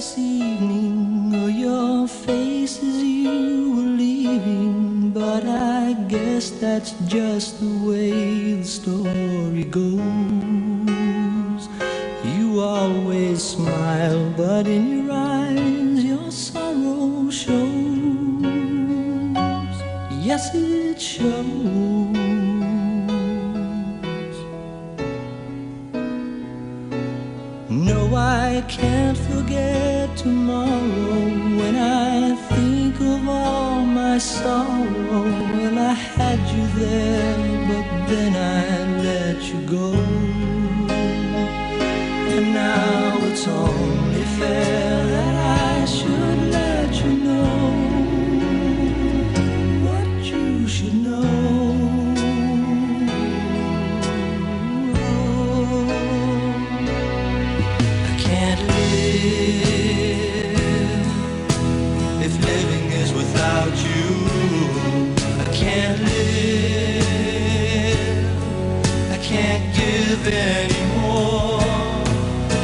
this evening, or your face as you were leaving, but I guess that's just the way the story goes. You always smile, but in your eyes your sorrow shows. Yes, it shows. No, I can't forget tomorrow when I think of all my sorrow. Well, I had you there, but then I let you go. And now it's only fair that I should let you know what you should know. If living is without you, I can't live. I can't give anymore.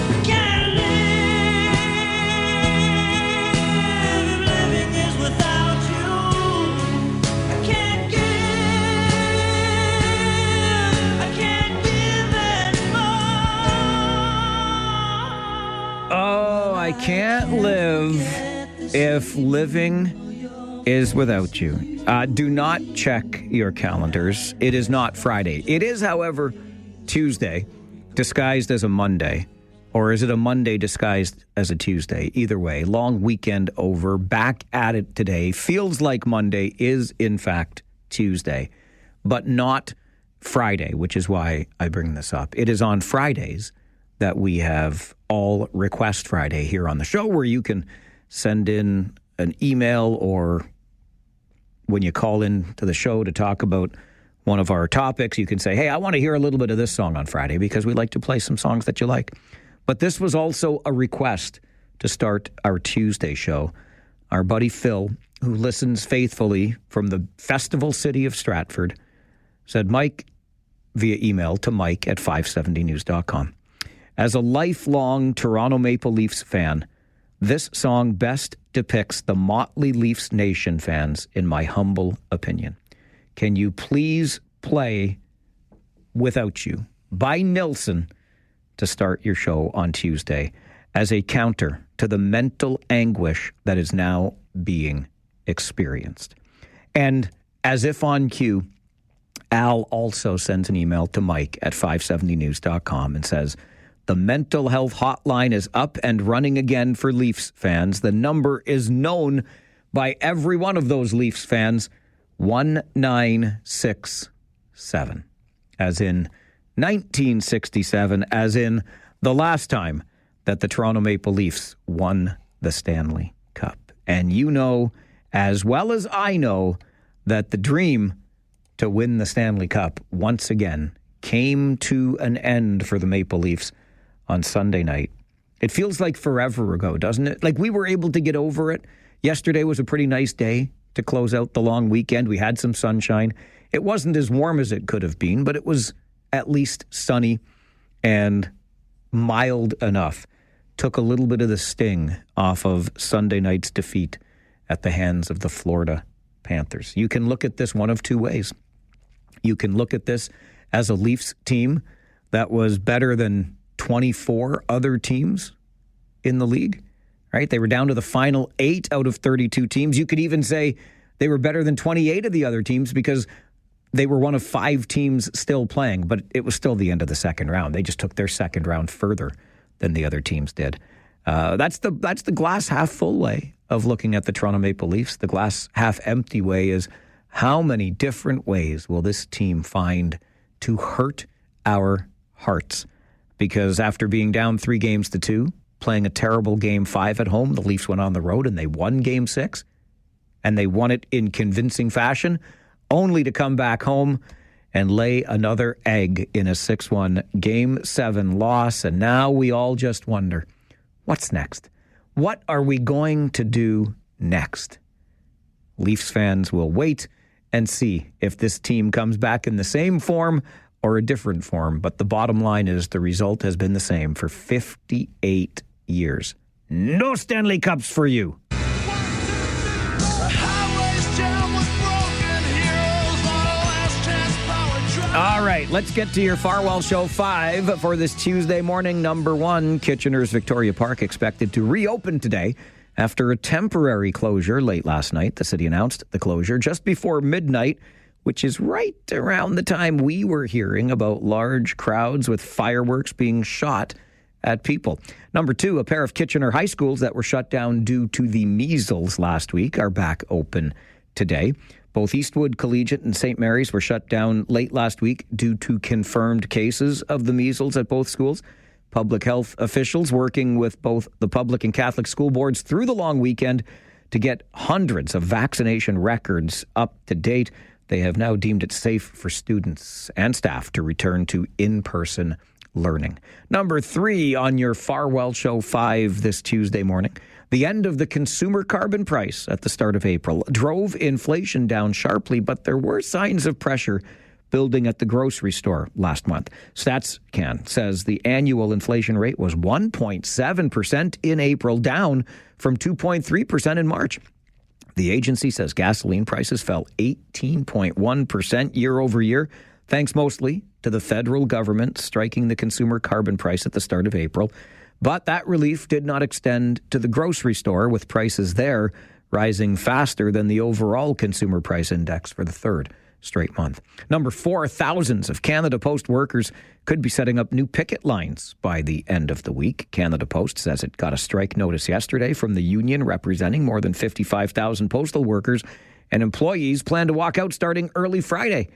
I can't live. If living is without you, I can't give. I can't give anymore. Oh, I can't live if living is without you. Do not check your calendars. It is not Friday. It is, however, Tuesday, disguised as a Monday. Or is it a Monday disguised as a Tuesday? Either way, long weekend over, back at it today. Feels like Monday, is in fact Tuesday, but not Friday, which is why I bring this up. It is on Fridays that we have All Request Friday here on the show, where you can send in an email, or when you call in to the show to talk about one of our topics, you can say, hey, I want to hear a little bit of this song on Friday, because we like to play some songs that you like. But this was also a request to start our Tuesday show. Our buddy Phil, who listens faithfully from the festival city of Stratford, said, Mike, via email to mike@570news.com. As a lifelong Toronto Maple Leafs fan, this song best depicts the motley Leafs Nation fans, in my humble opinion. Can you please play Without You by Nilsson to start your show on Tuesday as a counter to the mental anguish that is now being experienced? And as if on cue, Al also sends an email to Mike@570news.com and says, the mental health hotline is up and running again for Leafs fans. The number is known by every one of those Leafs fans, 1967, as in 1967, as in the last time that the Toronto Maple Leafs won the Stanley Cup. And you know, as well as I know, that the dream to win the Stanley Cup once again came to an end for the Maple Leafs on Sunday night. It feels like forever ago, doesn't it? Like we were able to get over it. Yesterday was a pretty nice day to close out the long weekend. We had some sunshine. It wasn't as warm as it could have been, but it was at least sunny and mild enough. Took a little bit of the sting off of Sunday night's defeat at the hands of the Florida Panthers. You can look at this one of two ways. You can look at this as a Leafs team that was better than 24 other teams in the league, right? They were down to the final 8 out of 32 teams. You could even say they were better than 28 of the other teams because they were one of 5 teams still playing, but it was still the end of the second round. They just took their second round further than the other teams did. That's the glass half full way of looking at the Toronto Maple Leafs. The glass half empty way is, how many different ways will this team find to hurt our hearts? Because after being down 3-2, playing a terrible Game 5 at home, the Leafs went on the road and they won Game 6. And they won it in convincing fashion, only to come back home and lay another egg in a 6-1 Game 7 loss. And now we all just wonder, what's next? What are we going to do next? Leafs fans will wait and see if this team comes back in the same form or a different form. But the bottom line is the result has been the same for 58 years. No Stanley Cups for you. All right, let's get to your Farwell Show 5 for this Tuesday morning. Number 1, Kitchener's Victoria Park expected to reopen today after a temporary closure late last night. The city announced the closure just before midnight, which is right around the time we were hearing about large crowds with fireworks being shot at people. Number 2, a pair of Kitchener high schools that were shut down due to the measles last week are back open today. Both Eastwood Collegiate and St. Mary's were shut down late last week due to confirmed cases of the measles at both schools. Public health officials working with both the public and Catholic school boards through the long weekend to get hundreds of vaccination records up to date. They have now deemed it safe for students and staff to return to in-person learning. Number 3 on your Farwell Show 5 this Tuesday morning. The end of the consumer carbon price at the start of April drove inflation down sharply, but there were signs of pressure building at the grocery store last month. StatsCan says the annual inflation rate was 1.7% in April, down from 2.3% in March. The agency says gasoline prices fell 18.1% year over year, thanks mostly to the federal government striking the consumer carbon price at the start of April. But that relief did not extend to the grocery store, with prices there rising faster than the overall consumer price index for the third straight month. Number 4, thousands of Canada Post workers could be setting up new picket lines by the end of the week. Canada Post says it got a strike notice yesterday from the union representing more than 55,000 postal workers, and employees plan to walk out starting early Friday.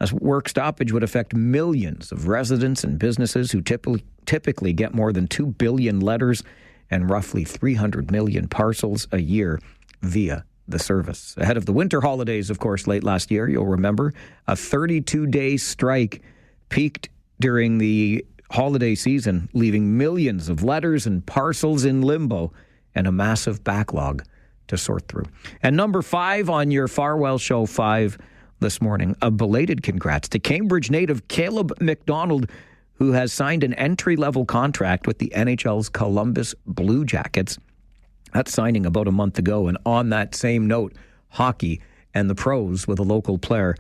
A work stoppage would affect millions of residents and businesses who typically get more than 2 billion letters and roughly 300 million parcels a year via the service. Ahead of the winter holidays, of course, late last year, you'll remember, a 32-day strike peaked during the holiday season, leaving millions of letters and parcels in limbo and a massive backlog to sort through. And number 5 on your Farwell Show 5 this morning, a belated congrats to Cambridge native Caleb McDonald, who has signed an entry-level contract with the NHL's Columbus Blue Jackets. That's signing about a month ago. And on that same note, hockey and the pros with a local player.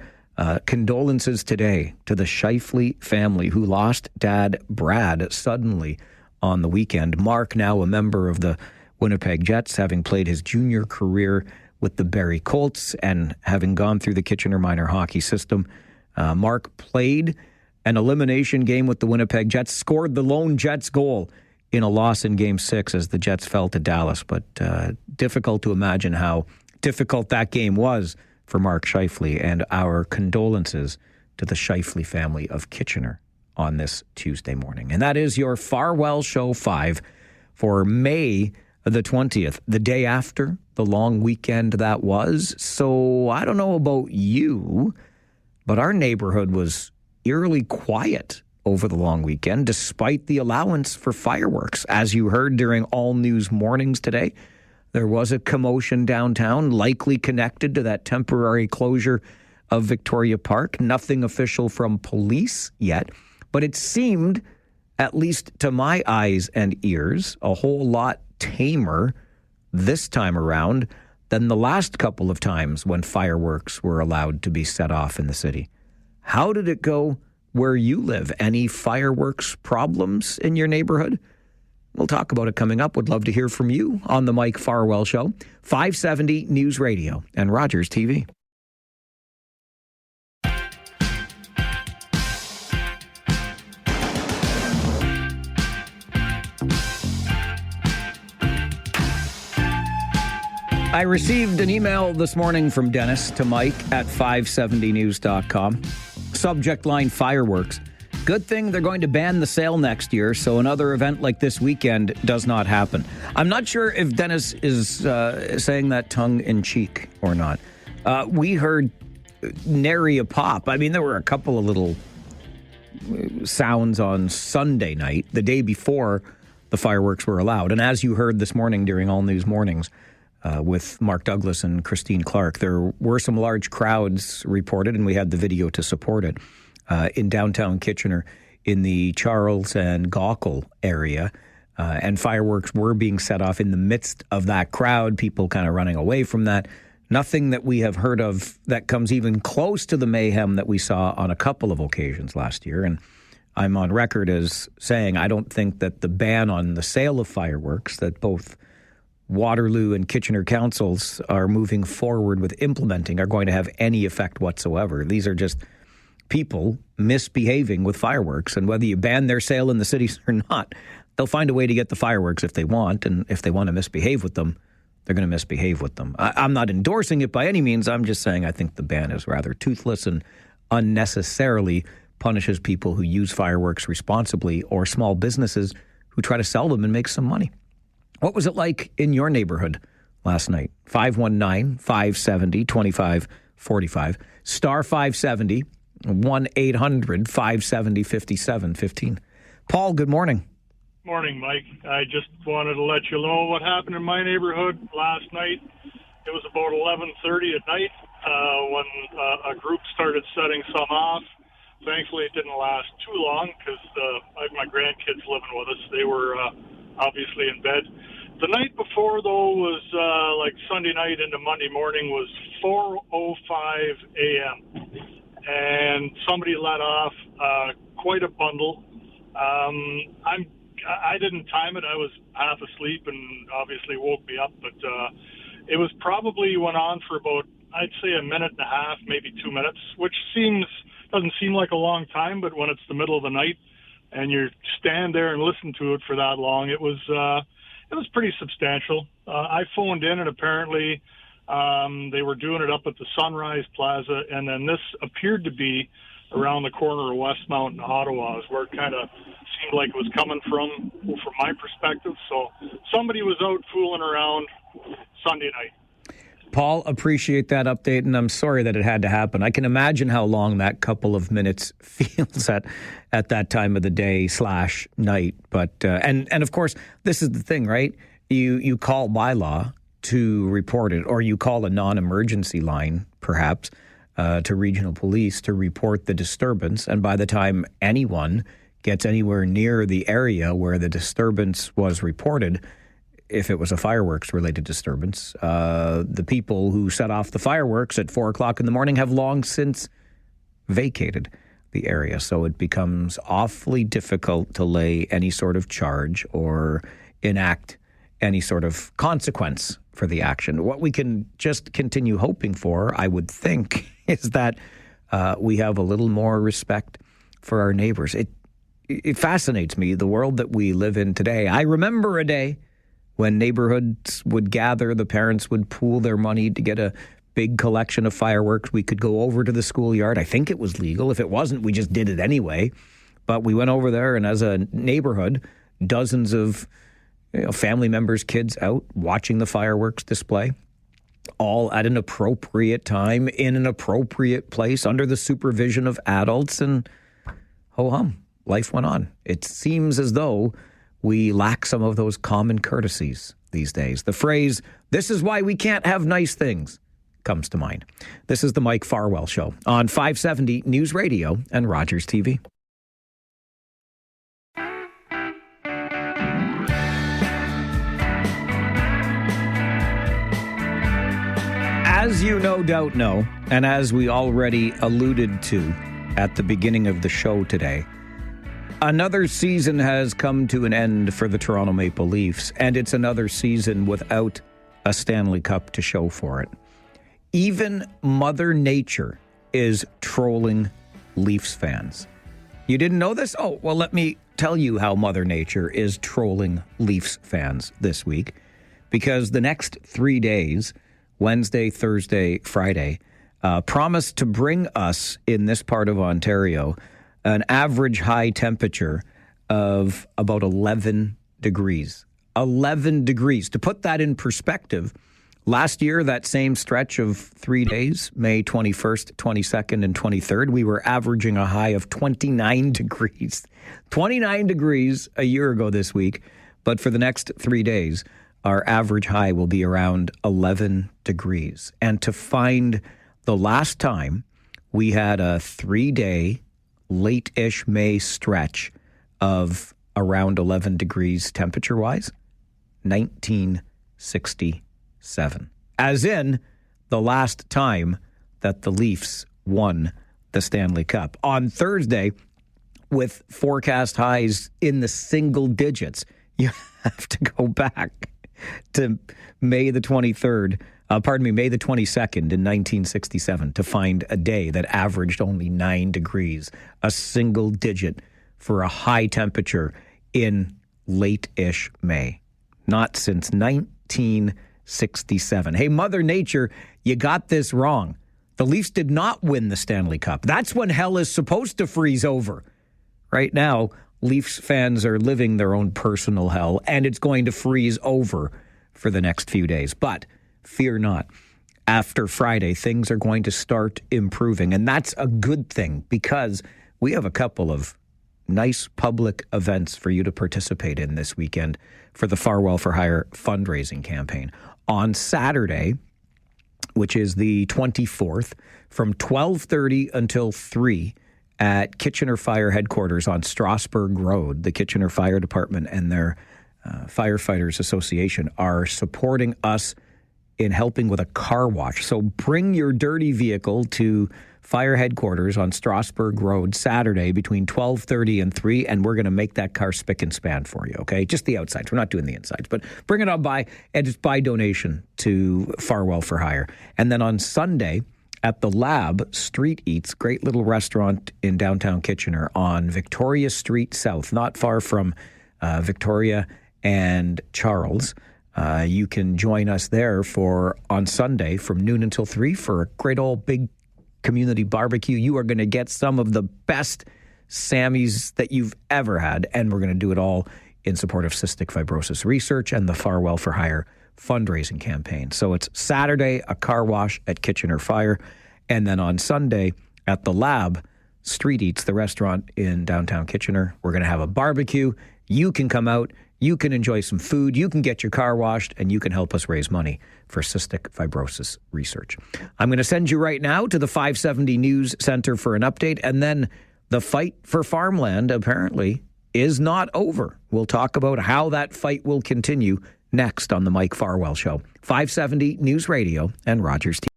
Condolences today to the Shifley family who lost dad Brad suddenly on the weekend. Mark, now a member of the Winnipeg Jets, having played his junior career with the Barrie Colts and having gone through the Kitchener minor hockey system. Mark played an elimination game with the Winnipeg Jets, scored the lone Jets goal in a loss in Game 6 as the Jets fell to Dallas. But difficult to imagine how difficult that game was for Mark Shifley, and our condolences to the Shifley family of Kitchener on this Tuesday morning. And that is your Farwell Show 5 for May the 20th, the day after the long weekend that was. So I don't know about you, but our neighborhood was eerily quiet over the long weekend, despite the allowance for fireworks. As you heard during All News Mornings today, there was a commotion downtown, likely connected to that temporary closure of Victoria Park. Nothing official from police yet, but it seemed, at least to my eyes and ears, a whole lot tamer this time around than the last couple of times when fireworks were allowed to be set off in the city. How did it go where you live? Any fireworks problems in your neighborhood? We'll talk about it coming up. Would love to hear from you on the Mike Farwell Show, 570 News Radio and Rogers TV. I received an email this morning from Dennis to Mike at 570news.com. Subject line: fireworks. Good thing they're going to ban the sale next year, so another event like this weekend does not happen. I'm not sure if Dennis is saying that tongue-in-cheek or not. We heard nary a pop. I mean, there were a couple of little sounds on Sunday night, the day before the fireworks were allowed. And as you heard this morning during All News Mornings with Mark Douglas and Christine Clark, there were some large crowds reported, and we had the video to support it. In downtown Kitchener, in the Charles and Gaukel area, and fireworks were being set off in the midst of that crowd, people kind of running away from that. Nothing that we have heard of that comes even close to the mayhem that we saw on a couple of occasions last year. And I'm on record as saying I don't think that the ban on the sale of fireworks that both Waterloo and Kitchener councils are moving forward with implementing are going to have any effect whatsoever. These are just people misbehaving with fireworks. And whether you ban their sale in the cities or not, they'll find a way to get the fireworks if they want. And if they want to misbehave with them, they're going to misbehave with them. I'm not endorsing it by any means. I'm just saying I think the ban is rather toothless and unnecessarily punishes people who use fireworks responsibly or small businesses who try to sell them and make some money. What was it like in your neighborhood last night? 519-570-2545, star 570, 1-800-570-5715. Paul, good morning. Morning, Mike. I just wanted to let you know what happened in my neighborhood last night. It was about 11:30 at night when a group started setting some off. Thankfully, it didn't last too long because I have my grandkids living with us. They were obviously in bed. The night before, though, was like Sunday night into Monday morning was 4:05 a.m. And somebody let off quite a bundle. I didn't time it. I was half asleep and obviously woke me up. But it was probably went on for about, I'd say, a minute and a half, maybe 2 minutes, which doesn't seem like a long time. But when it's the middle of the night and you stand there and listen to it for that long, it was pretty substantial. I phoned in and apparently they were doing it up at the Sunrise Plaza. And then this appeared to be around the corner of Westmount and Ottawa is where it kind of seemed like it was coming from my perspective. So somebody was out fooling around Sunday night. Paul, appreciate that update, and I'm sorry that it had to happen. I can imagine how long that couple of minutes feels at that time of the day / night. But and of course, this is the thing, right? You call by law to report it, or you call a non-emergency line, perhaps, to regional police to report the disturbance. And by the time anyone gets anywhere near the area where the disturbance was reported, if it was a fireworks-related disturbance, the people who set off the fireworks at 4 o'clock in the morning have long since vacated the area. So it becomes awfully difficult to lay any sort of charge or enact any sort of consequence for the action. What we can just continue hoping for, I would think, is that we have a little more respect for our neighbors. It fascinates me, the world that we live in today. I remember a day when neighborhoods would gather, the parents would pool their money to get a big collection of fireworks. We could go over to the schoolyard. I think it was legal. If it wasn't, we just did it anyway. But we went over there, and as a neighborhood, dozens of family members, kids out watching the fireworks display, all at an appropriate time, in an appropriate place, under the supervision of adults, and ho-hum, life went on. It seems as though we lack some of those common courtesies these days. The phrase, "this is why we can't have nice things," comes to mind. This is the Mike Farwell Show on 570 News Radio and Rogers TV. As you no doubt know, and as we already alluded to at the beginning of the show today, another season has come to an end for the Toronto Maple Leafs, and it's another season without a Stanley Cup to show for it. Even Mother Nature is trolling Leafs fans. You didn't know this? Oh, well, let me tell you how Mother Nature is trolling Leafs fans this week, because the next 3 days, Wednesday, Thursday, Friday, promise to bring us in this part of Ontario an average high temperature of about 11 degrees. 11 degrees. To put that in perspective, last year, that same stretch of 3 days, May 21st, 22nd, and 23rd, we were averaging a high of 29 degrees. 29 degrees a year ago this week. But for the next 3 days, our average high will be around 11 degrees. And to find the last time we had a 3-day late-ish May stretch of around 11 degrees temperature-wise? 1967. As in the last time that the Leafs won the Stanley Cup. On Thursday, with forecast highs in the single digits, you have to go back to May the 22nd in 1967 to find a day that averaged only 9 degrees, a single digit for a high temperature in late-ish May. Not since 1967. Hey, Mother Nature, you got this wrong. The Leafs did not win the Stanley Cup. That's when hell is supposed to freeze over. Right now, Leafs fans are living their own personal hell, and it's going to freeze over for the next few days. But fear not. After Friday, things are going to start improving, and that's a good thing because we have a couple of nice public events for you to participate in this weekend for the Farwell for Hire fundraising campaign. On Saturday, which is the 24th, from 12:30 until 3 at Kitchener Fire Headquarters on Strasburg Road, the Kitchener Fire Department and their Firefighters Association are supporting us in helping with a car wash. So bring your dirty vehicle to Fire Headquarters on Strasburg Road Saturday between 12:30 and 3, and we're going to make that car spick and span for you, okay? Just the outsides. We're not doing the insides, but bring it on by, and it's by donation to Farwell for Hire. And then on Sunday at the Lab, Street Eats, great little restaurant in downtown Kitchener on Victoria Street South, not far from Victoria and Charles. You can join us there on Sunday from noon until 3 for a great old big community barbecue. You are going to get some of the best Sammys that you've ever had, and we're going to do it all in support of cystic fibrosis research and the Farwell for Hire fundraising campaign. So it's Saturday, a car wash at Kitchener Fire, and then on Sunday at the Lab, Street Eats, the restaurant in downtown Kitchener. We're going to have a barbecue. You can come out. You can enjoy some food, you can get your car washed, and you can help us raise money for cystic fibrosis research. I'm going to send you right now to the 570 News Center for an update, and then the fight for farmland apparently is not over. We'll talk about how that fight will continue next on the Mike Farwell Show. 570 News Radio and Rogers TV.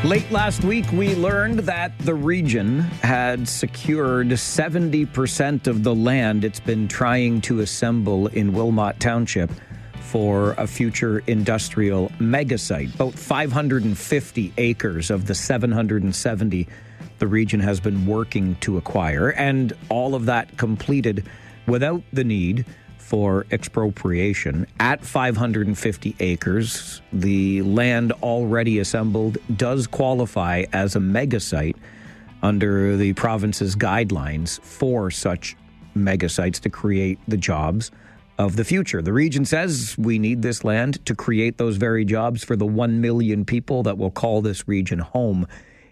Late last week, we learned that the region had secured 70% of the land it's been trying to assemble in Wilmot Township for a future industrial megasite. About 550 acres of the 770 the region has been working to acquire, and all of that completed without the need for expropriation. At 550 acres, the land already assembled does qualify as a megasite under the province's guidelines for such megasites to create the jobs of the future. The region says we need this land to create those very jobs for the 1 million people that will call this region home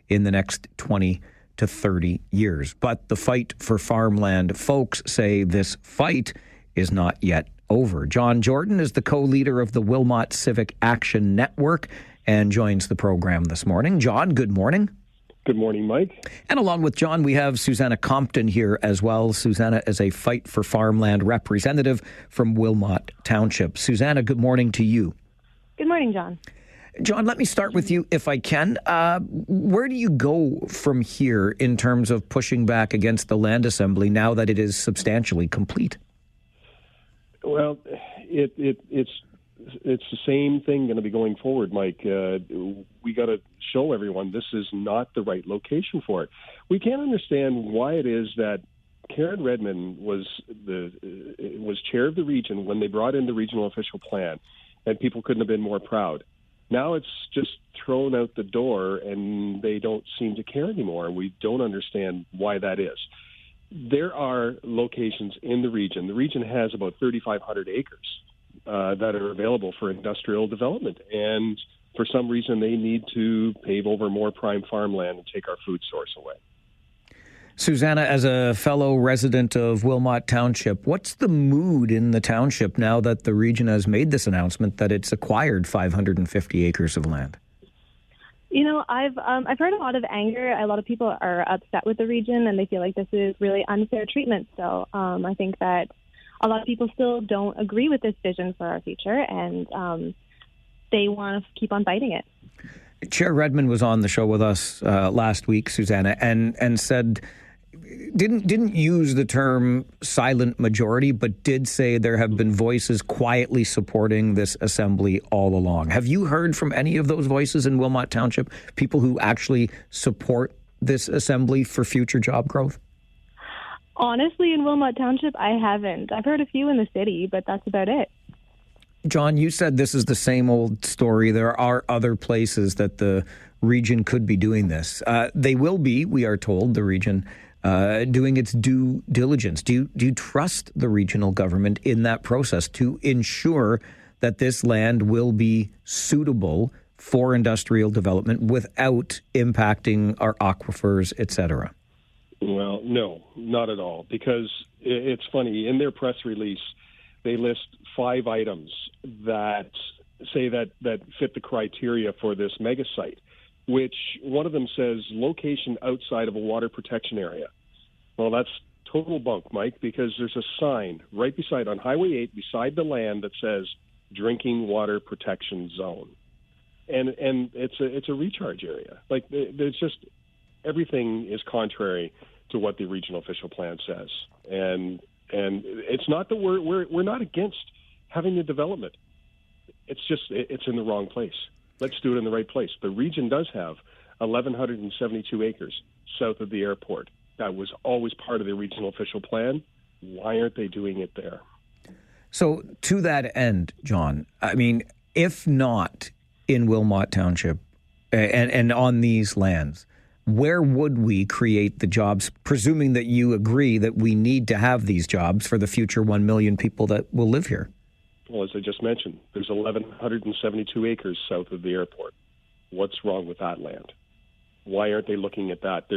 in the next 20 to 30 years. But the fight for farmland folks say this fight is not yet over. John Jordan is the co-leader of the Wilmot Civic Action Network and joins the program this morning. John, good morning. Good morning, Mike. And along with John, we have Susanna Compton here as well. Susanna is a Fight for Farmland representative from Wilmot Township. Susanna, good morning to you. Good morning, John. John, let me start with you, if I can. Where do you go from here in terms of pushing back against the land assembly now that it is substantially complete? Well, it's the same thing going to be going forward, Mike. We got to show everyone this is not the right location for it. We can't understand why it is that Karen Redmond was chair of the region when they brought in the regional official plan, and people couldn't have been more proud. Now it's just thrown out the door, and they don't seem to care anymore. We don't understand why that is. There are locations in the region. The region has about 3,500 acres that are available for industrial development. And for some reason, they need to pave over more prime farmland and take our food source away. Susanna, as a fellow resident of Wilmot Township, what's the mood in the township now that the region has made this announcement that it's acquired 550 acres of land? I've heard a lot of anger. A lot of people are upset with the region, and they feel like this is really unfair treatment. So I think that a lot of people still don't agree with this vision for our future, and they want to keep on fighting it. Chair Redmond was on the show with us last week, Susanna, and said didn't use the term silent majority, but did say there have been voices quietly supporting this assembly all along. Have you heard from any of those voices in Wilmot Township, people who actually support this assembly for future job growth? Honestly, in Wilmot Township, I haven't. I've heard a few in the city, but that's about it. John, you said this is the same old story. There are other places that the region could be doing this. They will be, we are told, the region doing its due diligence. Do you trust the regional government in that process to ensure that this land will be suitable for industrial development without impacting our aquifers, et cetera? Well, no, not at all. Because it's funny, in their press release, they list 5 items that say that fit the criteria for this mega site, which one of them says location outside of a water protection area. Well, that's total bunk, Mike, because there's a sign right beside, on Highway 8, beside the land that says drinking water protection zone. And it's a recharge area. Like, there's just, everything is contrary to what the regional official plan says. And it's not that we're not against having the development. It's just, it's in the wrong place. Let's do it in the right place. The region does have 1,172 acres south of the airport. That was always part of the regional official plan. Why aren't they doing it there? So to that end, John, I mean, if not in Wilmot Township and on these lands, where would we create the jobs, presuming that you agree that we need to have these jobs for the future 1 million people that will live here? Well, as I just mentioned, there's 1,172 acres south of the airport. What's wrong with that land? Why aren't they looking at that?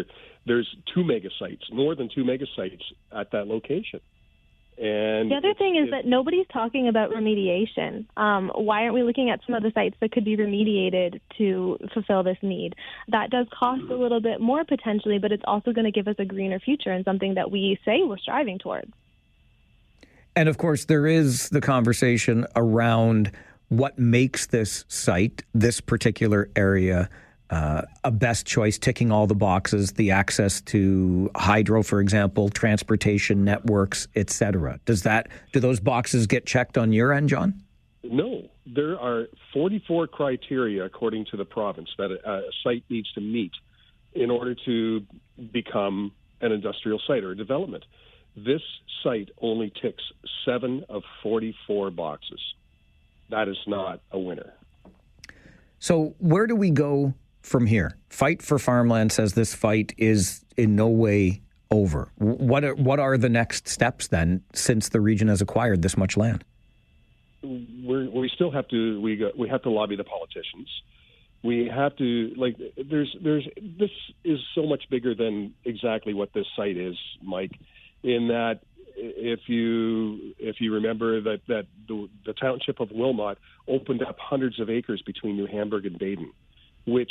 There's 2 mega sites, more than 2 mega sites at that location. And the other thing is that nobody's talking about remediation. Why aren't we looking at some of the sites that could be remediated to fulfill this need? That does cost a little bit more potentially, but it's also going to give us a greener future and something that we say we're striving towards. And of course, there is the conversation around what makes this site, this particular area, a best choice, ticking all the boxes, the access to hydro, for example, transportation networks, et cetera. Do those boxes get checked on your end, John? No. There are 44 criteria, according to the province, that a site needs to meet in order to become an industrial site or a development. This site only ticks 7 of 44 boxes. That is not a winner. So where do we go from here? Fight for Farmland says this fight is in no way over. What are the next steps then, since the region has acquired this much land? We still have to we have to lobby the politicians. We have to, like, there's this is so much bigger than exactly what this site is, Mike. In that, if you remember that the township of Wilmot opened up hundreds of acres between New Hamburg and Baden, which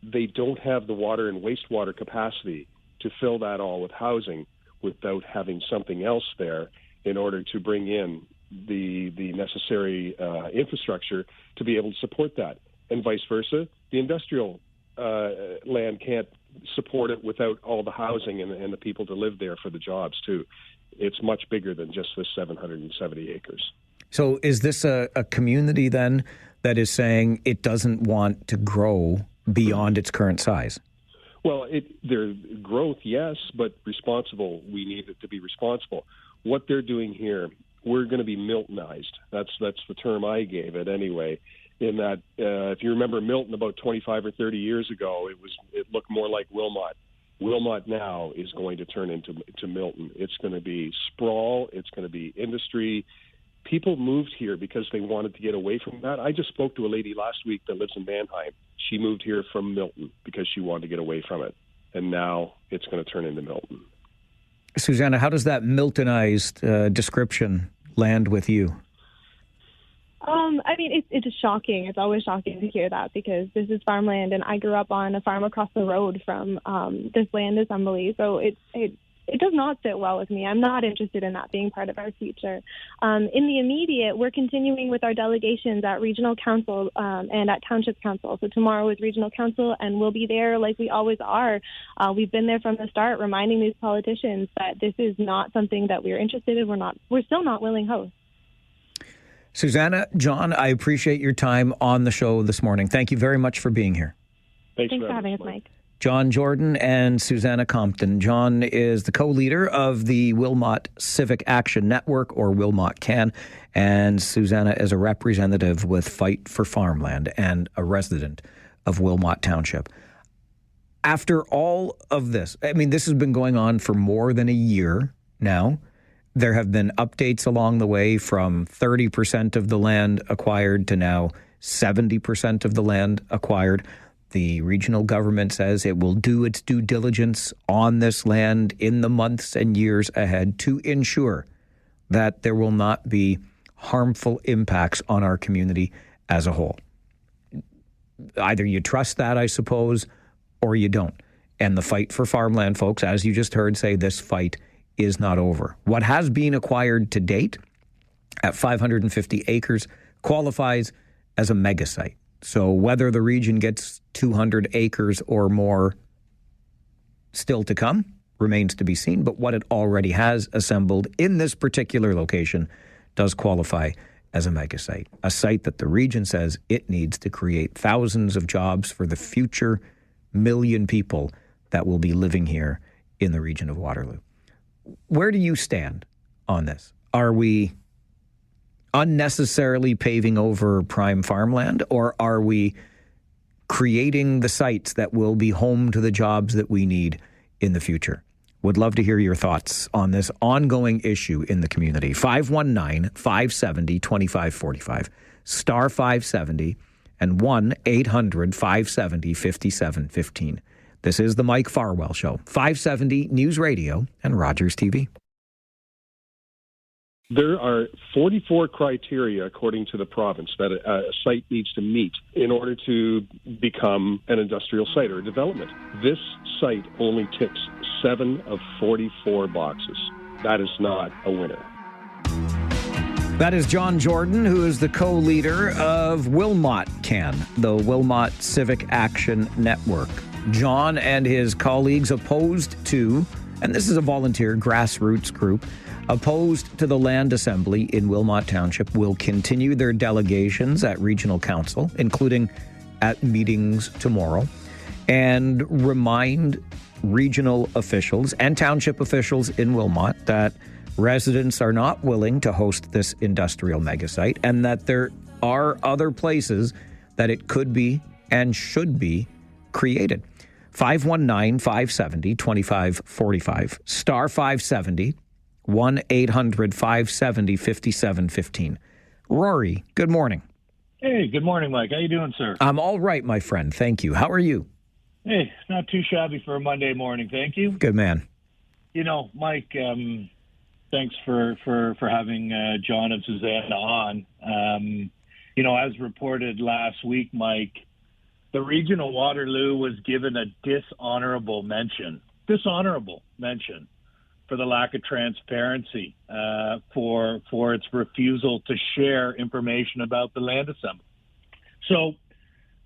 they don't have the water and wastewater capacity to fill that all with housing without having something else there in order to bring in the necessary infrastructure to be able to support that. And vice versa, the industrial land can't support it without all the housing and the people to live there for the jobs too. It's much bigger than just this 770 acres. So is this a community then that is saying it doesn't want to grow beyond its current size? Well, their growth, yes, but responsible. We need it to be responsible. What they're doing here, we're going to be Miltonized. That's the term I gave it anyway. In that, if you remember Milton about 25 or 30 years ago, it looked more like Wilmot. Wilmot now is going to turn into Milton. It's going to be sprawl. It's going to be industry. People moved here because they wanted to get away from that. I just spoke to a lady last week that lives in Mannheim. She moved here from Milton because she wanted to get away from it. And now it's going to turn into Milton. Susanna, how does that Miltonized description land with you? I mean, it's shocking. It's always shocking to hear that because this is farmland, and I grew up on a farm across the road from this land assembly. So it does not sit well with me. I'm not interested in that being part of our future. In the immediate, we're continuing with our delegations at regional council and at township council. So tomorrow is regional council, and we'll be there like we always are. We've been there from the start, reminding these politicians that this is not something that we're interested in. We're still not willing hosts. Susanna, John, I appreciate your time on the show this morning. Thank you very much for being here. Thanks for having us, Mike. John Jordan and Susanna Compton. John is the co-leader of the Wilmot Civic Action Network, or Wilmot CAN, and Susanna is a representative with Fight for Farmland and a resident of Wilmot Township. After all of this, I mean, this has been going on for more than a year now. There have been updates along the way from 30% of the land acquired to now 70% of the land acquired. The regional government says it will do its due diligence on this land in the months and years ahead to ensure that there will not be harmful impacts on our community as a whole. Either you trust that, I suppose, or you don't. And the Fight for Farmland folks, as you just heard, say this fight is not over. What has been acquired to date at 550 acres qualifies as a mega site. So whether the region gets 200 acres or more still to come remains to be seen. But what it already has assembled in this particular location does qualify as a mega site, a site that the region says it needs to create thousands of jobs for the future million people that will be living here in the region of Waterloo. Where do you stand on this? Are we unnecessarily paving over prime farmland, or are we creating the sites that will be home to the jobs that we need in the future? Would love to hear your thoughts on this ongoing issue in the community. 519-570-2545, star 570, and 1-800-570-5715. This is the Mike Farwell Show, 570 News Radio and Rogers TV. There are 44 criteria, according to the province, that a site needs to meet in order to become an industrial site or a development. This site only ticks 7 of 44 boxes. That is not a winner. That is John Jordan, who is the co-leader of Wilmot CAN, the Wilmot Civic Action Network. John and his colleagues opposed to, and this is a volunteer grassroots group, opposed to the land assembly in Wilmot Township, will continue their delegations at regional council, including at meetings tomorrow, and remind regional officials and township officials in Wilmot that residents are not willing to host this industrial megasite and that there are other places that it could be and should be created. 519-570-2545, star 570, 1-800-570-5715. Rory, good morning. Hey, good morning, Mike. How you doing, sir? I'm all right, my friend. Thank you. How are you? Hey, not too shabby for a Monday morning. Thank you. Good man. You know, Mike, thanks for having John and Susanna on. You know, as reported last week, Mike, the region of Waterloo was given a dishonorable mention for the lack of transparency, for its refusal to share information about the land assembly. So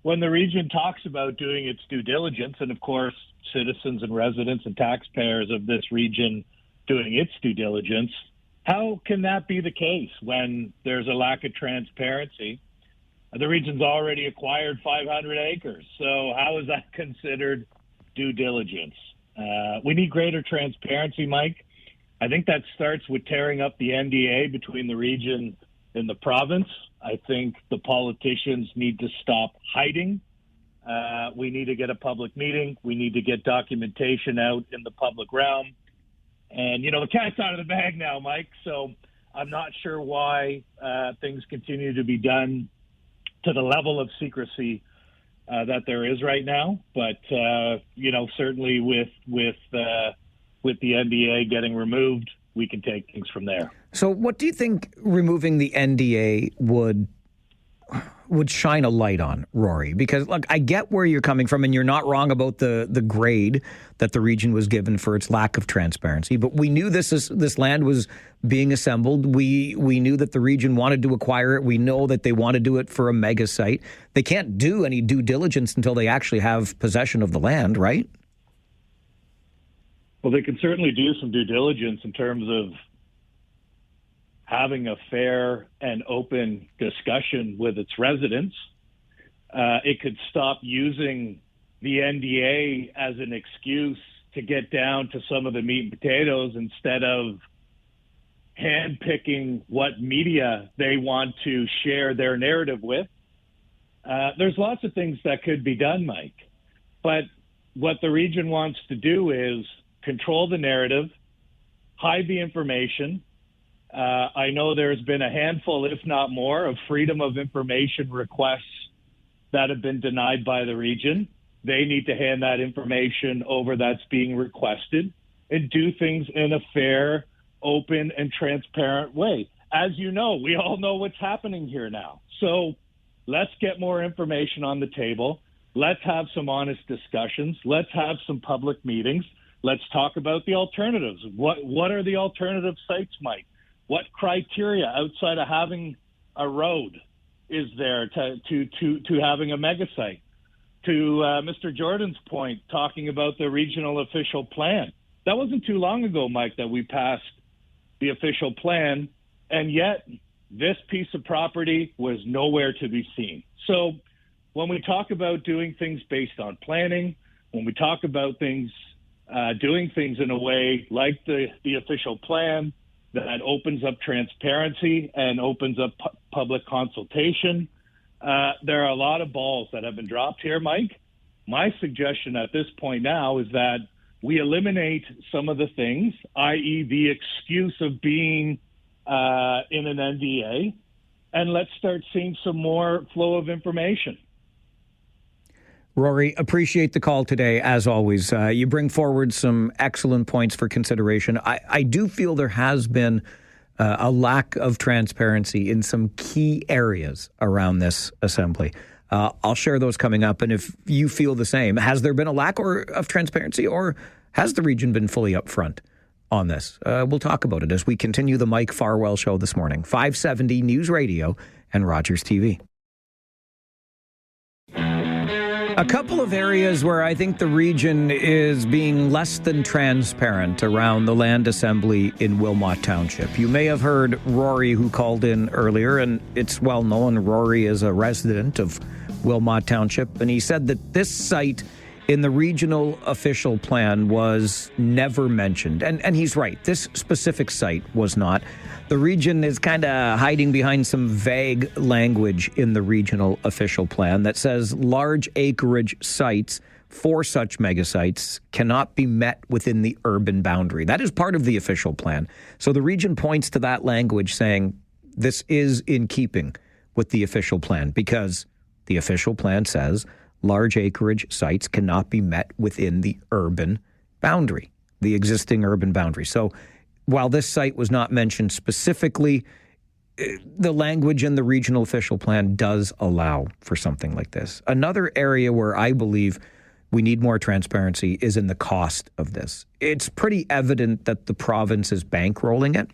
when the region talks about doing its due diligence, and of course citizens and residents and taxpayers of this region doing its due diligence, how can that be the case when there's a lack of transparency? The region's already acquired 500 acres, so how is that considered due diligence? We need greater transparency, Mike. I think that starts with tearing up the NDA between the region and the province. I think the politicians need to stop hiding. We need to get a public meeting. We need to get documentation out in the public realm. And, you know, the cat's out of the bag now, Mike, so I'm not sure why things continue to be done to the level of secrecy that there is right now. But, you know, certainly with the NDA getting removed, we can take things from there. So what do you think removing the NDA would would shine a light on, Rory, because look, I get where you're coming from, and you're not wrong about the grade that the region was given for its lack of transparency. But we knew this land was being assembled. We knew that the region wanted to acquire it. We know that they want to do it for a mega site. They can't do any due diligence until they actually have possession of the land, right? Well, they can certainly do some due diligence in terms of having a fair and open discussion with its residents. It could stop using the NDA as an excuse to get down to some of the meat and potatoes instead of handpicking what media they want to share their narrative with. There's lots of things that could be done, Mike. But what the region wants to do is control the narrative, hide the information. I know there's been a handful, if not more, of freedom of information requests that have been denied by the region. They need to hand that information over that's being requested and do things in a fair, open, and transparent way. As you know, we all know what's happening here now. So let's get more information on the table. Let's have some honest discussions. Let's have some public meetings. Let's talk about the alternatives. What are the alternative sites, Mike? What criteria outside of having a road is there to having a mega site? To Mr. Jordan's point, talking about the regional official plan. That wasn't too long ago, Mike, that we passed the official plan, and yet this piece of property was nowhere to be seen. So when we talk about doing things based on planning, when we talk about things, doing things in a way like the official plan that opens up transparency and opens up public consultation, there are a lot of balls that have been dropped here, Mike. My suggestion at this point now is that we eliminate some of the things, i.e. the excuse of being in an NDA, and let's start seeing some more flow of information. Rory, appreciate the call today, as always. You bring forward some excellent points for consideration. I do feel there has been a lack of transparency in some key areas around this assembly. I'll share those coming up, and if you feel the same, has there been a lack of transparency, or has the region been fully upfront on this? We'll talk about it as we continue the Mike Farwell Show this morning. 570 News Radio and Rogers TV. A couple of areas where I think the region is being less than transparent around the land assembly in Wilmot Township. You may have heard Rory, who called in earlier, and it's well known Rory is a resident of Wilmot Township, and he said that this site in the regional official plan was never mentioned. And he's right. This specific site was not. The region is kind of hiding behind some vague language in the regional official plan that says large acreage sites for such mega sites cannot be met within the urban boundary. That is part of the official plan. So the region points to that language saying this is in keeping with the official plan because the official plan says large acreage sites cannot be met within the urban boundary, the existing urban boundary. So while this site was not mentioned specifically, the language in the regional official plan does allow for something like this. Another area where I believe we need more transparency is in the cost of this. It's pretty evident that the province is bankrolling it,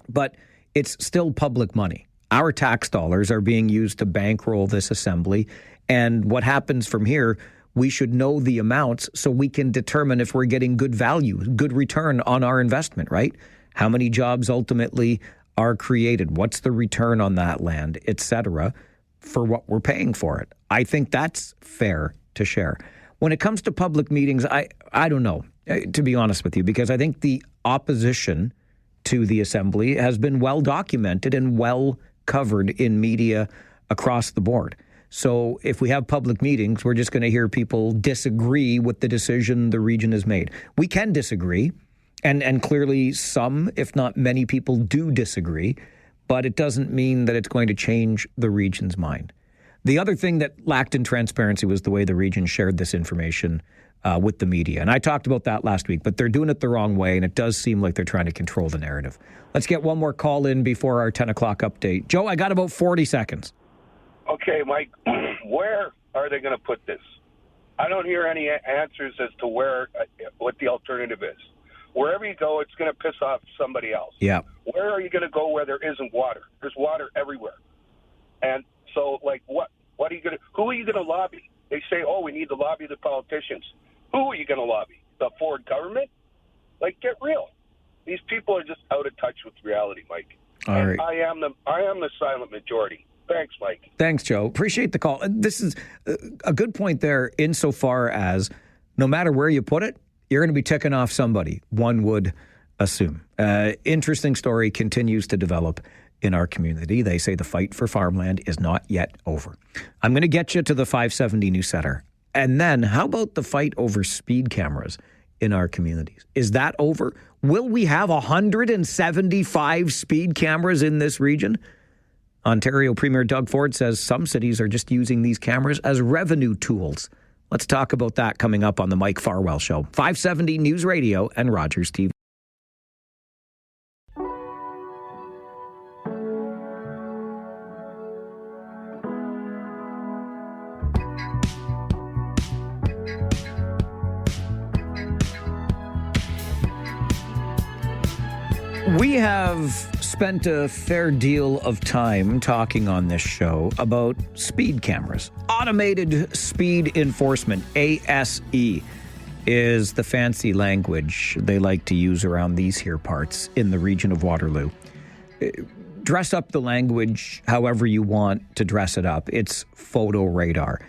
but it's still public money. Our tax dollars are being used to bankroll this assembly. And what happens from here, we should know the amounts so we can determine if we're getting good value, good return on our investment, right? How many jobs ultimately are created? What's the return on that land, et cetera, for what we're paying for it? I think that's fair to share. When it comes to public meetings, I don't know, to be honest with you, because I think the opposition to the assembly has been well documented and well covered in media across the board. So if we have public meetings, we're just going to hear people disagree with the decision the region has made. We can disagree, and clearly some, if not many people, do disagree, but it doesn't mean that it's going to change the region's mind. The other thing that lacked in transparency was the way the region shared this information with the media. And I talked about that last week, but they're doing it the wrong way, and it does seem like they're trying to control the narrative. Let's get one more call in before our 10 o'clock update. Joe, I got about 40 seconds. Okay, Mike, where are they going to put this? I don't hear any answers as to what the alternative is. Wherever you go, it's going to piss off somebody else. Yeah. Where are you going to go where there isn't water? There's water everywhere. And so, like, what are you going to? Who are you going to lobby? They say, oh, we need to lobby the politicians. Who are you going to lobby? The Ford government? Like, get real. These people are just out of touch with reality, Mike. All right. I am the silent majority. Thanks, Mike. Thanks, Joe. Appreciate the call. This is a good point there insofar as no matter where you put it, you're going to be ticking off somebody, one would assume. Interesting story continues to develop in our community. They say the fight for farmland is not yet over. I'm going to get you to the 570 News Center. And then how about the fight over speed cameras in our communities? Is that over? Will we have 175 speed cameras in this region? Ontario Premier Doug Ford says some cities are just using these cameras as revenue tools. Let's talk about that coming up on the Mike Farwell Show. 570 News Radio and Rogers TV. We have spent a fair deal of time talking on this show about speed cameras. Automated speed enforcement, ASE, is the fancy language they like to use around these here parts in the region of Waterloo. Dress up the language however you want to dress it up. It's photo radar.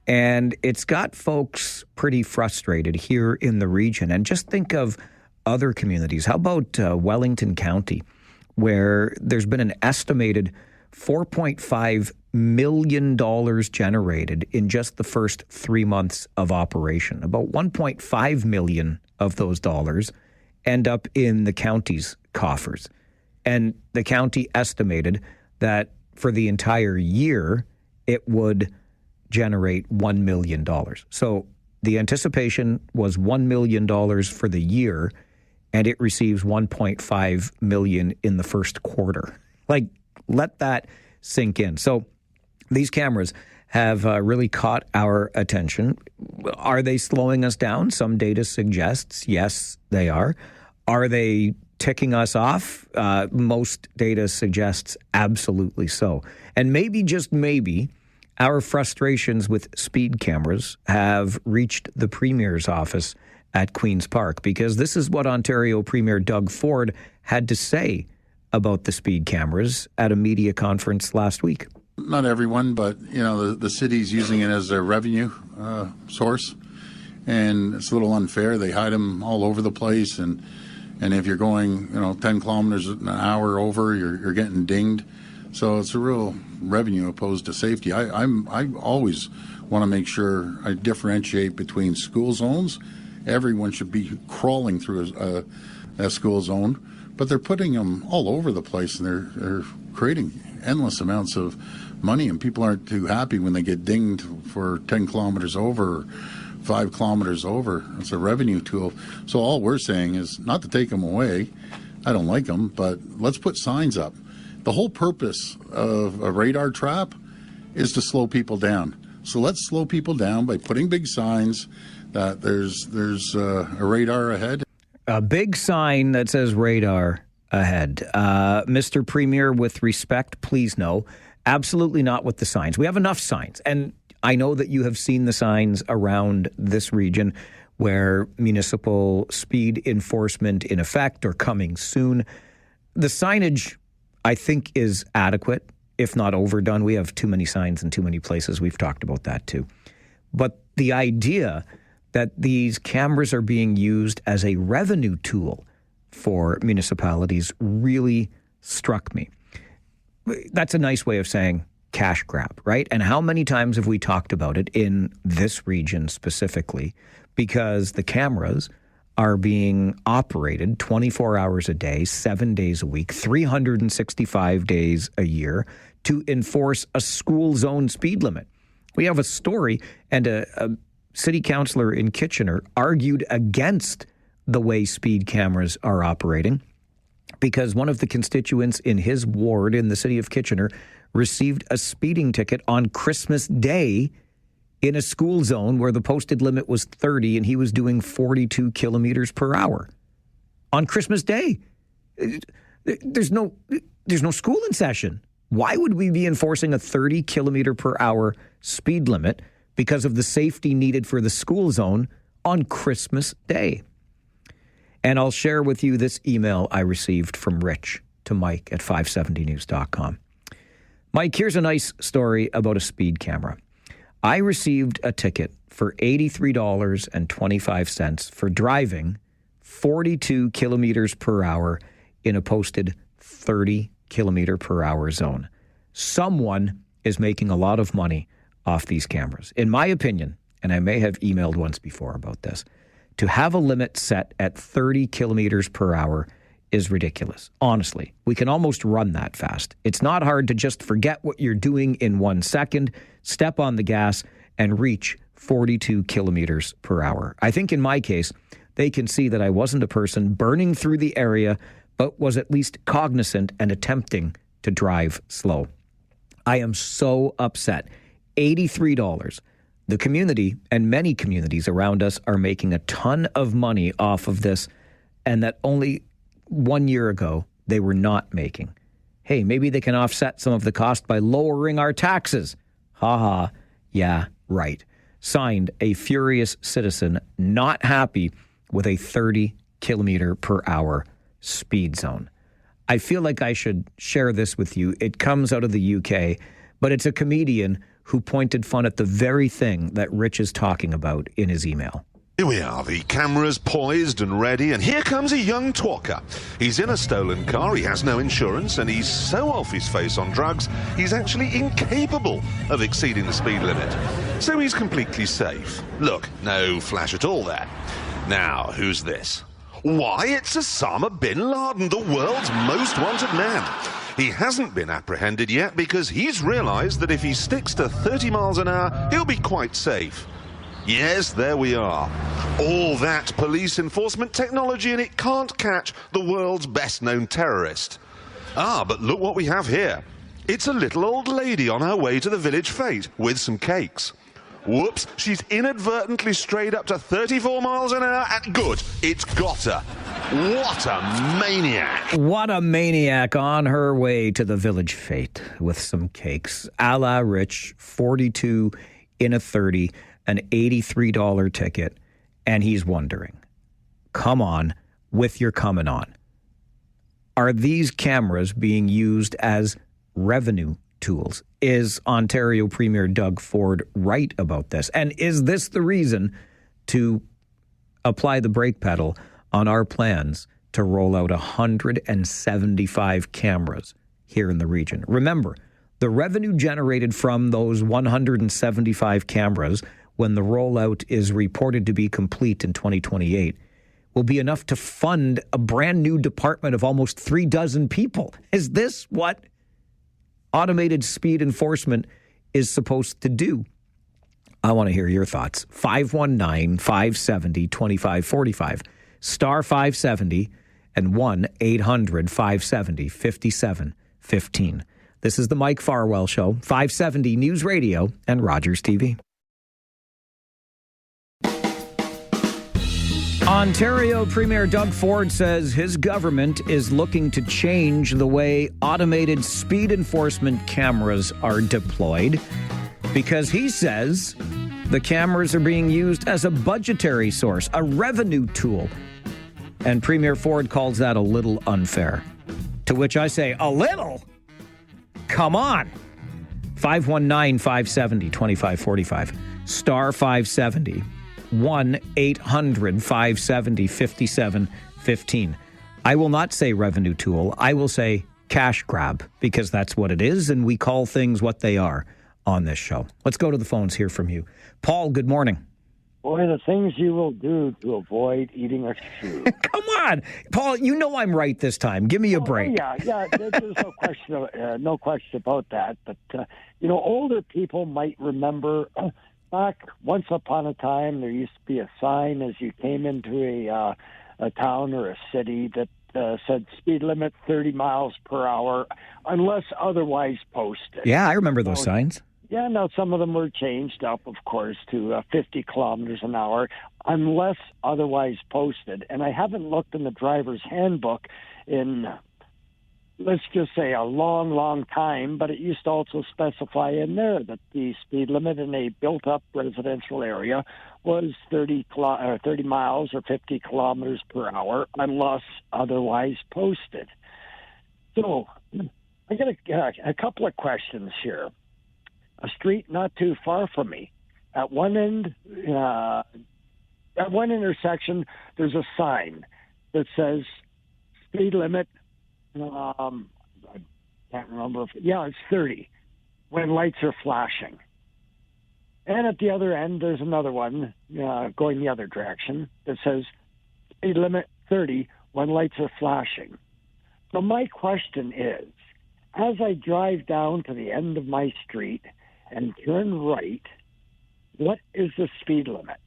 And it's got folks pretty frustrated here in the region. And just think of other communities. How about Wellington County, where there's been an estimated $4.5 million generated in just the first 3 months of operation. About $1.5 million of those dollars end up in the county's coffers. And the county estimated that for the entire year, it would generate $1 million. So the anticipation was $1 million for the year, and it receives $1.5 million in the first quarter. Like, let that sink in. So these cameras have really caught our attention. Are they slowing us down? Some data suggests yes, they are. Are they ticking us off? Most data suggests absolutely so. And maybe, just maybe, our frustrations with speed cameras have reached the Premier's office at Queen's Park, because this is what Ontario Premier Doug Ford had to say about the speed cameras at a media conference last week. Not everyone, but the city's using it as a revenue source, and it's a little unfair. They hide them all over the place, and if you're going 10 kilometers an hour over, you're getting dinged. So it's a real revenue opposed to safety. I always want to make sure I differentiate between school zones. Everyone should be crawling through a school zone, but they're putting them all over the place, and they're creating endless amounts of money, and people aren't too happy when they get dinged for 10 kilometers over or 5 kilometers over. It's a revenue tool. So all we're saying is not to take them away. I don't like them, but let's put signs up. The whole purpose of a radar trap is to slow people down. So let's slow people down by putting big signs that there's a radar ahead. A big sign that says radar ahead. Mr. Premier, with respect, please no, absolutely not with the signs. We have enough signs. And I know that you have seen the signs around this region where municipal speed enforcement in effect or coming soon. The signage, I think, is adequate, if not overdone. We have too many signs in too many places. We've talked about that too. But the idea that these cameras are being used as a revenue tool for municipalities really struck me. That's a nice way of saying cash grab, right? And how many times have we talked about it in this region specifically? Because the cameras are being operated 24 hours a day, 7 days a week, 365 days a year to enforce a school zone speed limit. We have a story, and a city councillor in Kitchener argued against the way speed cameras are operating because one of the constituents in his ward in the city of Kitchener received a speeding ticket on Christmas Day in a school zone where the posted limit was 30 and he was doing 42 kilometers per hour on Christmas Day. There's no school in session. Why would we be enforcing a 30 kilometer per hour speed limit because of the safety needed for the school zone on Christmas Day? And I'll share with you this email I received from Rich to Mike at 570news.com. Mike, here's a nice story about a speed camera. I received a ticket for $83.25 for driving 42 kilometers per hour in a posted 30 kilometer per hour zone. Someone is making a lot of money off these cameras. In my opinion, and I may have emailed once before about this, to have a limit set at 30 kilometers per hour is ridiculous. Honestly, we can almost run that fast. It's not hard to just forget what you're doing in 1 second, step on the gas, and reach 42 kilometers per hour. I think in my case, they can see that I wasn't a person burning through the area, but was at least cognizant and attempting to drive slow. I am so upset. $83. The community and many communities around us are making a ton of money off of this, and that only 1 year ago they were not making. Hey, maybe they can offset some of the cost by lowering our taxes. Ha ha. Yeah, right. Signed, a furious citizen not happy with a 30 kilometer per hour speed zone. I feel like I should share this with you. It comes out of the UK, but it's a comedian who pointed fun at the very thing that Rich is talking about in his email. Here we are, the camera's poised and ready, and here comes a young twalker. He's in a stolen car, he has no insurance, and he's so off his face on drugs, he's actually incapable of exceeding the speed limit. So he's completely safe. Look, no flash at all there. Now, who's this? Why, it's Osama bin Laden, the world's most wanted man. He hasn't been apprehended yet because he's realized that if he sticks to 30 miles an hour, he'll be quite safe. Yes, there we are. All that police enforcement technology and it can't catch the world's best-known terrorist. Ah, but look what we have here. It's a little old lady on her way to the village fete with some cakes. Whoops, she's inadvertently strayed up to 34 miles an hour. And good, it's got her. What a maniac. What a maniac on her way to the village fete with some cakes. A la Rich, 42 in a 30, an $83 ticket. And he's wondering, come on, with your coming on. Are these cameras being used as revenue tools? Is Ontario Premier Doug Ford right about this? And is this the reason to apply the brake pedal on our plans to roll out 175 cameras here in the region? Remember, the revenue generated from those 175 cameras when the rollout is reported to be complete in 2028 will be enough to fund a brand new department of almost 36 people. Is this what automated speed enforcement is supposed to do? I want to hear your thoughts. 519-570-2545, star 570 and 1-800-570-5715. This is the Mike Farwell Show, 570 News Radio and Rogers TV. Ontario Premier Doug Ford says his government is looking to change the way automated speed enforcement cameras are deployed because he says the cameras are being used as a budgetary source, a revenue tool. And Premier Ford calls that a little unfair. To which I say, a little? Come on. 519-570-2545, star 570. 1-800-570-5715. I will not say revenue tool. I will say cash grab, because that's what it is, and we call things what they are on this show. Let's go to the phones, hear from you. Paul, good morning. Boy, the things you will do to avoid eating a shoe. Come on. Paul, you know I'm right this time. Give me a break. Yeah, there's no question about that. But, older people might remember... back once upon a time, there used to be a sign as you came into a town or a city that said speed limit 30 miles per hour unless otherwise posted. Yeah, I remember those signs. Yeah, now some of them were changed up, of course, to 50 kilometers an hour unless otherwise posted. And I haven't looked in the driver's handbook in, let's just say, a long, long time, but it used to also specify in there that the speed limit in a built-up residential area was 30 miles or 50 kilometers per hour unless otherwise posted. So I got a couple of questions here. A street not too far from me. At one end, at one intersection, there's a sign that says speed limit. I can't remember. It's 30 when lights are flashing. And at the other end, there's another one going the other direction that says speed limit 30 when lights are flashing. So my question is, as I drive down to the end of my street and turn right, what is the speed limit?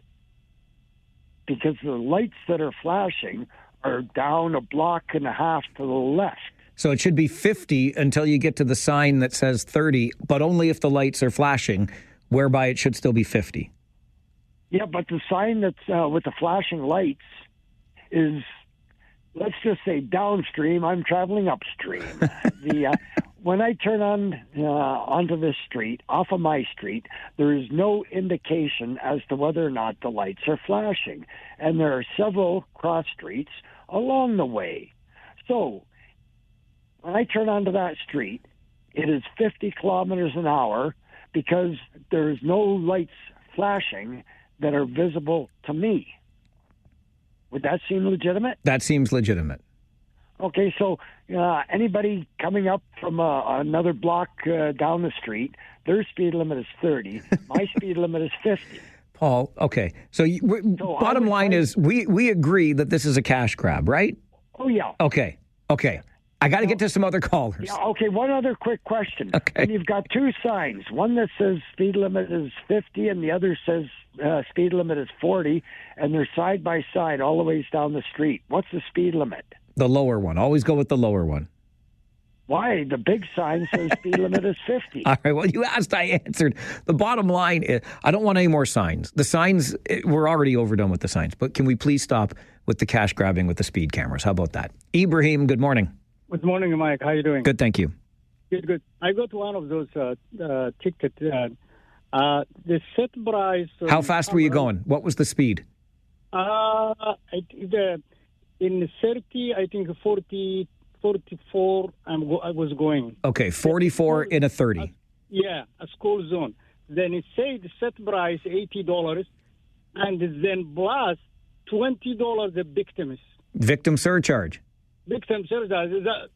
Because the lights that are flashing are down a block and a half to the left. So it should be 50 until you get to the sign that says 30, but only if the lights are flashing, whereby it should still be 50. Yeah, but the sign that's with the flashing lights is, let's just say, downstream. I'm traveling upstream. When I turn onto this street, off of my street, there is no indication as to whether or not the lights are flashing. And there are several cross streets along the way. So when I turn onto that street, it is 50 kilometers an hour because there is no lights flashing that are visible to me. Would that seem legitimate? That seems legitimate. Okay, so anybody coming up from another block down the street, their speed limit is 30. My speed limit is 50. Paul, okay. So bottom line is we agree that this is a cash grab, right? Oh, yeah. Okay. I got to get to some other callers. Yeah, okay, one other quick question. Okay. And you've got two signs, one that says speed limit is 50 and the other says speed limit is 40, and they're side by side all the ways down the street. What's the speed limit? The lower one. Always go with the lower one. Why? The big sign says speed limit is 50. All right, well, you asked, I answered. The bottom line is I don't want any more signs. The signs, we're already overdone with the signs, but can we please stop with the cash grabbing with the speed cameras? How about that? Ibrahim, good morning. Good morning, Mike. How are you doing? Good, thank you. Good. I got one of those tickets. The set price. How fast were you going? What was the speed? In 30, I think 40, 44, I was going. Okay, 44 in a 30. Yeah, a school zone. Then it said set price $80, and then plus $20 the victims. Victim surcharge. Victim surcharge.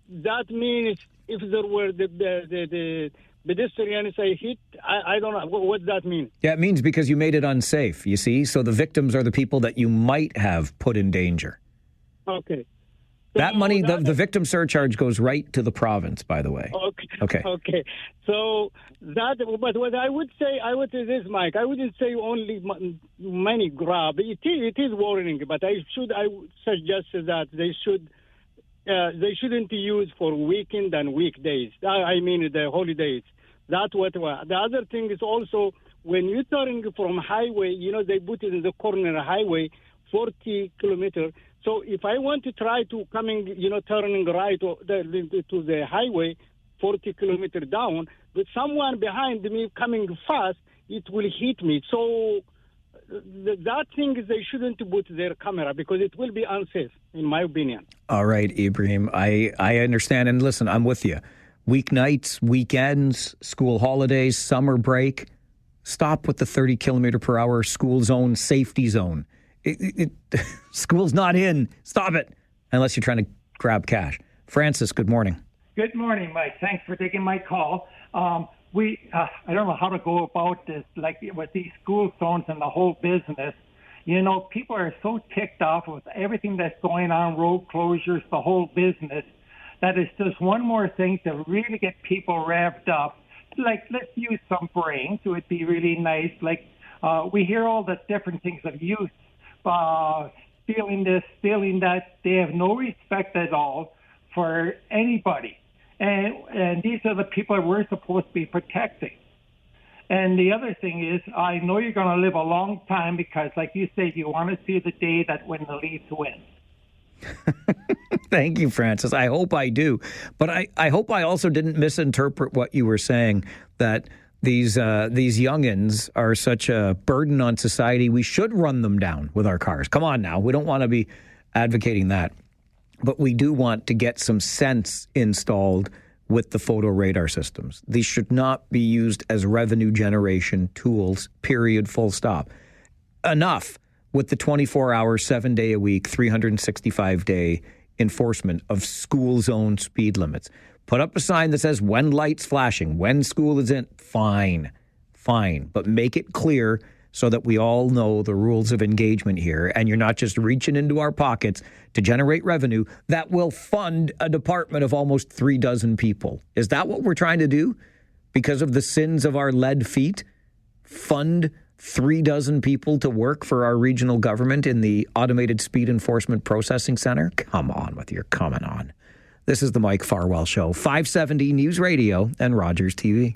That means if there were the pedestrians I hit, I don't know. What does that mean? Yeah, it means because you made it unsafe, you see? So the victims are the people that you might have put in danger. Okay. That money, the victim surcharge goes right to the province, by the way. Okay. So that, but what I would say this, Mike. I wouldn't say only money grab. It is worrying, but I would suggest that they shouldn't use for weekend and weekdays. I mean the holidays. That's what. The other thing is also when you're turning from highway, they put it in the corner highway, 40 kilometers. So if I want to try to turning right to the highway, 40 kilometers down, with someone behind me coming fast, it will hit me. So that thing is they shouldn't put their camera because it will be unsafe, in my opinion. All right, Ibrahim, I understand. And listen, I'm with you. Weeknights, weekends, school holidays, summer break, stop with the 30 kilometer per hour school zone, safety zone. School's not in. Stop it. Unless you're trying to grab cash. Francis, good morning. Good morning, Mike. Thanks for taking my call. I don't know how to go about this, like with these school zones and the whole business. People are so ticked off with everything that's going on, road closures, the whole business, that it's just one more thing to really get people revved up. Like, let's use some brains. It would be really nice. Like, we hear all the different things of youth stealing this, stealing that. They have no respect at all for anybody. And these are the people that we're supposed to be protecting. And the other thing is, I know you're going to live a long time because, like you said, you want to see the day that when the Leafs win. Thank you, Francis. I hope I do. But I hope I also didn't misinterpret what you were saying, that these youngins are such a burden on society. We should run them down with our cars. Come on now. We don't want to be advocating that. But we do want to get some sense installed with the photo radar systems. These should not be used as revenue generation tools, period, full stop. Enough with the 24-hour, 7-day-a-week, 365-day enforcement of school zone speed limits. Put up a sign that says when lights flashing, when school is in, fine. But make it clear so that we all know the rules of engagement here, and you're not just reaching into our pockets to generate revenue that will fund a department of almost 36 people. Is that what we're trying to do? Because of the sins of our lead feet? Fund 36 people to work for our regional government in the Automated Speed Enforcement Processing Center? Come on with your coming on. This is the Mike Farwell Show, 570 News Radio and Rogers TV.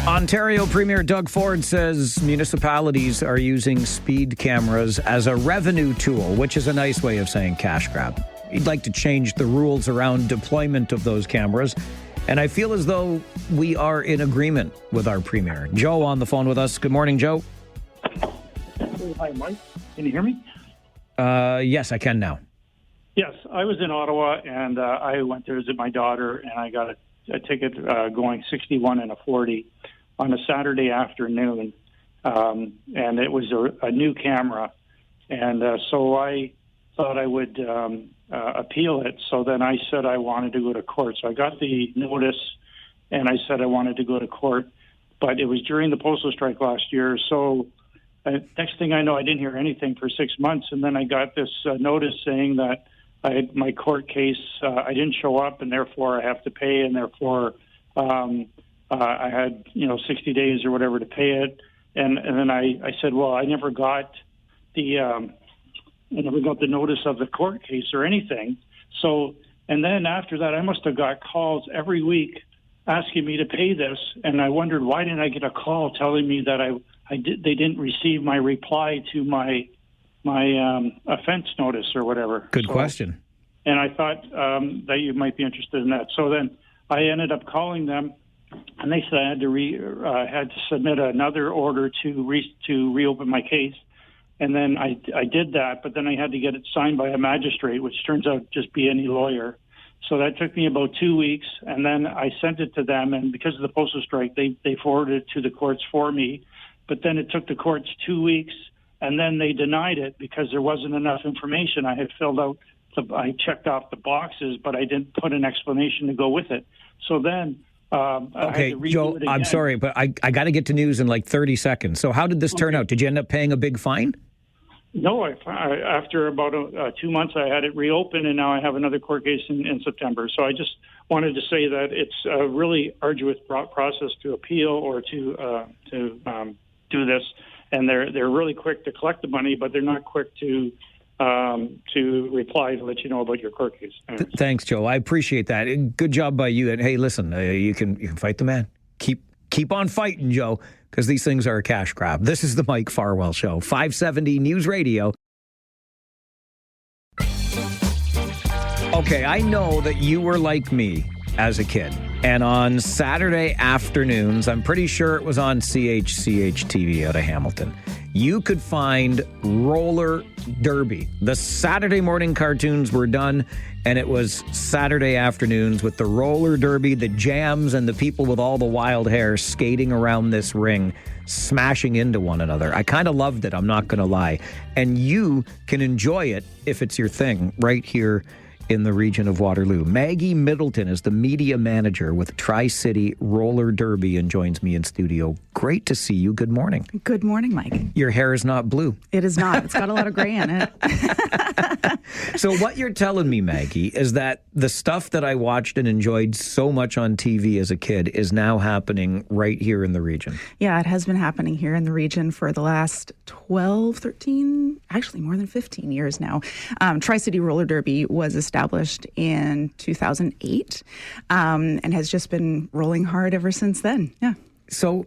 Ontario Premier Doug Ford says municipalities are using speed cameras as a revenue tool, which is a nice way of saying cash grab. He'd like to change the rules around deployment of those cameras, and I feel as though we are in agreement with our Premier. Joe on the phone with us. Good morning, Joe. Hi, Mike. Can you hear me? Yes, I can now. Yes, I was in Ottawa, and I went to visit my daughter, and I got a ticket going 61 and a 40 on a Saturday afternoon, and it was a new camera, and so I thought I would appeal it. So then I said I wanted to go to court. So I got the notice, and I said I wanted to go to court, but it was during the postal strike last year. So next thing I know, I didn't hear anything for 6 months, and then I got this notice saying that my court case, I didn't show up, and therefore I have to pay, and therefore I had 60 days or whatever to pay it, and then I said, well, I never got the notice of the court case or anything. So, and then after that, I must have got calls every week asking me to pay this, and I wondered, why didn't I get a call telling me that they didn't receive my reply to my offense notice or whatever. Good question. And I thought that you might be interested in that. So then I ended up calling them, and they said I had to submit another order to reopen my case. And then I did that, but then I had to get it signed by a magistrate, which turns out just be any lawyer. So that took me about 2 weeks, and then I sent it to them, and because of the postal strike, they forwarded it to the courts for me. But then it took the courts 2 weeks, and then they denied it because there wasn't enough information. I had filled out, I checked off the boxes, but I didn't put an explanation to go with it. So then I had to redo Joe, it again. I'm sorry, but I got to get to news in like 30 seconds. So how did this turn out? Did you end up paying a big fine? No, after about 2 months, I had it reopened, and now I have another court case in September. So I just wanted to say that it's a really arduous process to appeal or to do this, and they're really quick to collect the money, but they're not quick to reply to let you know about your court case. Thanks, Joe. I appreciate that. Good job by you. And hey, listen, you can fight the man. Keep on fighting, Joe, because these things are a cash grab. This is the Mike Farwell Show, 570 News Radio. Okay, I know that you were like me as a kid. And on Saturday afternoons, I'm pretty sure it was on CHCH TV out of Hamilton, you could find Roller Derby. The Saturday morning cartoons were done, and it was Saturday afternoons with the Roller Derby, the jams, and the people with all the wild hair skating around this ring, smashing into one another. I kind of loved it, I'm not going to lie. And you can enjoy it if it's your thing right here in the region of Waterloo. Maggie Middleton is the media manager with Tri-City Roller Derby and joins me in studio. Great to see you. Good morning. Good morning, Mike. Your hair is not blue. It is not. It's got a lot of gray in it. So what you're telling me, Maggie, is that the stuff that I watched and enjoyed so much on TV as a kid is now happening right here in the region. Yeah, it has been happening here in the region for the last 12, 13, actually more than 15 years now. Tri-City Roller Derby was established in 2008 and has just been rolling hard ever since then. Yeah. So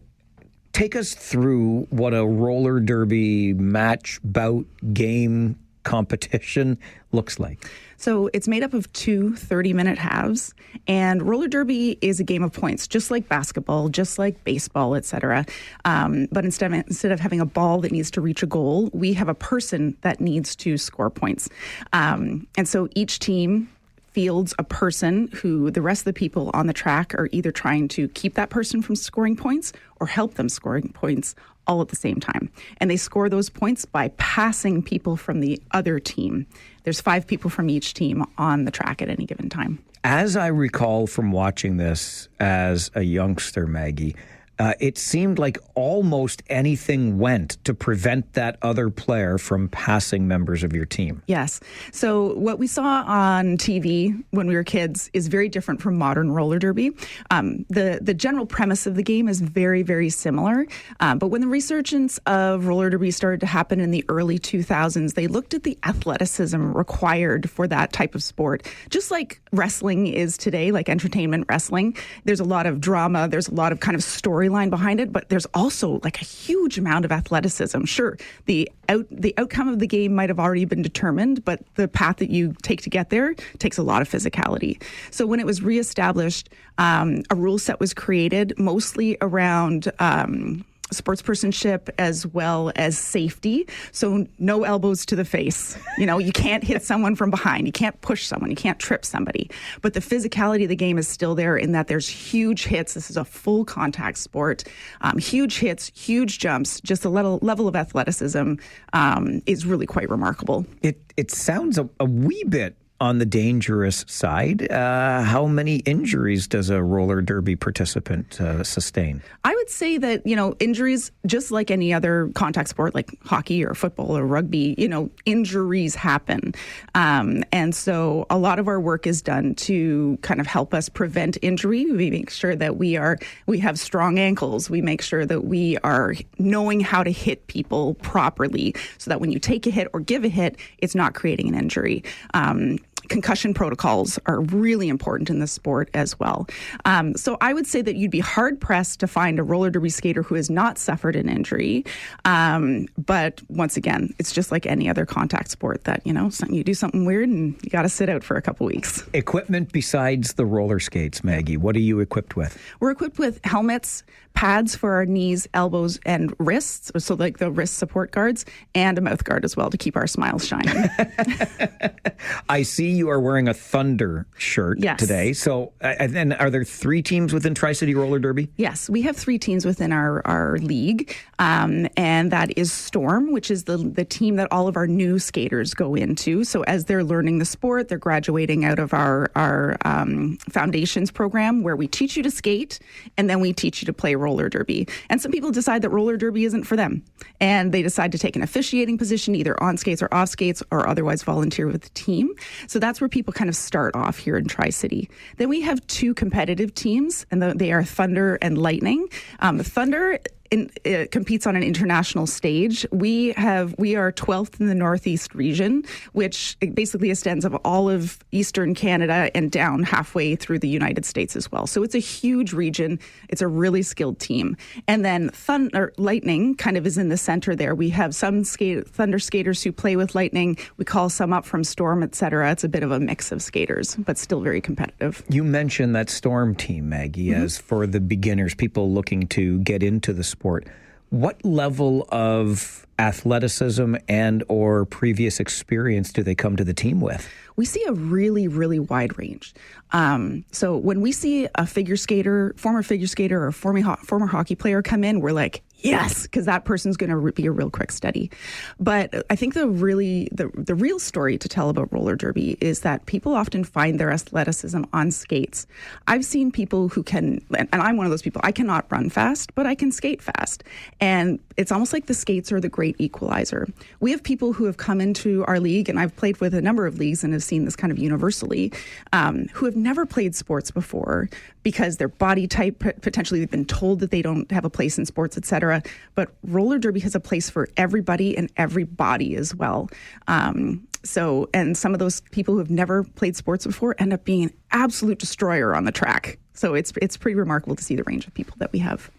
take us through what a roller derby match, bout, game, competition looks like. So it's made up of two 30-minute halves, and roller derby is a game of points, just like basketball, just like baseball, etc. But instead of having a ball that needs to reach a goal, we have a person that needs to score points. And so each team fields a person who the rest of the people on the track are either trying to keep that person from scoring points or help them scoring points all at the same time. And they score those points by passing people from the other team. There's 5 people from each team on the track at any given time. As I recall from watching this as a youngster, Maggie, it seemed like almost anything went to prevent that other player from passing members of your team. Yes. So what we saw on TV when we were kids is very different from modern roller derby. The general premise of the game is very, very similar. But when the resurgence of roller derby started to happen in the early 2000s, they looked at the athleticism required for that type of sport. Just like wrestling is today, like entertainment wrestling, there's a lot of drama, there's a lot of kind of storyline behind it, but there's also like a huge amount of athleticism. Sure, the outcome of the game might have already been determined, but the path that you take to get there takes a lot of physicality. So when it was reestablished, a rule set was created mostly around sportspersonship as well as safety. So no elbows to the face. You know, you can't hit someone from behind. You can't push someone. You can't trip somebody. But the physicality of the game is still there in that there's huge hits. This is a full contact sport. Huge hits, huge jumps. Just the level of athleticism is really quite remarkable. It sounds a wee bit on the dangerous side. How many injuries does a roller derby participant sustain? I would say that, injuries, just like any other contact sport like hockey or football or rugby, injuries happen. And so a lot of our work is done to kind of help us prevent injury. We make sure that we have strong ankles. We make sure that we are knowing how to hit people properly so that when you take a hit or give a hit, it's not creating an injury. Concussion protocols are really important in this sport as well. So I would say that you'd be hard-pressed to find a roller derby skater who has not suffered an injury. But once again, it's just like any other contact sport that, you do something weird and you got to sit out for a couple weeks. Equipment besides the roller skates, Maggie, what are you equipped with? We're equipped with helmets, pads for our knees, elbows, and wrists, so like the wrist support guards, and a mouth guard as well to keep our smiles shining. I see you are wearing a Thunder shirt today. So, and are there 3 teams within Tri-City Roller Derby? Yes, we have 3 teams within our league, and that is Storm, which is the team that all of our new skaters go into. So as they're learning the sport, they're graduating out of our foundations program where we teach you to skate, and then we teach you to play roller derby. And some people decide that roller derby isn't for them, and they decide to take an officiating position either on skates or off skates or otherwise volunteer with the team. So that's where people kind of start off here in Tri-City. Then we have 2 competitive teams, and they are Thunder and Lightning. Thunder competes on an international stage. We are 12th in the Northeast region, which basically extends of all of Eastern Canada and down halfway through the United States as well. So it's a huge region. It's a really skilled team. And then Lightning kind of is in the center there. We have some Thunder skaters who play with Lightning. We call some up from Storm, etc. It's a bit of a mix of skaters, but still very competitive. You mentioned that Storm team, Maggie, as for the beginners, people looking to get into the sport. What level of athleticism and or previous experience do they come to the team with? We see a really, really wide range. So when we see a figure skater, former figure skater or former hockey player come in, we're like, yes, because that person's going to be a real quick study. But I think the real story to tell about roller derby is that people often find their athleticism on skates. I've seen people who can, and I'm one of those people, I cannot run fast, but I can skate fast. And it's almost like the skates are the great equalizer. We have people who have come into our league, and I've played with a number of leagues and have seen this kind of universally, who have never played sports before because their body type, potentially they've been told that they don't have a place in sports, etc. But roller derby has a place for everybody and every body as well. And some of those people who have never played sports before end up being an absolute destroyer on the track. So it's pretty remarkable to see the range of people that we have.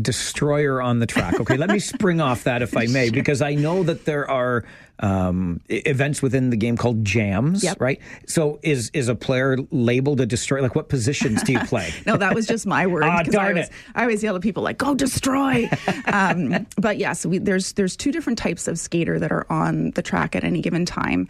Destroyer on the track. Okay, let me spring off that if I may, because I know that there are events within the game called jams, right? So is a player labeled a destroyer? Like, what positions do you play? No, that was just my word. Darn it. I always yell at people like, go destroy. But yeah, so there's two different types of skater that are on the track at any given time.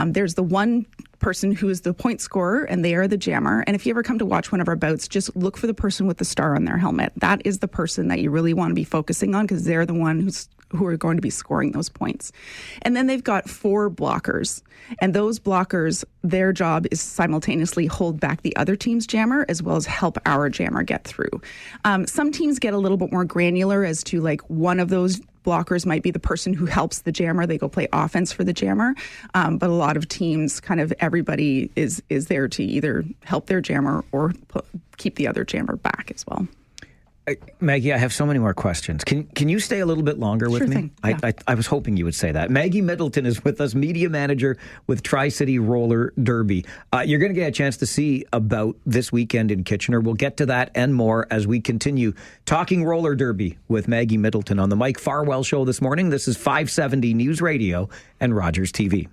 There's the one person who is the point scorer, and they are the jammer. And if you ever come to watch one of our bouts, just look for the person with the star on their helmet. That is the person that you really want to be focusing on, because they're the one who are going to be scoring those points. And then they've got 4 blockers. And those blockers, their job is simultaneously hold back the other team's jammer as well as help our jammer get through. Some teams get a little bit more granular as to, like, one of those blockers might be the person who helps the jammer. They go play offense for the jammer. But a lot of teams, kind of everybody is there to either help their jammer or keep the other jammer back as well. Maggie, I have so many more questions. Can you stay a little bit longer with me? Thing. Yeah. I was hoping you would say that. Maggie Middleton is with us, media manager with Tri-City Roller Derby. You're going to get a chance to see about this weekend in Kitchener. We'll get to that and more as we continue talking roller derby with Maggie Middleton on the Mike Farwell Show this morning. This is 570 News Radio and Rogers TV.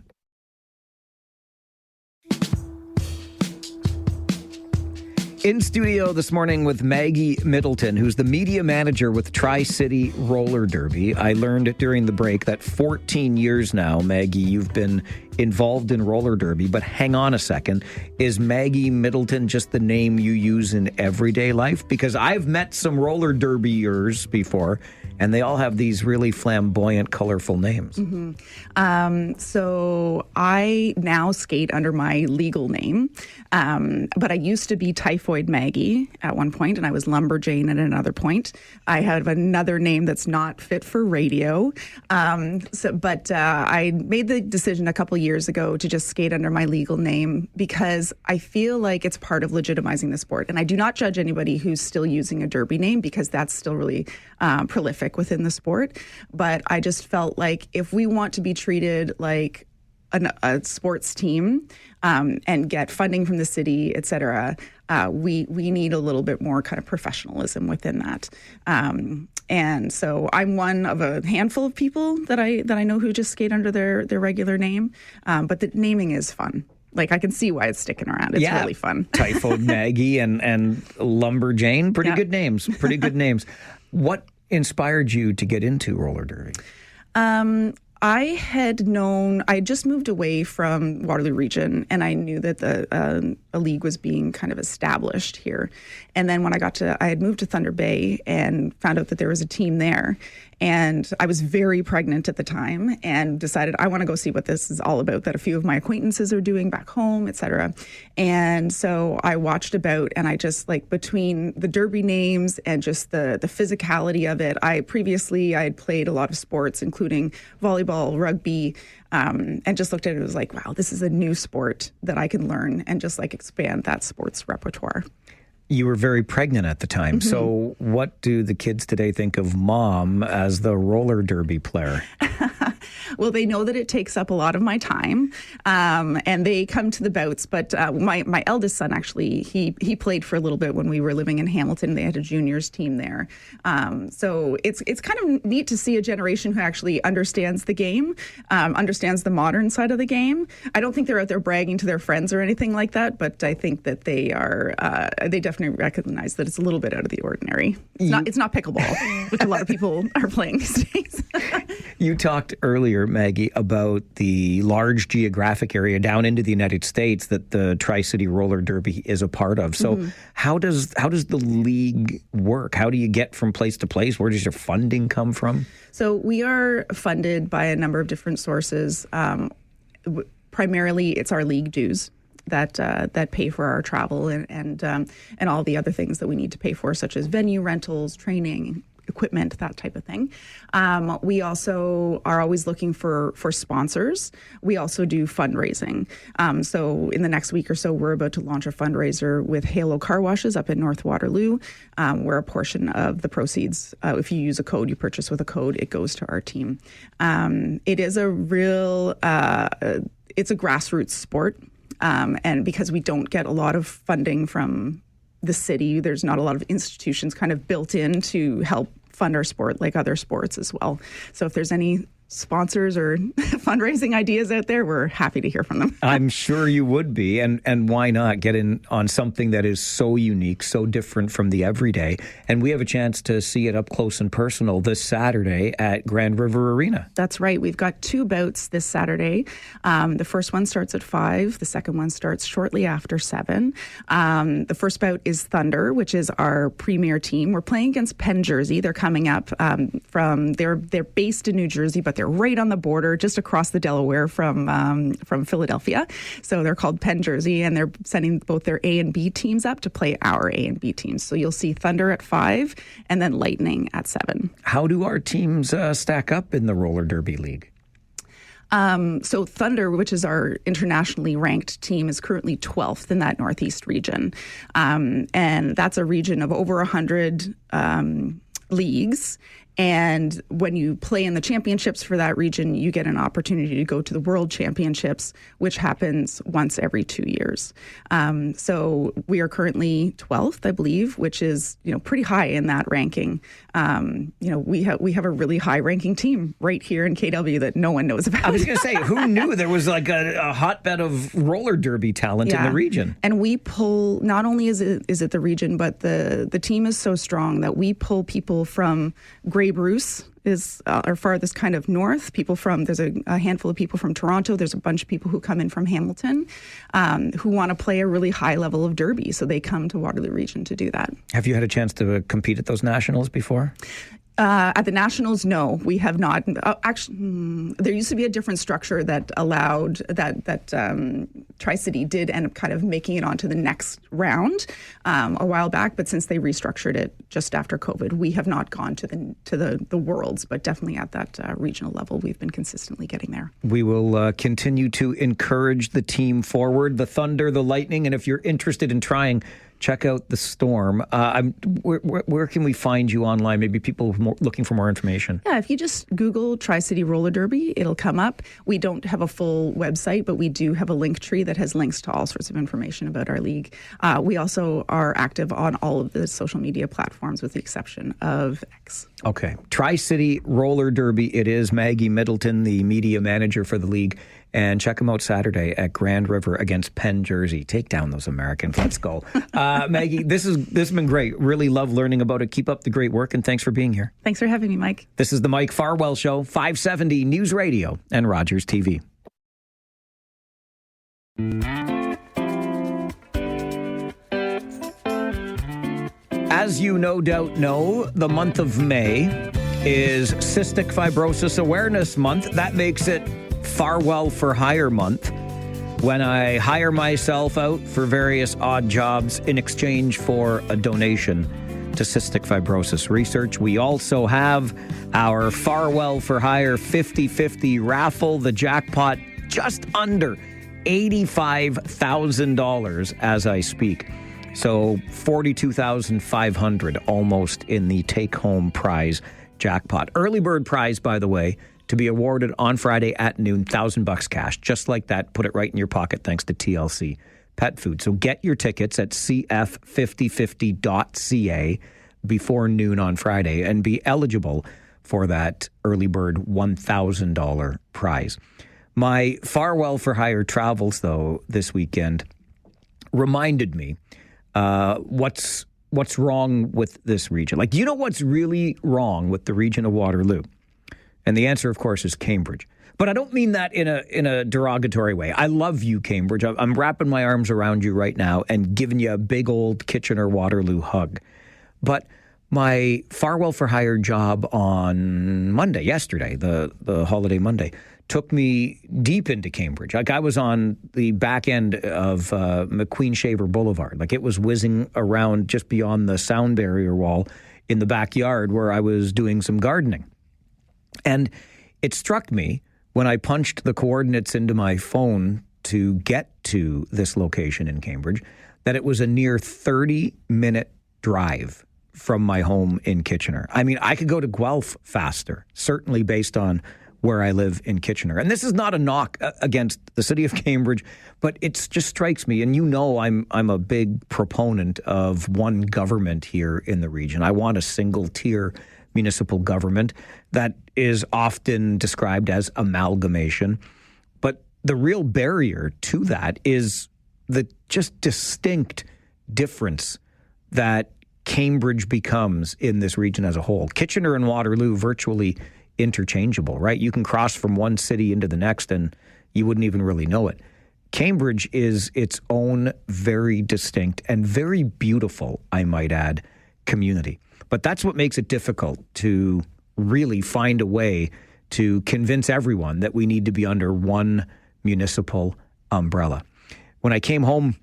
In studio this morning with Maggie Middleton, who's the media manager with Tri-City Roller Derby. I learned during the break that 14 years now, Maggie, you've been involved in roller derby. But hang on a second. Is Maggie Middleton just the name you use in everyday life? Because I've met some roller derbyers before, and they all have these really flamboyant, colorful names. Mm-hmm. So I now skate under my legal name, but I used to be Typhoid Maggie at one point, and I was Lumberjane at another point. I have another name that's not fit for radio, but I made the decision a couple years ago to just skate under my legal name because I feel like it's part of legitimizing the sport. And I do not judge anybody who's still using a derby name because that's still really prolific within the sport. But I just felt like if we want to be treated like a sports team and get funding from the city, et cetera, we need a little bit more kind of professionalism within that. And so I'm one of a handful of people that I know who just skate under their regular name. But the naming is fun. Like, I can see why it's sticking around. It's really fun. Typhoid Maggie and Lumberjane, pretty good names. Pretty good names. What inspired you to get into roller derby? I had just moved away from Waterloo Region, and I knew that a league was being kind of established here. And then when I had moved to Thunder Bay and found out that there was a team there. And I was very pregnant at the time and decided I want to go see what this is all about, that a few of my acquaintances are doing back home, et cetera. And so I watched about, and I just, like, between the derby names and just the physicality of it, I had played a lot of sports, including volleyball, rugby, and just looked at it and was like, wow, this is a new sport that I can learn and just, like, expand that sports repertoire. You were very pregnant at the time. Mm-hmm. So what do the kids today think of mom as the roller derby player? Well, they know that it takes up a lot of my time, and they come to the bouts. But my eldest son, actually, he played for a little bit when we were living in Hamilton. They had a juniors team there. So it's kind of neat to see a generation who actually understands the game, understands the modern side of the game. I don't think they're out there bragging to their friends or anything like that, but I think that they definitely recognize that it's a little bit out of the ordinary. It's not pickleball, which a lot of people are playing these days. You talked earlier earlier, Maggie, about the large geographic area down into the United States that the Tri-City Roller Derby is a part of. So how does the league work? How do you get from place to place? Where does your funding come from? So we are funded by a number of different sources. Primarily, it's our league dues that pay for our travel and all the other things that we need to pay for, such as venue rentals, training, equipment, that type of thing. We also are always looking for sponsors. We also do fundraising. So in the next week or so, we're about to launch a fundraiser with Halo Car Washes up in North Waterloo, where a portion of the proceeds, if you use a code, you purchase with a code, it goes to our team. It is a real, it's a grassroots sport. And because we don't get a lot of funding from the city, there's not a lot of institutions kind of built in to help fund our sport like other sports as well. So if there's any sponsors or fundraising ideas out there, we're happy to hear from them. I'm sure you would be. And why not get in on something that is so unique, so different from the everyday? And we have a chance to see it up close and personal this Saturday at Grand River Arena. That's right. We've got 2 bouts this Saturday. The first one starts at 5. The second one starts shortly after 7. The first bout is Thunder, which is our premier team. We're playing against Penn Jersey. They're coming up they're based in New Jersey, but they're right on the border, just across the Delaware from Philadelphia. So they're called Penn Jersey, and they're sending both their A and B teams up to play our A and B teams. So you'll see Thunder at 5 and then Lightning at 7. How do our teams stack up in the Roller Derby League? So Thunder, which is our internationally ranked team, is currently 12th in that Northeast region. And that's a region of over 100 leagues. And when you play in the championships for that region, you get an opportunity to go to the World Championships, which happens once every 2 years. So we are currently 12th, I believe, which is, pretty high in that ranking. We have a really high ranking team right here in KW that no one knows about. I was going to say, who knew there was like a hotbed of roller derby talent in the region? And we pull, not only is it the region, but the team is so strong that we pull people from Grey Bruce is our farthest kind of north. There's a handful of people from Toronto. There's a bunch of people who come in from Hamilton who want to play a really high level of derby. So they come to Waterloo Region to do that. Have you had a chance to compete at those nationals before? At the Nationals, no, we have not. Actually, there used to be a different structure that allowed that Tri-City did end up kind of making it onto the next round a while back. But since they restructured it just after COVID, we have not gone to the Worlds. But definitely at that regional level, we've been consistently getting there. We will continue to encourage the team forward, the Thunder, the Lightning, and if you're interested in trying, check out the Storm. Where can we find you online? Maybe people looking for more information. Yeah, if you just Google Tri-City Roller Derby, it'll come up. We don't have a full website, but we do have a link tree that has links to all sorts of information about our league. We also are active on all of the social media platforms with the exception of X. Okay. Tri-City Roller Derby it is. Maggie Middleton, the media manager for the league. And check them out Saturday at Grand River against Penn Jersey. Take down those Americans. Let's go. Maggie, this has been great. Really love learning about it. Keep up the great work, and thanks for being here. Thanks for having me, Mike. This is the Mike Farwell Show, 570 News Radio and Rogers TV. As you no doubt know, the month of May is Cystic Fibrosis Awareness Month. That makes it Farwell for Hire Month, when I hire myself out for various odd jobs in exchange for a donation to cystic fibrosis research. We also have our Farwell for Hire 50-50 raffle, the jackpot just under $85,000 as I speak. So $42,500 almost in the take-home prize jackpot. Early bird prize, by the way, to be awarded on Friday at noon, $1,000 cash. Just like that, put it right in your pocket thanks to TLC Pet Food. So get your tickets at cf5050.ca before noon on Friday and be eligible for that early bird $1,000 prize. My Farwell for Hire travels, though, this weekend reminded me what's wrong with this region. Like, do you know what's really wrong with the region of Waterloo? And the answer, of course, is Cambridge. But I don't mean that in a derogatory way. I love you, Cambridge. I'm wrapping my arms around you right now and giving you a big old Kitchener-Waterloo hug. But my Farwell for Hire job on Monday, yesterday, the holiday Monday, took me deep into Cambridge. Like, I was on the back end of McQueen Shaver Boulevard. Like, it was whizzing around just beyond the sound barrier wall in the backyard where I was doing some gardening. And it struck me when I punched the coordinates into my phone to get to this location in Cambridge that it was a near 30-minute drive from my home in Kitchener. I mean, I could go to Guelph faster, certainly based on where I live in Kitchener. And this is not a knock against the city of Cambridge, but it just strikes me, and you know I'm a big proponent of one government here in the region. I want a single-tier municipal government that is often described as amalgamation. But the real barrier to that is the just distinct difference that Cambridge becomes in this region as a whole. Kitchener and Waterloo virtually interchangeable, right? You can cross from one city into the next and you wouldn't even really know it. Cambridge is its own very distinct and very beautiful, I might add, community. But that's what makes it difficult to really find a way to convince everyone that we need to be under one municipal umbrella. When I came home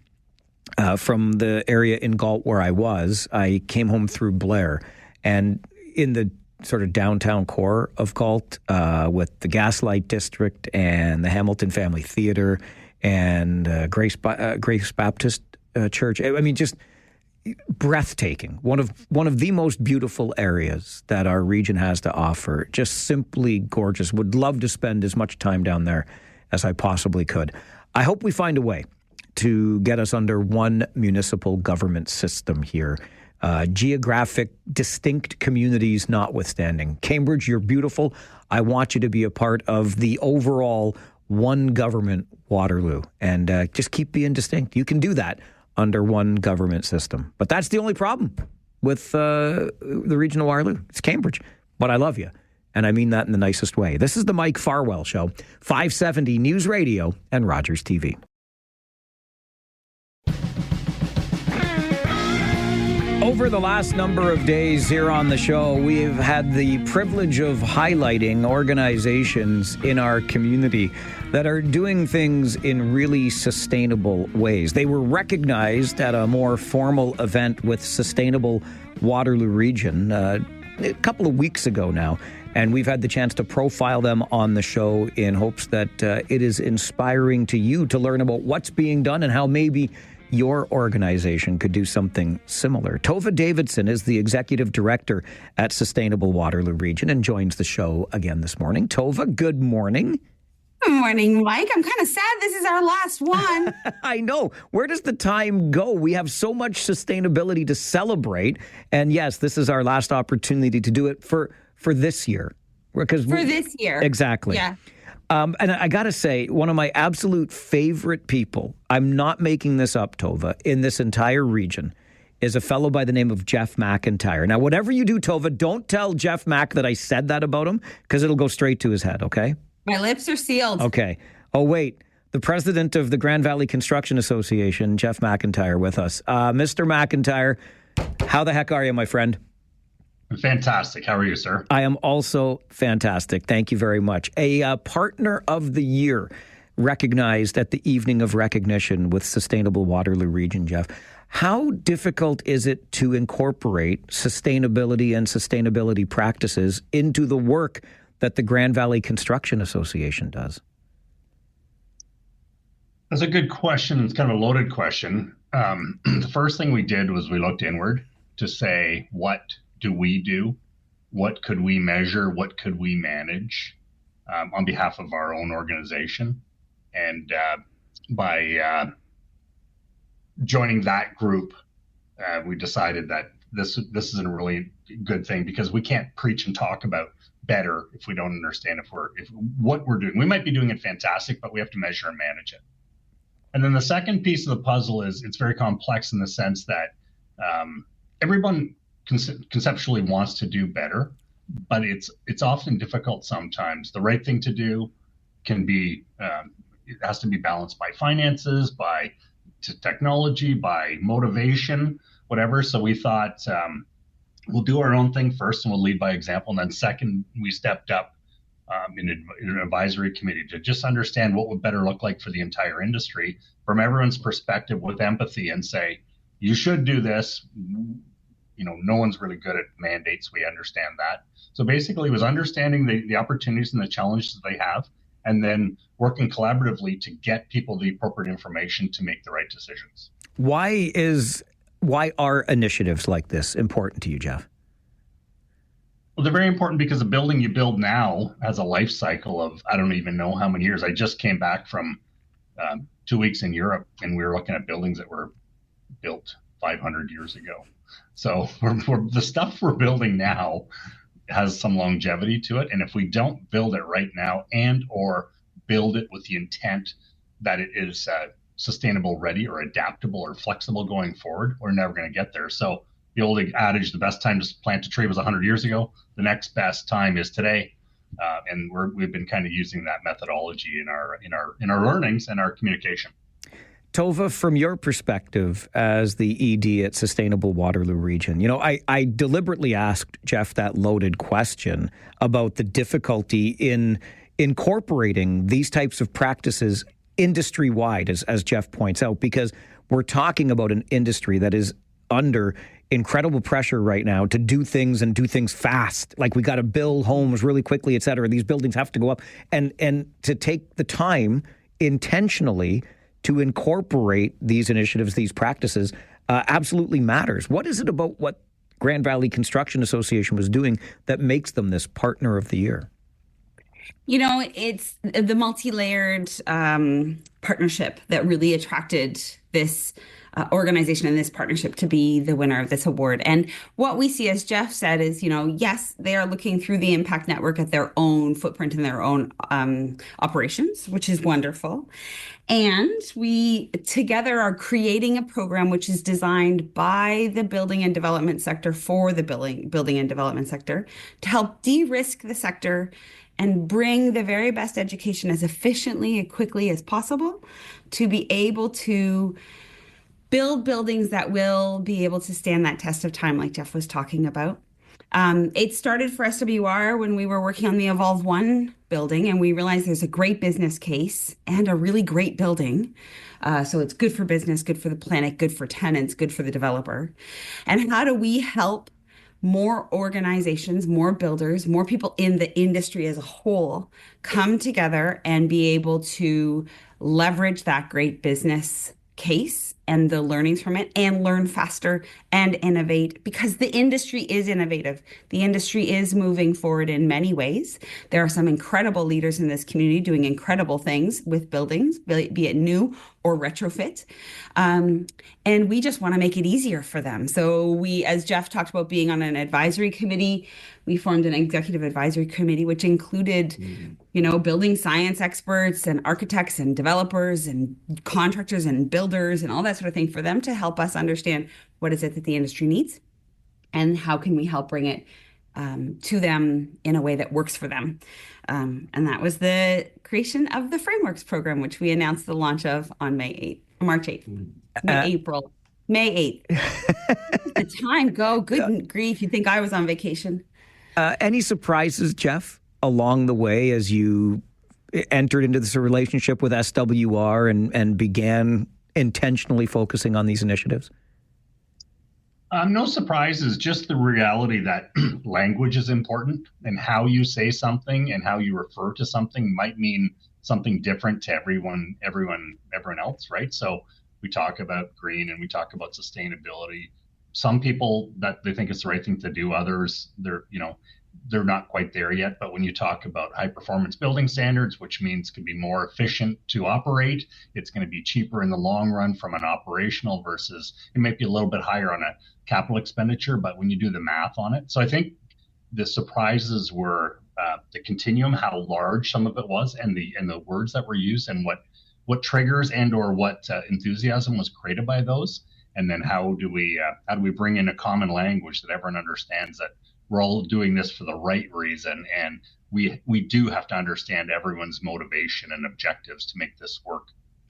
from the area in Galt where I came home through Blair, and in the sort of downtown core of Galt with the Gaslight District and the Hamilton Family Theatre and Grace Baptist Church. I mean, just breathtaking. One of the most beautiful areas that our region has to offer. Just simply gorgeous. Would love to spend as much time down there as I possibly could. I hope we find a way to get us under one municipal government system here. Geographic, distinct communities notwithstanding. Cambridge, you're beautiful. I want you to be a part of the overall one government Waterloo. And just keep being distinct. You can do that under one government system. But that's the only problem with the region of Waterloo. It's Cambridge. But I love you. And I mean that in the nicest way. This is the Mike Farwell Show, 570 News Radio and Rogers TV. Over the last number of days here on the show, we've had the privilege of highlighting organizations in our community that are doing things in really sustainable ways. They were recognized at a more formal event with Sustainable Waterloo Region a couple of weeks ago now, and we've had the chance to profile them on the show in hopes that it is inspiring to you to learn about what's being done and how maybe your organization could do something similar. Tova Davidson is the executive director at Sustainable Waterloo Region and joins the show again this morning. Tova, good morning. Good morning, Mike. I'm kind of sad this is our last one. I know. Where does the time go? We have so much sustainability to celebrate. And yes, this is our last opportunity to do it for this year. For this year. Exactly. Yeah. And I got to say, one of my absolute favorite people, I'm not making this up, Tova, in this entire region, is a fellow by the name of Jeff McIntyre. Now, whatever you do, Tova, don't tell Jeff Mac that I said that about him, because it'll go straight to his head, okay? My lips are sealed. Okay. Oh, wait. The president of the Grand Valley Construction Association, Jeff McIntyre, with us. Mr. McIntyre, how the heck are you, my friend? Fantastic. How are you, sir? I am also fantastic. Thank you very much. A partner of the year recognized at the Evening of Recognition with Sustainable Waterloo Region, Jeff. How difficult is it to incorporate sustainability and sustainability practices into the work that the Grand Valley Construction Association does? That's a good question. It's kind of a loaded question. The first thing we did was we looked inward to say, what do we do? What could we measure? What could we manage on behalf of our own organization? And by joining that group, we decided that this isn't a really good thing, because we can't preach and talk about better if we don't understand if what we're doing. We might be doing it fantastic, but we have to measure and manage it. And then the second piece of the puzzle is it's very complex in the sense that everyone conceptually wants to do better, but it's often difficult sometimes. The right thing to do can be, it has to be balanced by finances, by technology, by motivation, whatever. So we thought we'll do our own thing first and we'll lead by example. And then second, we stepped up in an advisory committee to just understand what would better look like for the entire industry from everyone's perspective with empathy and say, you should do this. No one's really good at mandates. We understand that. So basically it was understanding the opportunities and the challenges they have, and then working collaboratively to get people the appropriate information to make the right decisions. Why are initiatives like this important to you, Jeff? Well, they're very important because the building you build now has a life cycle of, I don't even know how many years. I just came back from 2 weeks in Europe, and we were looking at buildings that were built 500 years ago. So the stuff we're building now has some longevity to it. And if we don't build it right now and or build it with the intent that it is sustainable ready or adaptable or flexible going forward, we're never going to get there. So the old adage, the best time to plant a tree was 100 years ago. The next best time is today. And we've been kind of using that methodology in our learnings and our communication. Tova, from your perspective as the ED at Sustainable Waterloo Region, I deliberately asked Jeff that loaded question about the difficulty in incorporating these types of practices industry-wide, as Jeff points out, because we're talking about an industry that is under incredible pressure right now to do things and do things fast. Like we got to build homes really quickly, et cetera. These buildings have to go up, and to take the time intentionally to incorporate these initiatives, these practices, absolutely matters. What is it about what Grand Valley Construction Association was doing that makes them this partner of the year? It's the multi-layered partnership that really attracted this organization and this partnership to be the winner of this award. And what we see, as Jeff said, is, yes, they are looking through the impact network at their own footprint and their own operations, which is wonderful. And we together are creating a program which is designed by the building and development sector for the building and development sector to help de-risk the sector and bring the very best education as efficiently and quickly as possible to be able to build buildings that will be able to stand that test of time, like Jeff was talking about. It started for SWR when we were working on the Evolve 1 building, and we realized there's a great business case and a really great building. So it's good for business, good for the planet, good for tenants, good for the developer. And how do we help more organizations, more builders, more people in the industry as a whole come together and be able to leverage that great business case and the learnings from it and learn faster and innovate, because the industry is innovative. The industry is moving forward in many ways. There are some incredible leaders in this community doing incredible things with buildings, be it new or retrofit. And we just want to make it easier for them. So we, as Jeff talked about being on an advisory committee, we formed an executive advisory committee, which included, building science experts and architects and developers and contractors and builders and all that sort of thing for them to help us understand what is it that the industry needs and how can we help bring it to them in a way that works for them. And that was the creation of the Frameworks program, which we announced the launch of on March 8th. May 8th. The time go, good grief. You'd think I was on vacation. Any surprises, Jeff, along the way as you entered into this relationship with SWR and began intentionally focusing on these initiatives? No surprises, just the reality that language is important, and how you say something and how you refer to something might mean something different to everyone else, right? So we talk about green and we talk about sustainability. Some people that they think it's the right thing to do, others they're not quite there yet. But when you talk about high performance building standards, which means could be more efficient to operate, it's going to be cheaper in the long run from an operational versus it might be a little bit higher on a capital expenditure, but when you do the math on it. So I think the surprises were the continuum, how large some of it was, and the words that were used, and what triggers and or what enthusiasm was created by those. And then how do we bring in a common language that everyone understands, that We're all doing this for the right reason, and we do have to understand everyone's motivation and objectives to make this work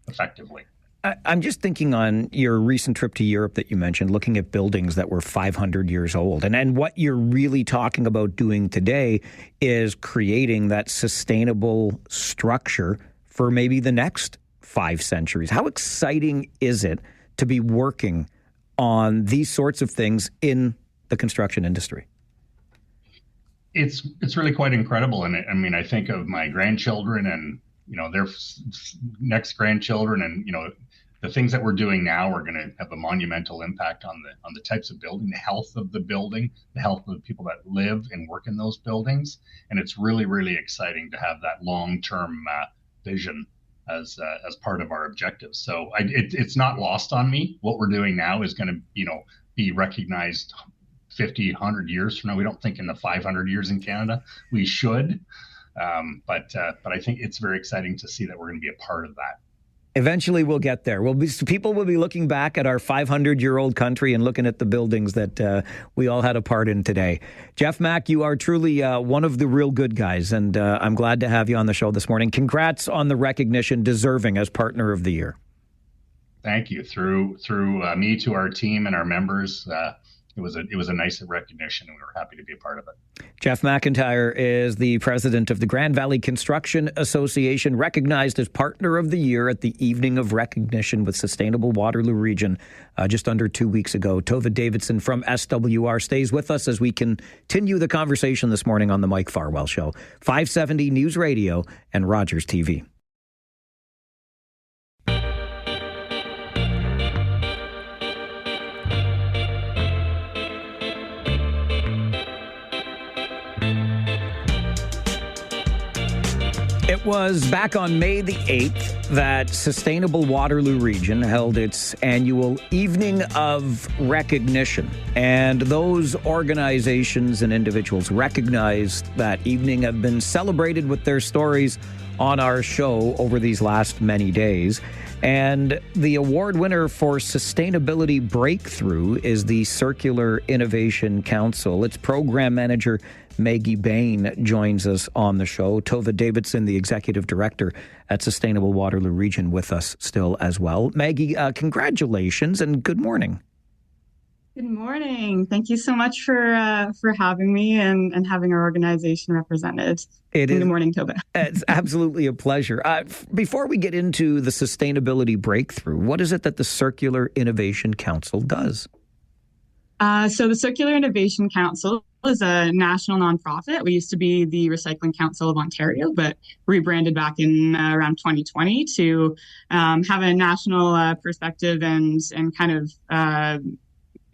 effectively. I'm just thinking on your recent trip to Europe that you mentioned, looking at buildings that were 500 years old. And what you're really talking about doing today is creating that sustainable structure for maybe the next 5 centuries. How exciting is it to be working on these sorts of things in the construction industry? It's really quite incredible. And I mean, I think of my grandchildren and, their next grandchildren, and, the things that we're doing now are going to have a monumental impact on the types of building, the health of the building, the health of the people that live and work in those buildings. And it's really, really exciting to have that long-term vision as part of our objectives. So it's not lost on me. What we're doing now is going to, be recognized 50, 100 years from now. We don't think in the 500 years in Canada. We should. But I think it's very exciting to see that we're going to be a part of that. Eventually we'll get there. People will be looking back at our 500-year-old country and looking at the buildings that we all had a part in today. Jeff Mack, you are truly one of the real good guys, and I'm glad to have you on the show this morning. Congrats on the recognition, deserving as Partner of the Year. Thank you. Through me to our team and our members, it was a nice recognition, and we were happy to be a part of it. Jeff McIntyre is the president of the Grand Valley Construction Association, recognized as Partner of the Year at the Evening of Recognition with Sustainable Waterloo Region just under 2 weeks ago. Tova Davidson from SWR stays with us as we continue the conversation this morning on the Mike Farwell Show. 570 News Radio and Rogers TV. It was back on May the 8th that Sustainable Waterloo Region held its annual Evening of Recognition. And those organizations and individuals recognized that evening have been celebrated with their stories on our show over these last many days. And the award winner for Sustainability Breakthrough is the Circular Innovation Council. Its program manager, Maggie Bain, joins us on the show. Tova Davidson, the executive director at Sustainable Waterloo Region, with us still as well. Maggie, congratulations and good morning. Good morning. Thank you so much for having me and having our organization represented. Good morning, Tova. It's absolutely a pleasure. Before we get into the Sustainability Breakthrough, what is it that the Circular Innovation Council does? So the Circular Innovation Council is a national nonprofit. We used to be the Recycling Council of Ontario, but rebranded back in around 2020 to have a national perspective and kind of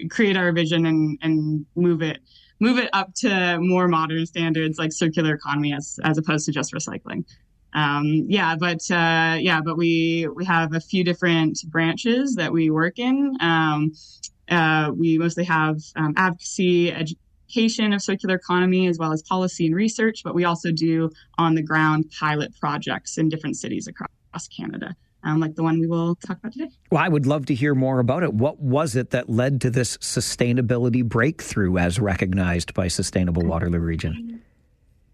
create our vision and move it up to more modern standards like circular economy as opposed to just recycling. But we have a few different branches that we work in. We mostly have advocacy, education of circular economy, as well as policy and research, but we also do on-the-ground pilot projects in different cities across Canada, like the one we will talk about today. Well, I would love to hear more about it. What was it that led to this sustainability breakthrough as recognized by Sustainable Waterloo Region?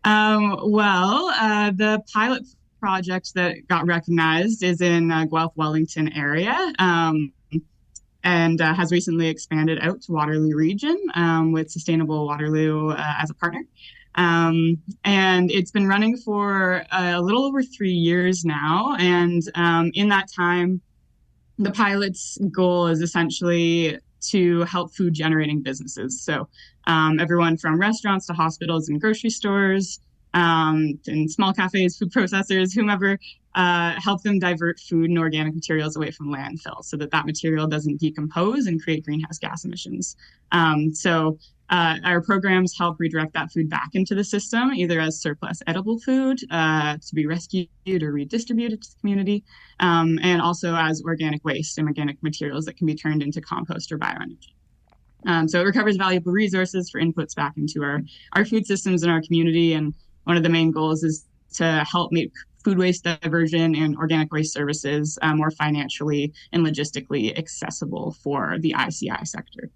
The pilot project that got recognized is in Guelph, Wellington area. And has recently expanded out to Waterloo Region with Sustainable Waterloo as a partner. And it's been running for a little over 3 years now. And in that time, the pilot's goal is essentially to help food generating businesses. So everyone from restaurants to hospitals and grocery stores, and small cafes, food processors, whomever, help them divert food and organic materials away from landfill so that material doesn't decompose and create greenhouse gas emissions. Our programs help redirect that food back into the system, either as surplus edible food to be rescued or redistributed to the community, and also as organic waste and organic materials that can be turned into compost or bioenergy. So it recovers valuable resources for inputs back into our food systems in our community. And one of the main goals is to help make food waste diversion and organic waste services more financially and logistically accessible for the ICI sector.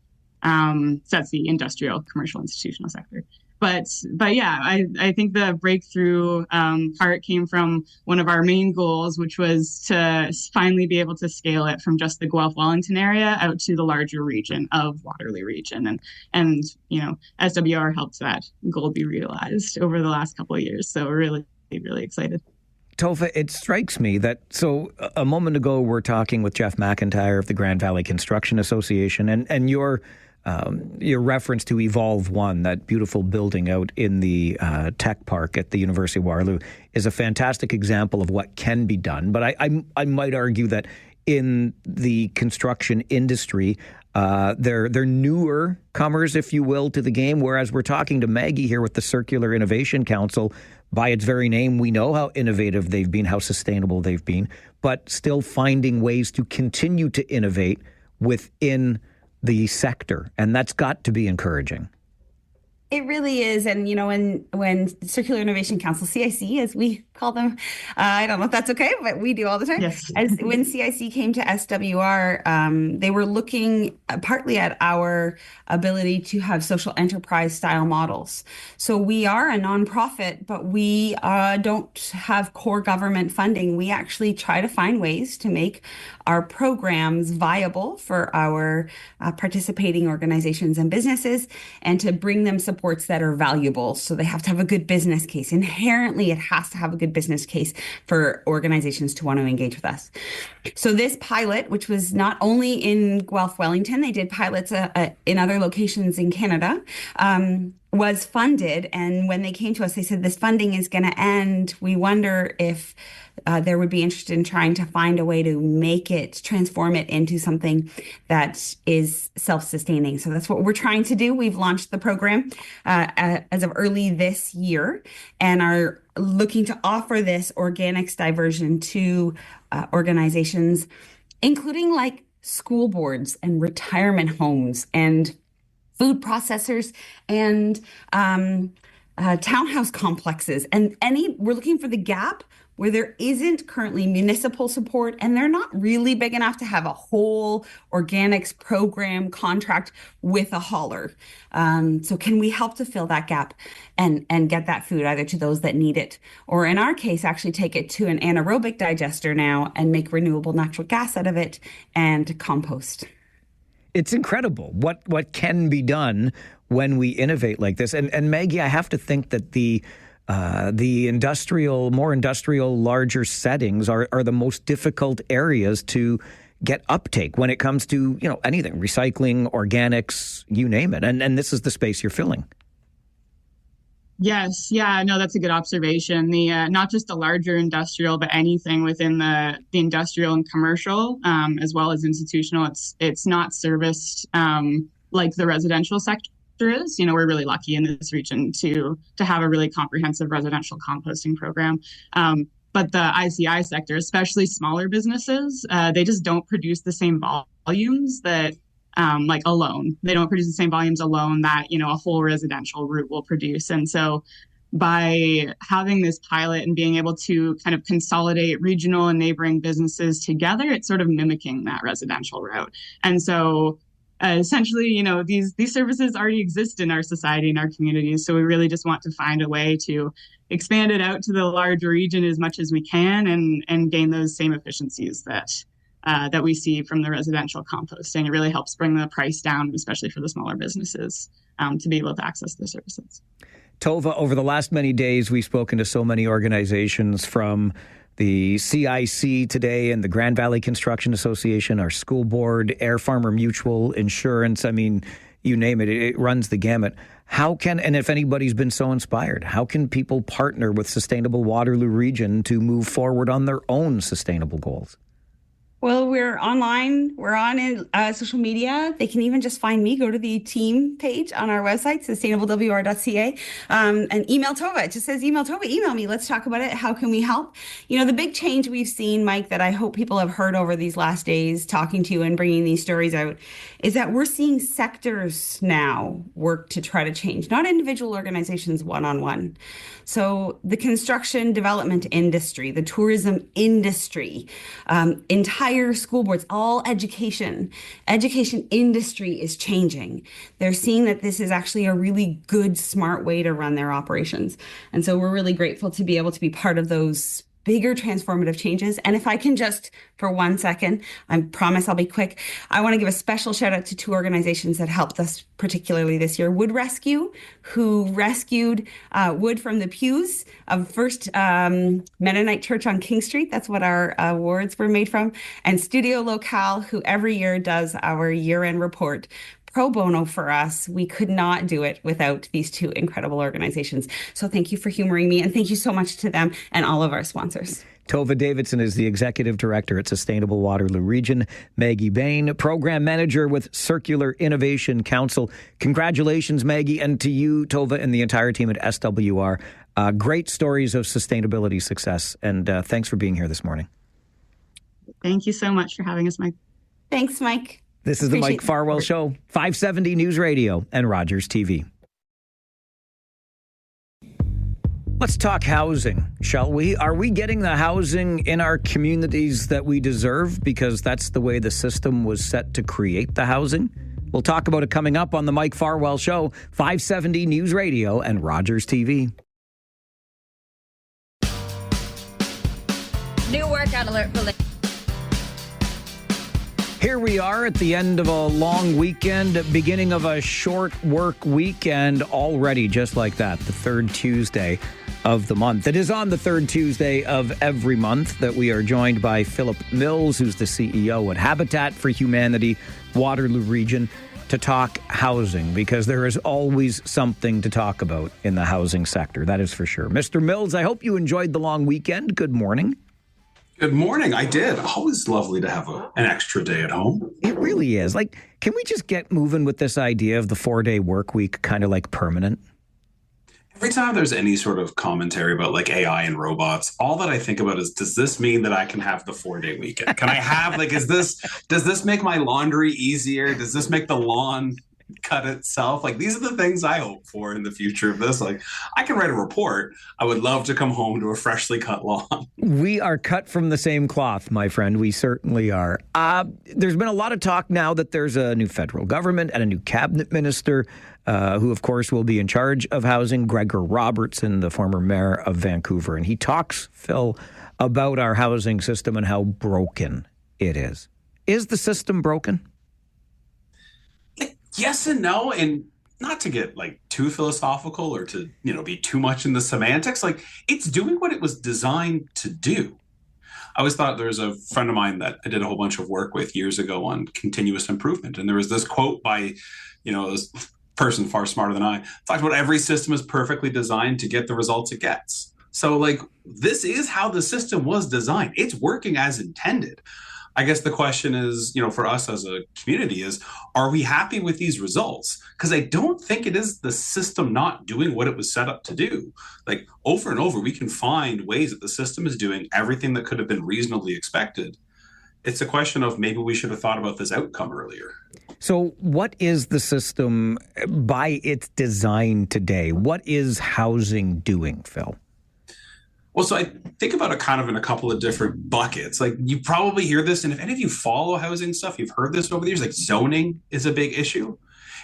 So that's the industrial, commercial, institutional sector. But yeah, I think the breakthrough part came from one of our main goals, which was to finally be able to scale it from just the Guelph Wellington area out to the larger region of Waterloo Region. And SWR helped that goal be realized over the last couple of years. So we're really, really excited. Tova, it strikes me that, so a moment ago we're talking with Jeff McIntyre of the Grand Valley Construction Association, and your reference to Evolve One, that beautiful building out in the tech park at the University of Waterloo, is a fantastic example of what can be done. But I might argue that in the construction industry, they're newer comers, if you will, to the game, whereas we're talking to Maggie here with the Circular Innovation Council. By its very name, we know how innovative they've been, how sustainable they've been, but still finding ways to continue to innovate within the sector. And that's got to be encouraging. It really is. And, when Circular Innovation Council, CIC, as we call them, I don't know if that's okay, but we do all the time. Yes. When CIC came to SWR, they were looking partly at our ability to have social enterprise style models. So we are a nonprofit, but we don't have core government funding. We actually try to find ways to make our programs viable for our participating organizations and businesses, and to bring them supports that are valuable. So they have to have a good business case. Inherently, it has to have a good business case for organizations to want to engage with us. So this pilot, which was not only in Guelph Wellington, they did pilots in other locations in Canada, was funded. And when they came to us, they said, this funding is going to end. We wonder if there would be interest in trying to find a way to transform it into something that is self-sustaining. So that's what we're trying to do. We've launched the program as of early this year and are looking to offer this organics diversion to organizations, including like school boards and retirement homes and food processors and townhouse complexes. And we're looking for the gap where there isn't currently municipal support, and they're not really big enough to have a whole organics program contract with a hauler. So can we help to fill that gap and get that food either to those that need it, or in our case, actually take it to an anaerobic digester now and make renewable natural gas out of it and compost. It's incredible what can be done when we innovate like this. And Maggie, I have to think that the more industrial, larger settings are the most difficult areas to get uptake when it comes to, anything, recycling, organics, you name it. And this is the space you're filling. Yes. Yeah, no, that's a good observation. The not just the larger industrial, but anything within the industrial and commercial, as well as institutional, it's not serviced like the residential sector is. We're really lucky in this region to have a really comprehensive residential composting program. But the ICI sector, especially smaller businesses, they just don't produce the same volumes that alone. They don't produce the same volumes alone that, a whole residential route will produce. And so by having this pilot and being able to kind of consolidate regional and neighboring businesses together, it's sort of mimicking that residential route. And so essentially, these services already exist in our society, in our communities. So we really just want to find a way to expand it out to the larger region as much as we can and gain those same efficiencies that we see from the residential composting. It really helps bring the price down, especially for the smaller businesses, to be able to access the services. Tova, over the last many days, we've spoken to so many organizations, from the CIC today and the Grand Valley Construction Association, our school board, Air Farmer Mutual Insurance. I mean, you name it, it runs the gamut. And if anybody's been so inspired, how can people partner with Sustainable Waterloo Region to move forward on their own sustainable goals? Well, we're online. We're on social media. They can even just find me. Go to the team page on our website, sustainablewr.ca, and email Tova. It just says email Tova. Email me. Let's talk about it. How can we help? The big change we've seen, Mike, that I hope people have heard over these last days talking to you and bringing these stories out, is that we're seeing sectors now work to try to change, not individual organizations one-on-one. So the construction development industry, the tourism industry, entire entire school boards, all education industry is changing. They're seeing that this is actually a really good, smart way to run their operations. And so we're really grateful to be able to be part of those bigger transformative changes. And if I can just, for 1 second, I promise I'll be quick. I want to give a special shout out to 2 organizations that helped us particularly this year. Wood Rescue, who rescued wood from the pews of First Mennonite Church on King Street. That's what our awards were made from. And Studio Locale, who every year does our year-end report pro bono for us. We could not do it without these 2 incredible organizations. So thank you for humoring me, and thank you so much to them and all of our sponsors. Tova Davidson is the Executive Director at Sustainable Waterloo Region. Maggie Bain, Program Manager with Circular Innovation Council. Congratulations, Maggie, and to you, Tova, and the entire team at SWR. Great stories of sustainability success, and thanks for being here this morning. Thank you so much for having us, Mike. Thanks, Mike. This is the Mike Farwell Show, 570 News Radio and Rogers TV. Let's talk housing, shall we? Are we getting the housing in our communities that we deserve because that's the way the system was set to create the housing? We'll talk about it coming up on the Mike Farwell Show, 570 News Radio and Rogers TV. New workout alert for Here we are at the end of a long weekend, beginning of a short work weekend already, just like that, the 3rd Tuesday of the month. It is on the 3rd Tuesday of every month that we are joined by Philip Mills, who's the CEO at Habitat for Humanity, Waterloo Region, to talk housing, because there is always something to talk about in the housing sector, that is for sure. Mr. Mills, I hope you enjoyed the long weekend. Good morning. Good morning. I did. Always lovely to have an extra day at home. It really is. Like, can we just get moving with this idea of the 4-day work week kind of like permanent? Every time there's any sort of commentary about like AI and robots, all that I think about is, does this mean that I can have the 4-day weekend? Can I have, like, does this make my laundry easier? Does this make the lawn cut itself? Like, these are the things I hope for in the future of this. Like, I can write a report. I would love to come home to a freshly cut lawn. We are cut from the same cloth, my friend. We certainly are. There's been a lot of talk now that there's a new federal government and a new cabinet minister who, of course, will be in charge of housing, Gregor Robertson, the former mayor of Vancouver. And he talks, Phil, about our housing system and how broken it is. Is the system broken? Yes and no, and not to get like too philosophical or to, be too much in the semantics. Like, it's doing what it was designed to do. I always thought, there's a friend of mine that I did a whole bunch of work with years ago on continuous improvement, and there was this quote by, this person far smarter than I, talked about every system is perfectly designed to get the results it gets. So, like, this is how the system was designed. It's working as intended. I guess the question is, for us as a community is, are we happy with these results? Because I don't think it is the system not doing what it was set up to do. Like, over and over, we can find ways that the system is doing everything that could have been reasonably expected. It's a question of maybe we should have thought about this outcome earlier. So what is the system by its design today? What is housing doing, Phil? Well, so I think about it kind of in a couple of different buckets. Like, you probably hear this, and if any of you follow housing stuff, you've heard this over the years, like zoning is a big issue.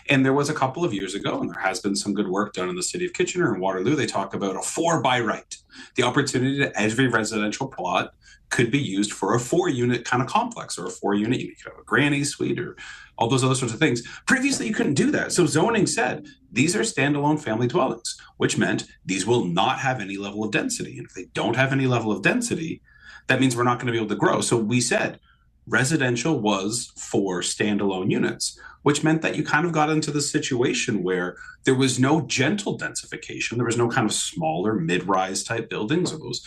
And there was a couple of years ago, and there has been some good work done in the city of Kitchener and Waterloo. They talk about a 4 by right. The opportunity that every residential plot could be used for a 4-unit kind of complex, or a 4-unit, you could have a granny suite or all those other sorts of things. Previously, you couldn't do that. So zoning said, these are standalone family dwellings, which meant these will not have any level of density. And if they don't have any level of density, that means we're not going to be able to grow. So we said residential was for standalone units, which meant that you kind of got into this situation where there was no gentle densification. There was no kind of smaller mid-rise type buildings, or those,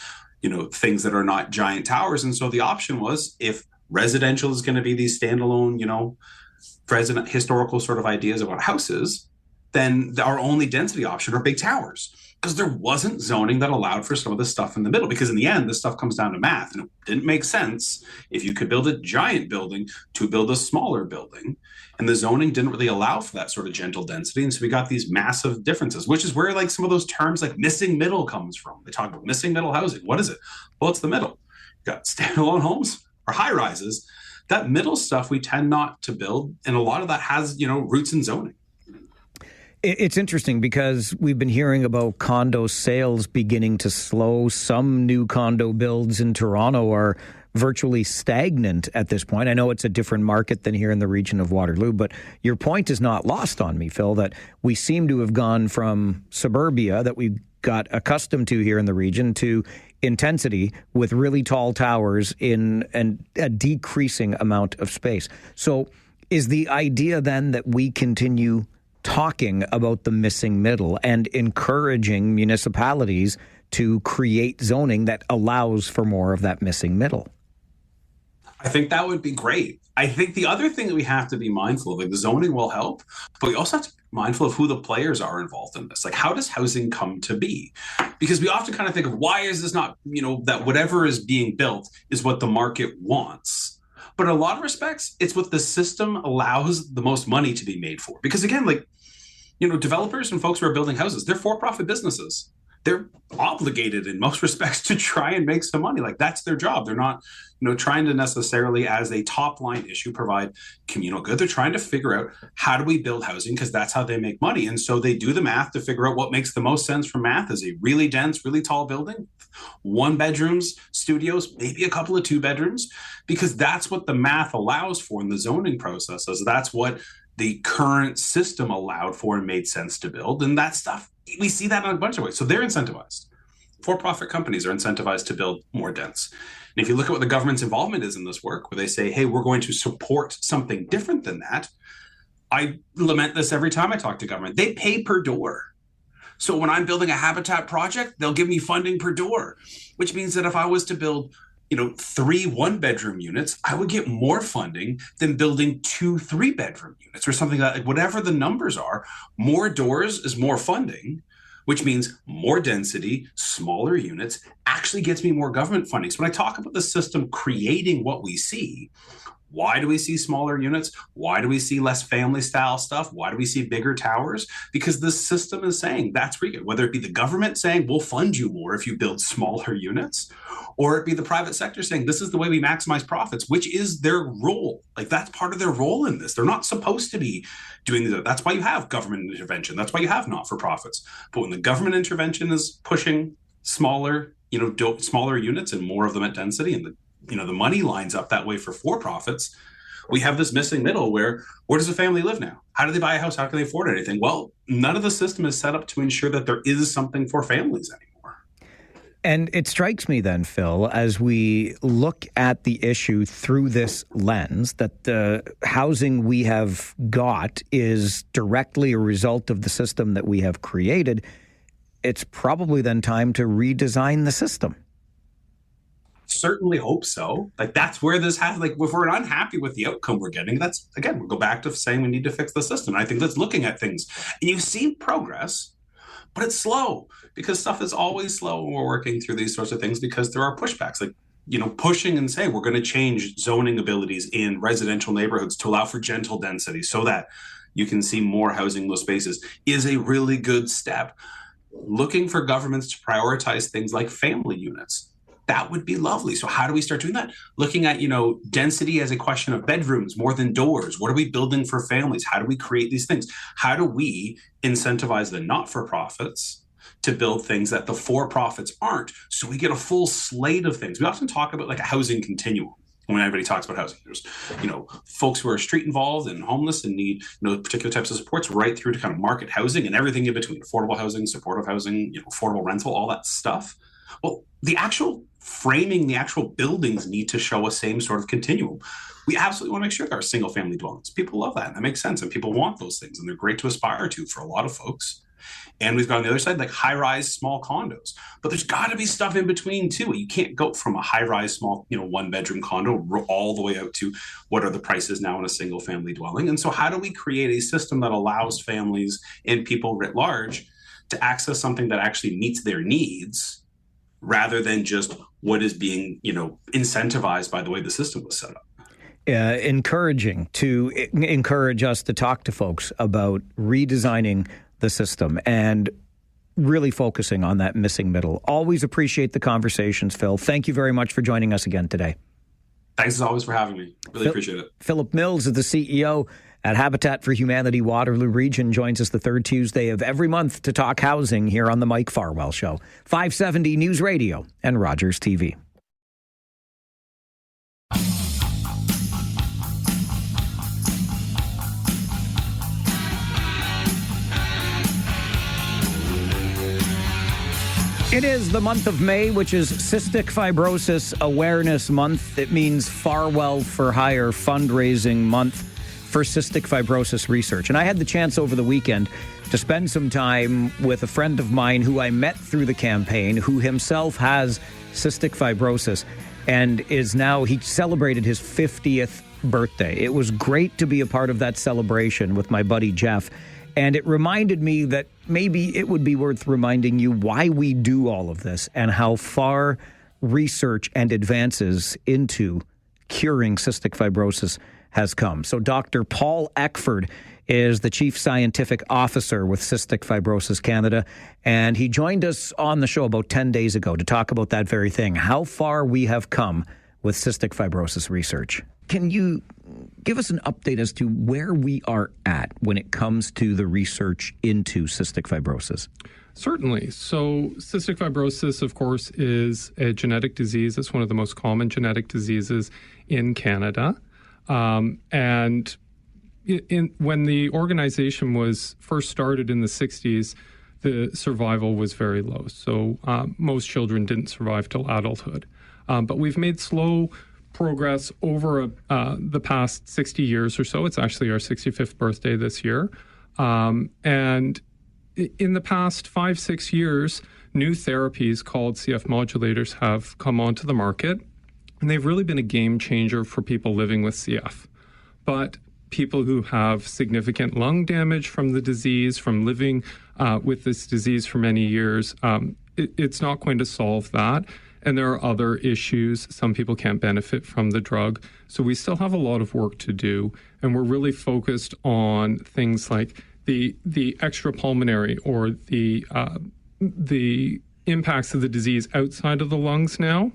things that are not giant towers. And so the option was, if residential is going to be these standalone, resident historical sort of ideas about houses, then our only density option are big towers, because there wasn't zoning that allowed for some of the stuff in the middle. Because in the end, this stuff comes down to math, and it didn't make sense if you could build a giant building to build a smaller building. And the zoning didn't really allow for that sort of gentle density. And so we got these massive differences, which is where like some of those terms like missing middle comes from. They talk about missing middle housing. What is it? Well, it's the middle. You got standalone homes high rises, that middle stuff we tend not to build. And a lot of that has, roots in zoning. It's interesting because we've been hearing about condo sales beginning to slow. Some new condo builds in Toronto are virtually stagnant at this point. I know it's a different market than here in the region of Waterloo, but your point is not lost on me, Phil, that we seem to have gone from suburbia that we got accustomed to here in the region to intensity with really tall towers in a decreasing amount of space. So is the idea then that we continue talking about the missing middle and encouraging municipalities to create zoning that allows for more of that missing middle? I think that would be great. I think the other thing that we have to be mindful of, like the zoning will help, but we also have to be mindful of who the players are involved in this. Like, how does housing come to be? Because we often kind of think of why is this not, that whatever is being built is what the market wants. But in a lot of respects, it's what the system allows the most money to be made for. Because again, developers and folks who are building houses, they're for-profit businesses. They're obligated in most respects to try and make some money. Like, that's their job. They're not, trying to necessarily, as a top line issue, provide communal good. They're trying to figure out how do we build housing, because that's how they make money. And so they do the math to figure out what makes the most sense from math is a really dense, really tall building, 1 bedrooms, studios, maybe a couple of 2 bedrooms, because that's what the math allows for in the zoning processes. That's what the current system allowed for and made sense to build. And that stuff, we see that in a bunch of ways. So they're incentivized. For-profit companies are incentivized to build more dense. And if you look at what the government's involvement is in this work, where they say, hey, we're going to support something different than that, I lament this every time I talk to government. They pay per door. So when I'm building a habitat project, they'll give me funding per door, which means that if I was to build 3 1-bedroom units, I would get more funding than building 2 3-bedroom units or something like whatever the numbers are. More doors is more funding, which means more density, smaller units, actually gets me more government funding. So when I talk about the system creating what we see, why do we see smaller units? Why do we see less family style stuff? Why do we see bigger towers? Because the system is saying that's where you go. Whether it be the government saying we'll fund you more if you build smaller units, or it be the private sector saying this is the way we maximize profits, which is their role. Like, that's part of their role in this. They're not supposed to be doing that. That's why you have government intervention. That's why you have not-for-profits. But when the government intervention is pushing smaller, smaller units and more of them at density, and the money lines up that way for-profits, we have this missing middle where does a family live now? How do they buy a house? How can they afford anything? Well, none of the system is set up to ensure that there is something for families anymore. And it strikes me then, Phil, as we look at the issue through this lens, that the housing we have got is directly a result of the system that we have created. It's probably then time to redesign the system. Certainly hope so. Like, that's where this has, if we're unhappy with the outcome we're getting, that's, again, we'll go back to saying we need to fix the system. And I think that's looking at things. And you've seen progress, but it's slow, because stuff is always slow when we're working through these sorts of things, because there are pushbacks. Like, pushing and say we're going to change zoning abilities in residential neighborhoods to allow for gentle density so that you can see more housing in those spaces is a really good step. Looking for governments to prioritize things like family units, that would be lovely. So how do we start doing that? Looking at, density as a question of bedrooms more than doors. What are we building for families? How do we create these things? How do we incentivize the not-for-profits to build things that the for-profits aren't, so we get a full slate of things? We often talk about a housing continuum when everybody talks about housing. There's, folks who are street involved and homeless and need, particular types of supports, right through to kind of market housing and everything in between, affordable housing, supportive housing, affordable rental, all that stuff. Well, the actual framing, the actual buildings need to show a same sort of continuum. We absolutely want to make sure there are single family dwellings. People love that, and that makes sense, and people want those things, and they're great to aspire to for a lot of folks. And we've got on the other side, high-rise small condos. But there's got to be stuff in between too. You can't go from a high-rise small, 1-bedroom condo all the way out to what are the prices now in a single family dwelling. And so how do we create a system that allows families and people writ large to access something that actually meets their needs, rather than just what is being, incentivized by the way the system was set up? Encouraging to encourage us to talk to folks about redesigning the system and really focusing on that missing middle. Always appreciate the conversations, Phil. Thank you very much for joining us again today. Thanks as always for having me. Really appreciate it. Philip Mills is the CEO at Habitat for Humanity Waterloo Region, joins us the third Tuesday of every month to talk housing here on the Mike Farwell Show. 570 News Radio and Rogers TV. It is the month of May, which is Cystic Fibrosis Awareness Month. It means Farwell for Hire fundraising month for cystic fibrosis research. And I had the chance over the weekend to spend some time with a friend of mine who I met through the campaign, who himself has cystic fibrosis and he celebrated his 50th birthday. It was great to be a part of that celebration with my buddy Jeff. And it reminded me that maybe it would be worth reminding you why we do all of this and how far research and advances into curing cystic fibrosis has come. So Dr. Paul Eckford is the Chief Scientific Officer with Cystic Fibrosis Canada, and he joined us on the show about 10 days ago to talk about that very thing, how far we have come with cystic fibrosis research. Can you give us an update as to where we are at when it comes to the research into cystic fibrosis? Certainly. So cystic fibrosis, of course, is a genetic disease. It's one of the most common genetic diseases in Canada. And when the organization was first started in the 60s, the survival was very low. So most children didn't survive till adulthood. But we've made slow progress over the past 60 years or so. It's actually our 65th birthday this year. And in the past 5-6 years, new therapies called CF modulators have come onto the market. And they've really been a game changer for people living with CF. But people who have significant lung damage from the disease, from living with this disease for many years, it's not going to solve that. And there are other issues. Some people can't benefit from the drug. So we still have a lot of work to do. And we're really focused on things like the extrapulmonary or the impacts of the disease outside of the lungs now.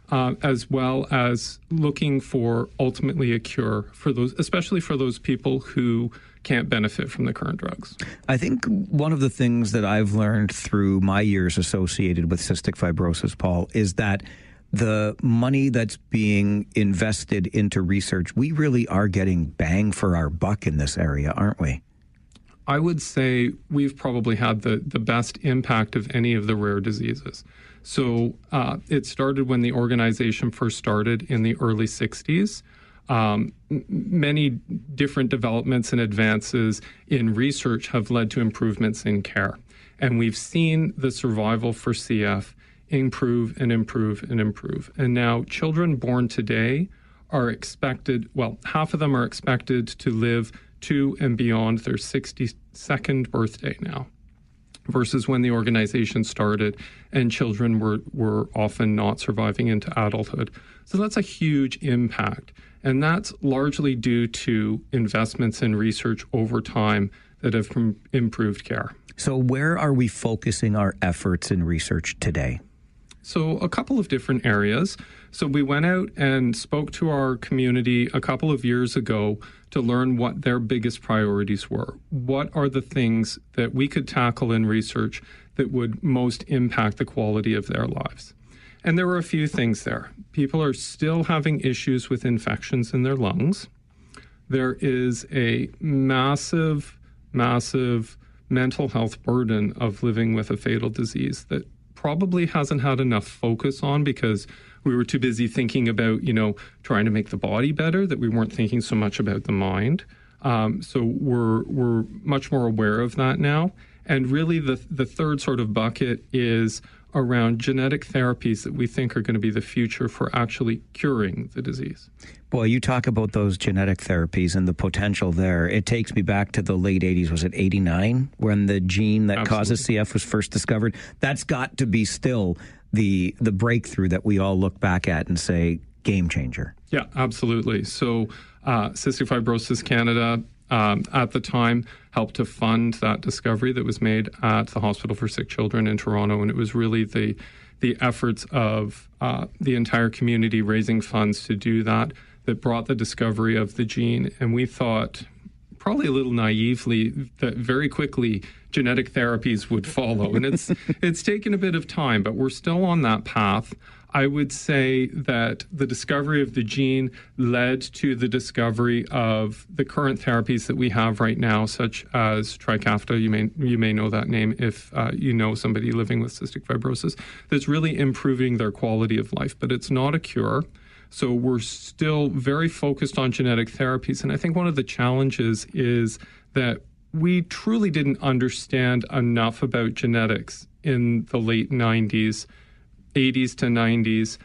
As well as looking for ultimately a cure for those, especially for those people who can't benefit from the current drugs. I think one of the things that I've learned through my years associated with cystic fibrosis, Paul, is that the money that's being invested into research, we really are getting bang for our buck in this area, aren't we? I would say we've probably had the best impact of any of the rare diseases. So it started when the organization first started in the early 60s. Many different developments and advances in research have led to improvements in care. And we've seen the survival for CF improve and improve and improve. And now children born today are expected, well, half of them are expected to live to and beyond their 62nd birthday now, versus when the organization started and children were often not surviving into adulthood. So that's a huge impact. And that's largely due to investments in research over time that have improved care. So where are we focusing our efforts in research today? So a couple of different areas. So we went out and spoke to our community a couple of years ago to learn what their biggest priorities were. What are the things that we could tackle in research that would most impact the quality of their lives? And there were a few things there. People are still having issues with infections in their lungs. There is a massive, massive mental health burden of living with a fatal disease that probably hasn't had enough focus on because we were too busy thinking about, trying to make the body better, that we weren't thinking so much about the mind. So we're much more aware of that now. And really the third sort of bucket is around genetic therapies that we think are going to be the future for actually curing the disease. Boy, you talk about those genetic therapies and the potential there. It takes me back to the late 80s. Was it 89 when the gene that causes CF was first discovered? That's got to be still the breakthrough that we all look back at and say, game changer. Yeah, absolutely. So Cystic Fibrosis Canada at the time helped to fund that discovery that was made at the Hospital for Sick Children in Toronto. And it was really the efforts of the entire community raising funds to do that brought the discovery of the gene. And we thought, probably a little naively, that very quickly genetic therapies would follow. And it's taken a bit of time, but we're still on that path. I would say that the discovery of the gene led to the discovery of the current therapies that we have right now, such as Trikafta. You may know that name if you know somebody living with cystic fibrosis. That's really improving their quality of life, but it's not a cure. So we're still very focused on genetic therapies. And I think one of the challenges is that we truly didn't understand enough about genetics in the late 90s, 80s to 90s,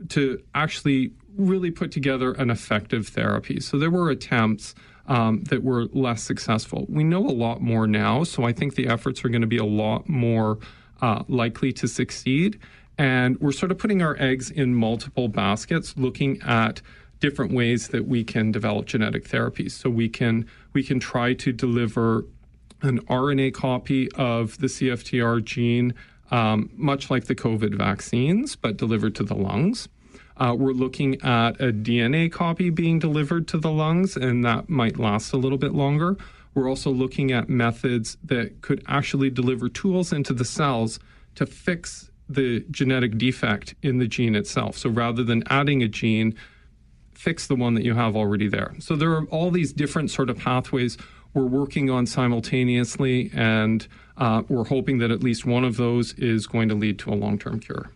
to actually really put together an effective therapy. So there were attempts that were less successful. We know a lot more now, so I think the efforts are going to be a lot more likely to succeed. And we're sort of putting our eggs in multiple baskets, looking at different ways that we can develop genetic therapies. So we can try to deliver an RNA copy of the CFTR gene, much like the COVID vaccines, but delivered to the lungs. We're looking at a DNA copy being delivered to the lungs, and that might last a little bit longer. We're also looking at methods that could actually deliver tools into the cells to fix the genetic defect in the gene itself. So rather than adding a gene, fix the one that you have already there. So there are all these different sort of pathways we're working on simultaneously, and we're hoping that at least one of those is going to lead to a long-term cure.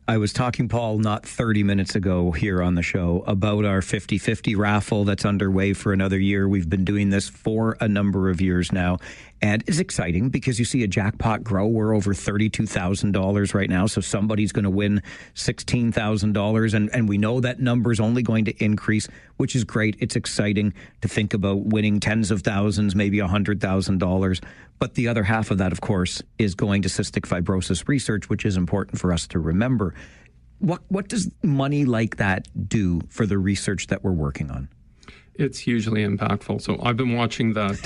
I was talking, Paul, not 30 minutes ago here on the show about our 50-50 raffle that's underway for another year. We've been doing this for a number of years now. And it's exciting because you see a jackpot grow. We're over $32,000 right now. So somebody's going to win $16,000. And we know that number is only going to increase, which is great. It's exciting to think about winning tens of thousands, maybe $100,000. But the other half of that, of course, is going to cystic fibrosis research, which is important for us to remember. What does money like that do for the research that we're working on? It's hugely impactful. So I've been watching that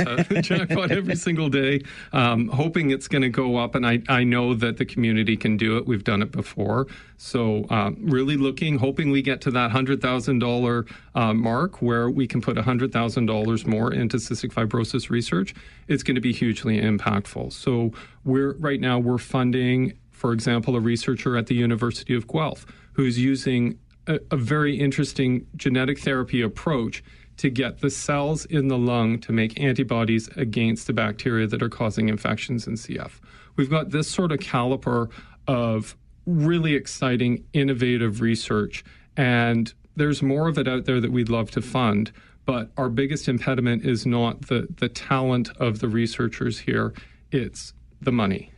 jackpot every single day, hoping it's going to go up. And I know that the community can do it. We've done it before. So really hoping we get to that $100,000 mark where we can put $100,000 more into cystic fibrosis research. It's going to be hugely impactful. So right now we're funding, for example, a researcher at the University of Guelph who's using a very interesting genetic therapy approach to get the cells in the lung to make antibodies against the bacteria that are causing infections in CF. We've got this sort of caliber of really exciting, innovative research, and there's more of it out there that we'd love to fund, but our biggest impediment is not the talent of the researchers here, it's the money.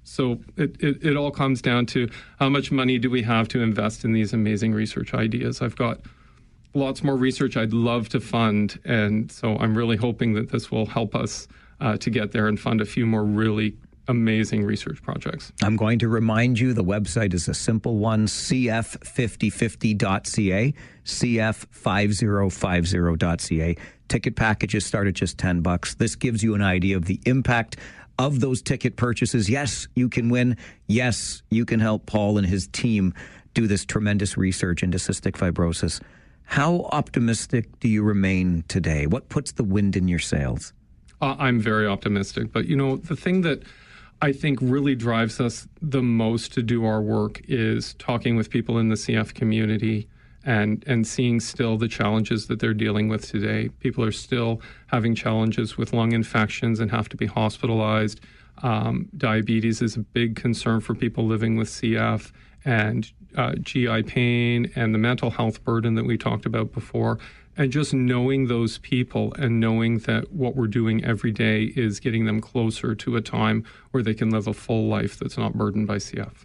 So it all comes down to how much money do we have to invest in these amazing research ideas. I've got lots more research I'd love to fund, and so I'm really hoping that this will help us to get there and fund a few more really amazing research projects. I'm going to remind you, the website is a simple one, cf5050.ca, cf5050.ca. Ticket packages start at just $10. This gives you an idea of the impact of those ticket purchases. Yes, you can win. Yes, you can help Paul and his team do this tremendous research into cystic fibrosis. How optimistic do you remain today? What puts the wind in your sails? I'm very optimistic. But, the thing that I think really drives us the most to do our work is talking with people in the CF community and seeing still the challenges that they're dealing with today. People are still having challenges with lung infections and have to be hospitalized. Diabetes is a big concern for people living with CF, and GI pain and the mental health burden that we talked about before. And just knowing those people and knowing that what we're doing every day is getting them closer to a time where they can live a full life that's not burdened by CF.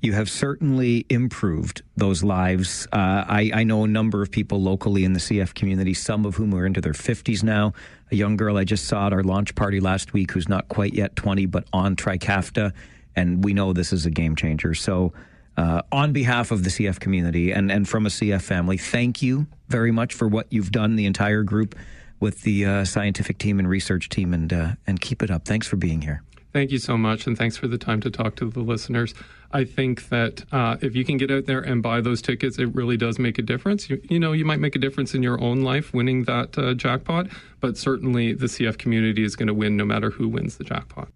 You have certainly improved those lives. I know a number of people locally in the CF community, some of whom are into their 50s now. A young girl I just saw at our launch party last week who's not quite yet 20, but on Trikafta. And we know this is a game changer. So on behalf of the CF community and from a CF family, thank you very much for what you've done, the entire group, with the scientific team and research team, and keep it up. Thanks for being here. Thank you so much, and thanks for the time to talk to the listeners. I think that if you can get out there and buy those tickets, it really does make a difference. You might make a difference in your own life winning that jackpot, but certainly the CF community is going to win no matter who wins the jackpot.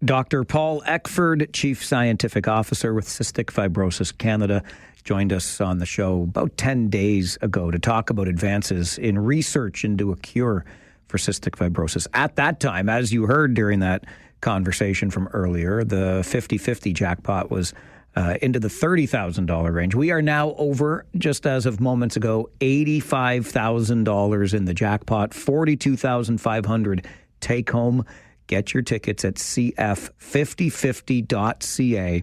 Dr. Paul Eckford, Chief Scientific Officer with Cystic Fibrosis Canada, joined us on the show about 10 days ago to talk about advances in research into a cure for cystic fibrosis. At that time, as you heard during that conversation from earlier, the 50-50 jackpot was into the $30,000 range. We are now over, just as of moments ago, $85,000 in the jackpot, $42,500 take home. Get your tickets at cf5050.ca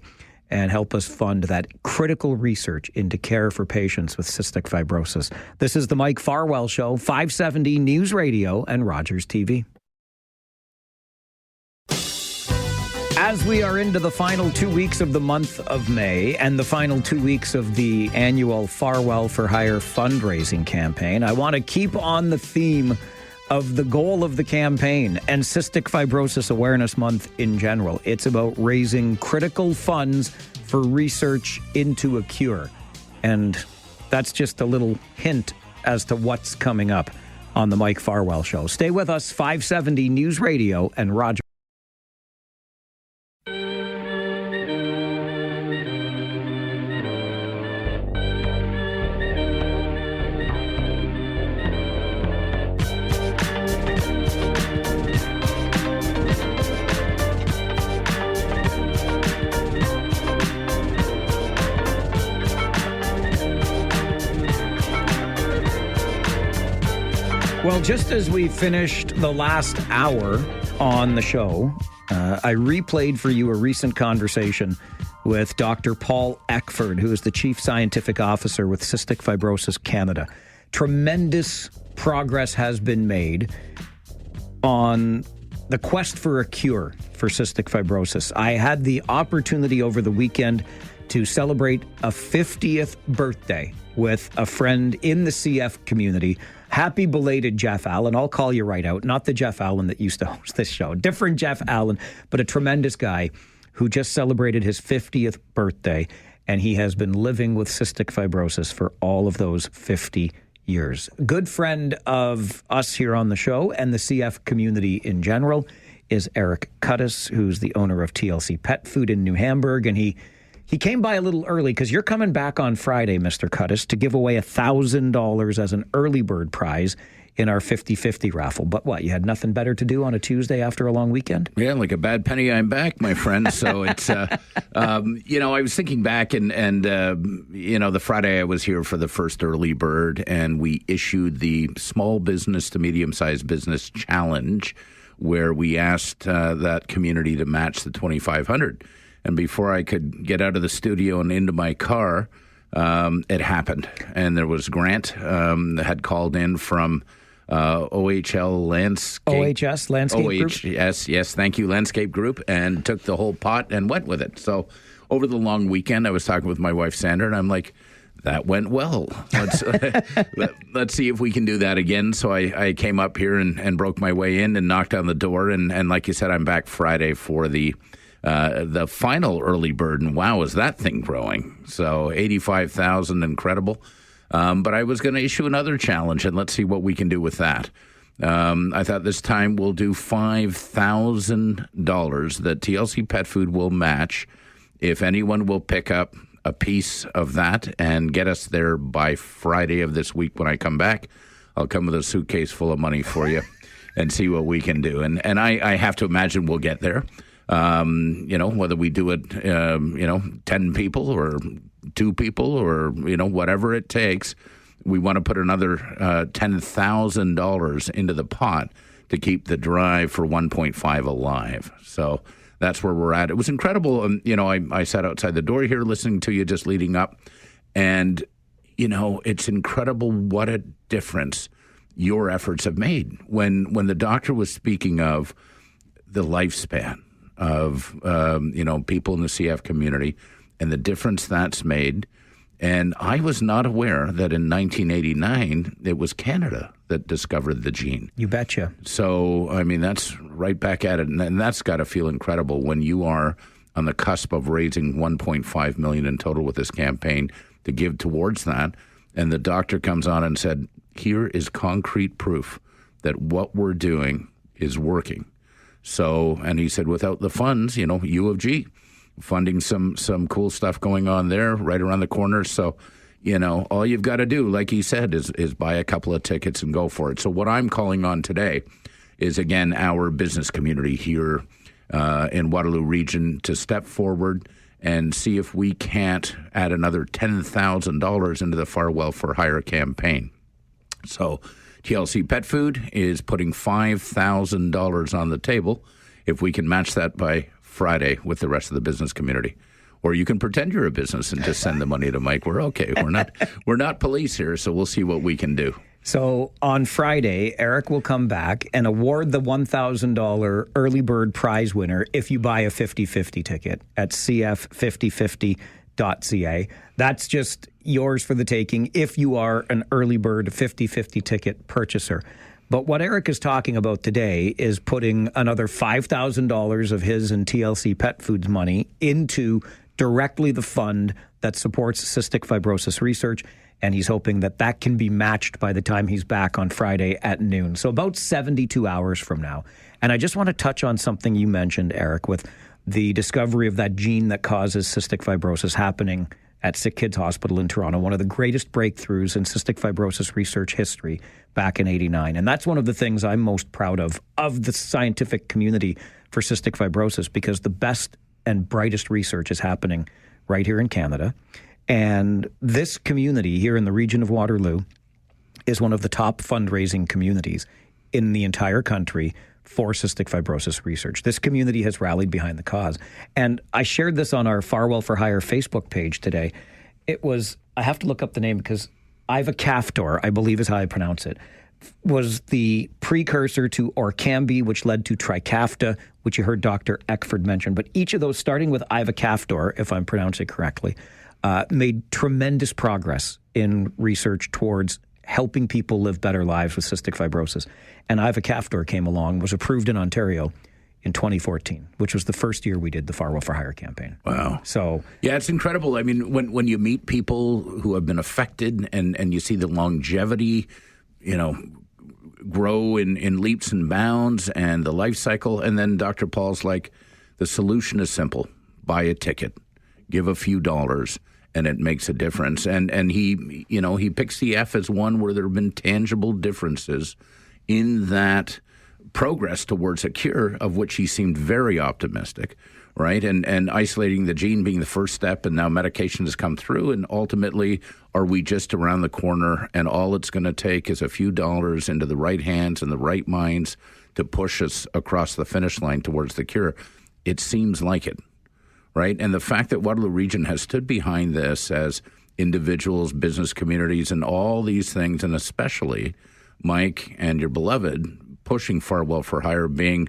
and help us fund that critical research into care for patients with cystic fibrosis. This is the Mike Farwell Show, 570 News Radio and Rogers TV. As we are into the final 2 weeks of the month of May and the final 2 weeks of the annual Farwell for Hire fundraising campaign, I want to keep on the theme of the goal of the campaign and Cystic Fibrosis Awareness Month in general. It's about raising critical funds for research into a cure. And that's just a little hint as to what's coming up on the Mike Farwell Show. Stay with us, 570 News Radio and Roger. Well, just as we finished the last hour on the show, I replayed for you a recent conversation with Dr. Paul Eckford, who is the Chief Scientific Officer with Cystic Fibrosis Canada. Tremendous progress has been made on the quest for a cure for cystic fibrosis. I had the opportunity over the weekend to celebrate a 50th birthday with a friend in the CF community. Happy belated Jeff Allen. I'll call you right out. Not the Jeff Allen that used to host this show. Different Jeff Allen, but a tremendous guy who just celebrated his 50th birthday, and he has been living with cystic fibrosis for all of those 50 years. Good friend of us here on the show and the CF community in general is Eric Cuttis, who's the owner of TLC Pet Food in New Hamburg, and he came by a little early because you're coming back on Friday, Mr. Cuttis, to give away $1,000 as an early bird prize in our 50-50 raffle. But what, you had nothing better to do on a Tuesday after a long weekend? Yeah, like a bad penny, I'm back, my friend. So it's, I was thinking back and the Friday I was here for the first early bird, and we issued the Small Business to Medium-Sized Business Challenge, where we asked that community to match the $2,500. And before I could get out of the studio and into my car, it happened. And there was Grant that had called in from OHL Landscape. OHS Landscape Group? Yes, thank you, Landscape Group, and took the whole pot and went with it. So over the long weekend, I was talking with my wife, Sandra, and I'm like, that went well. Let's see if we can do that again. So I came up here and broke my way in and knocked on the door. And like you said, I'm back Friday for the final early bird, and wow, is that thing growing. So 85,000, incredible. But I was going to issue another challenge, and let's see what we can do with that. I thought this time we'll do $5,000 that TLC Pet Food will match if anyone will pick up a piece of that and get us there by Friday of this week when I come back. I'll come with a suitcase full of money for you and see what we can do. And I have to imagine we'll get there. Whether we do it, 10 people or 2 people or, whatever it takes, we want to put another $10,000 into the pot to keep the drive for 1.5 alive. So that's where we're at. It was incredible. I sat outside the door here listening to you just leading up, and, it's incredible what a difference your efforts have made. When the doctor was speaking of the lifespan of, people in the CF community and the difference that's made, And I was not aware that in 1989, it was Canada that discovered the gene. You betcha. So, I mean, that's right back at it. And that's got to feel incredible when you are on the cusp of raising $1.5 million in total with this campaign to give towards that. And the doctor comes on and said, here is concrete proof that what we're doing is working. So, and he said, without the funds, U of G, funding some cool stuff going on there right around the corner. So, all you've got to do, like he said, is buy a couple of tickets and go for it. So what I'm calling on today is, again, our business community here in Waterloo Region to step forward and see if we can't add another $10,000 into the Farwell for Hire campaign. So TLC Pet Food is putting $5,000 on the table if we can match that by Friday with the rest of the business community. Or you can pretend you're a business and just send the money to Mike. We're okay. We're not police here, so we'll see what we can do. So on Friday, Eric will come back and award the $1,000 early bird prize winner if you buy a 50/50 ticket at cf5050.ca. That's just yours for the taking if you are an early bird 50/50 ticket purchaser. But what Eric is talking about today is putting another $5,000 of his and TLC Pet Foods money into directly the fund that supports cystic fibrosis research. And he's hoping that that can be matched by the time he's back on Friday at noon. So about 72 hours from now. And I just want to touch on something you mentioned, Eric, with the discovery of that gene that causes cystic fibrosis happening at Sick Kids Hospital in Toronto, one of the greatest breakthroughs in cystic fibrosis research history back in '89. And that's one of the things I'm most proud of the scientific community for cystic fibrosis, because the best and brightest research is happening right here in Canada. And this community here in the region of Waterloo is one of the top fundraising communities in the entire country for cystic fibrosis research. This community has rallied behind the cause. And I shared this on our Farwell for Hire Facebook page today. It was, I have to look up the name because ivacaftor, I believe is how I pronounce it, was the precursor to Orkambi, which led to Trikafta, which you heard Dr. Eckford mention. But each of those, starting with ivacaftor, if I'm pronouncing it correctly, made tremendous progress in research towards helping people live better lives with cystic fibrosis. And ivacaftor came along, was approved in Ontario in 2014, which was the first year we did the Farwell for Hire campaign. Wow. So yeah, it's incredible. I mean, when you meet people who have been affected and you see the longevity, grow in leaps and bounds and the life cycle. And then Dr. Paul's like, the solution is simple. Buy a ticket, give a few dollars, and it makes a difference. And he, he picks the F as one where there have been tangible differences in that progress towards a cure, of which he seemed very optimistic, right? And isolating the gene being the first step, and now medication has come through, and ultimately, are we just around the corner, and all it's going to take is a few dollars into the right hands and the right minds to push us across the finish line towards the cure? It seems like it. Right? And the fact that Waterloo Region has stood behind this as individuals, business communities, and all these things, and especially Mike and your beloved pushing Farwell for Hire, being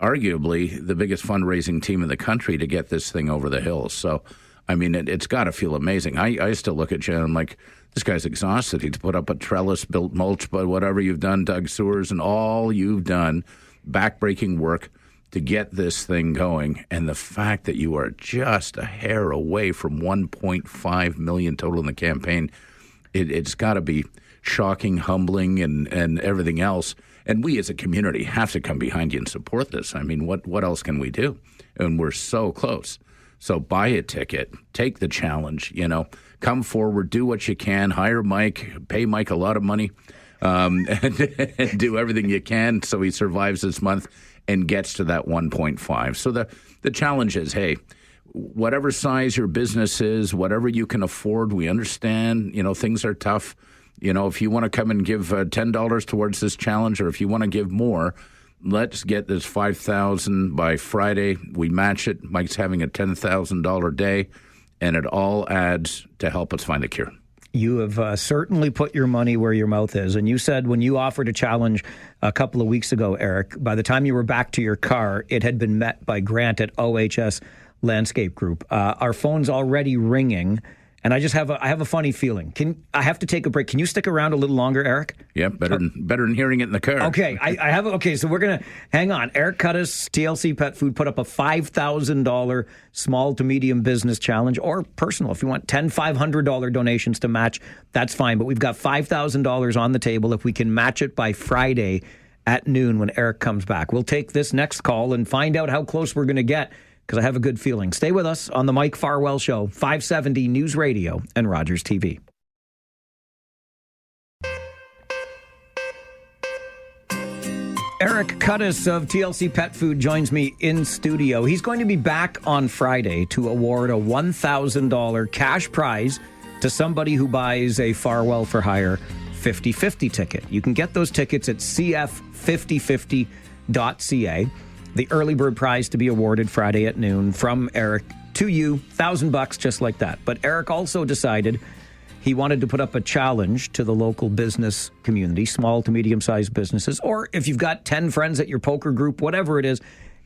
arguably the biggest fundraising team in the country to get this thing over the hill. So, I mean, it's got to feel amazing. I still look at you and I'm like, this guy's exhausted. He's put up a trellis, built mulch, but whatever you've done, dug sewers, and all you've done, backbreaking work to get this thing going. And the fact that you are just a hair away from $1.5 million total in the campaign, it's got to be shocking, humbling, and everything else. And we as a community have to come behind you and support this. I mean, what else can we do? And we're so close. So buy a ticket, take the challenge, come forward, do what you can, hire Mike, pay Mike a lot of money, and do everything you can so he survives this month and gets to that 1.5. So the challenge is, hey, whatever size your business is, whatever you can afford, we understand, things are tough. If you want to come and give $10 towards this challenge, or if you want to give more, let's get this $5,000 by Friday. We match it. Mike's having a $10,000 day, and it all adds to help us find a cure. You have certainly put your money where your mouth is. And you said when you offered a challenge a couple of weeks ago, Eric, by the time you were back to your car, it had been met by Grant at OHS Landscape Group. Our phone's already ringing, And I have a funny feeling. I have to take a break. Can you stick around a little longer, Eric? Yeah, better than hearing it in the car. Okay, Okay, so we're gonna hang on. Eric Cuttis, TLC Pet Food, put up a $5,000 small to medium business challenge, or personal. If you want $500 donations to match, that's fine. But we've got $5,000 on the table if we can match it by Friday at noon when Eric comes back. We'll take this next call and find out how close we're going to get, because I have a good feeling. Stay with us on the Mike Farwell Show, 570 News Radio and Rogers TV. Eric Cuttis of TLC Pet Food joins me in studio. He's going to be back on Friday to award a $1,000 cash prize to somebody who buys a Farwell for Hire 50/50 ticket. You can get those tickets at cf5050.ca. The early bird prize to be awarded Friday at noon from Eric to you, $1,000 just like that. But Eric also decided he wanted to put up a challenge to the local business community, small to medium-sized businesses, or if you've got 10 friends at your poker group, whatever it is,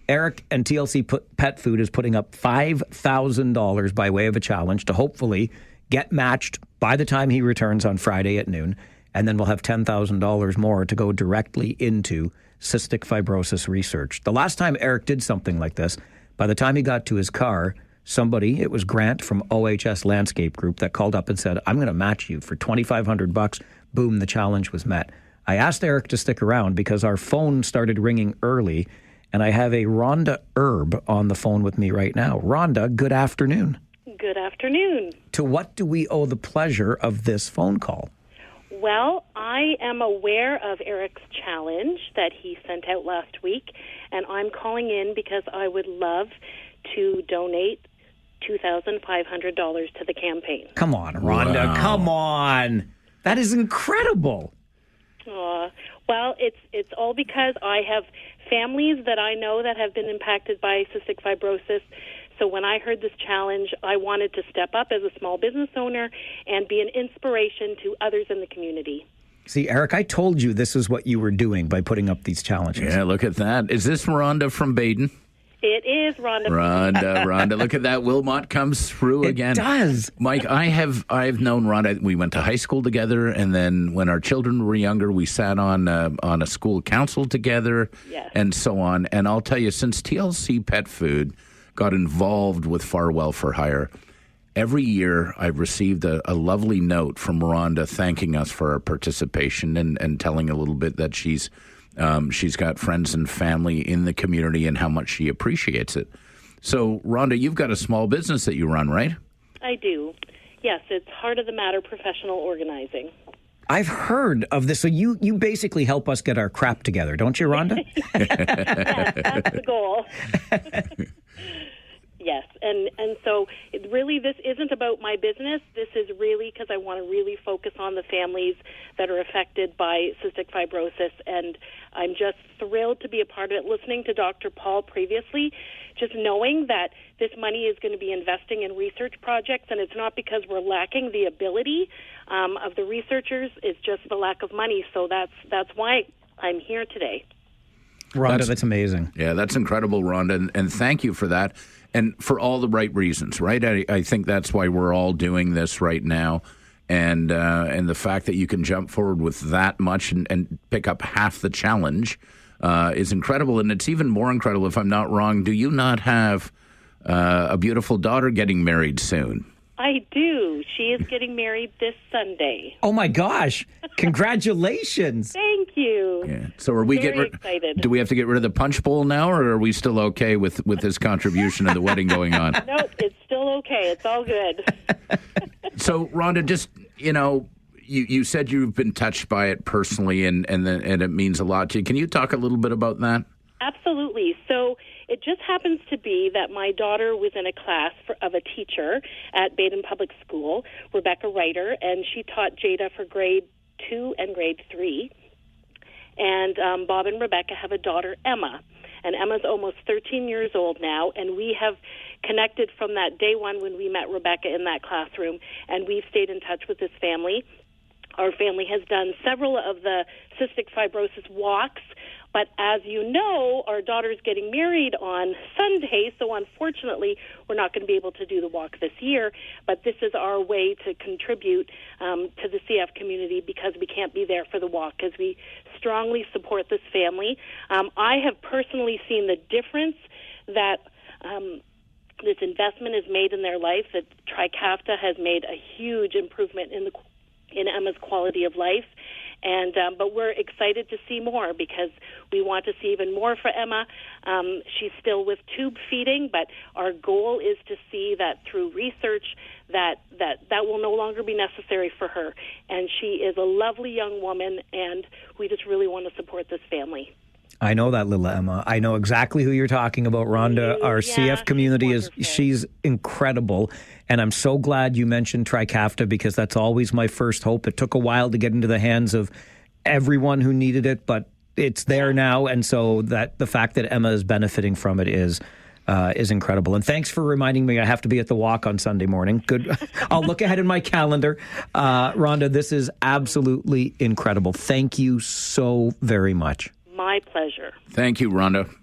Eric and TLC Pet Food is putting up $5,000 by way of a challenge to hopefully get matched by the time he returns on Friday at noon, and then we'll have $10,000 more to go directly into cystic fibrosis research. The last time Eric did something like this, by the time he got to his car, it was Grant from OHS Landscape Group that called up and said, I'm going to match you for $2,500. Boom, the challenge was met. I asked Eric to stick around because our phone started ringing early, and I have a Rhonda Erb on the phone with me right now. Rhonda, good afternoon. Good afternoon. To what do we owe the pleasure of this phone call? Well, I am aware of Eric's challenge that he sent out last week, and I'm calling in because I would love to donate $2,500 to the campaign. Come on, Rhonda. Wow. Come on. That is incredible. Well, it's all because I have families that I know that have been impacted by cystic fibrosis. So when I heard this challenge, I wanted to step up as a small business owner and be an inspiration to others in the community. See, Eric, I told you this is what you were doing by putting up these challenges. Yeah, look at that. Is this Rhonda from Baden? It is Rhonda. Rhonda, look at that. Wilmot comes through again. It does. Mike, I've known Rhonda. We went to high school together, and then when our children were younger, we sat on a school council together, yes, and so on. And I'll tell you, since TLC Pet Food got involved with Farwell for Hire, every year I've received a lovely note from Rhonda thanking us for our participation and telling a little bit that she's got friends and family in the community and how much she appreciates it. So, Rhonda, you've got a small business that you run, right? I do. Yes, it's Heart of the Matter Professional Organizing. I've heard of this. So you basically help us get our crap together, don't you, Rhonda? Yes, that's the goal. Yes, and so this isn't about my business. This is really because I want to really focus on the families that are affected by cystic fibrosis, and I'm just thrilled to be a part of it. Listening to Dr. Paul previously, just knowing that this money is going to be investing in research projects, and it's not because we're lacking the ability of the researchers, it's just the lack of money. So that's why I'm here today. Rhonda, that's amazing. Yeah, that's incredible, Rhonda, and thank you for that. And for all the right reasons, right? I think that's why we're all doing this right now. And the fact that you can jump forward with that much and pick up half the challenge is incredible. And it's even more incredible, if I'm not wrong, do you not have a beautiful daughter getting married soon? I do. She is getting married this Sunday. Oh, my gosh. Congratulations. Thank you. Yeah. So are we Very excited. Do we have to get rid of the punch bowl now, or are we still okay with this contribution and the wedding going on? Nope, it's still okay. It's all good. So, Rhonda, just, you said you've been touched by it personally, and it means a lot to you. Can you talk a little bit about that? Absolutely. So it just happens to be that my daughter was in a class of a teacher at Baden Public School, Rebecca Reiter, and she taught Jada for grade 2 and grade 3. And Bob and Rebecca have a daughter, Emma. And Emma's almost 13 years old now, and we have connected from that day one when we met Rebecca in that classroom, and we've stayed in touch with this family. Our family has done several of the cystic fibrosis walks But as you know, our daughter's getting married on Sunday, so unfortunately, we're not going to be able to do the walk this year. But this is our way to contribute to the CF community, because we can't be there for the walk, because we strongly support this family. I have personally seen the difference that this investment has made in their life, that Trikafta has made a huge improvement in Emma's quality of life. And but we're excited to see more, because we want to see even more for Emma. She's still with tube feeding, but our goal is to see that through research that will no longer be necessary for her. And she is a lovely young woman, and we just really want to support this family. I know that little Emma. I know exactly who you're talking about, Rhonda. Our CF community she's incredible. And I'm so glad you mentioned Trikafta, because that's always my first hope. It took a while to get into the hands of everyone who needed it, but it's there now. And so that the fact that Emma is benefiting from it is incredible. And thanks for reminding me I have to be at the walk on Sunday morning. Good. I'll look ahead in my calendar. Rhonda, this is absolutely incredible. Thank you so very much. My pleasure. Thank you, Rhonda.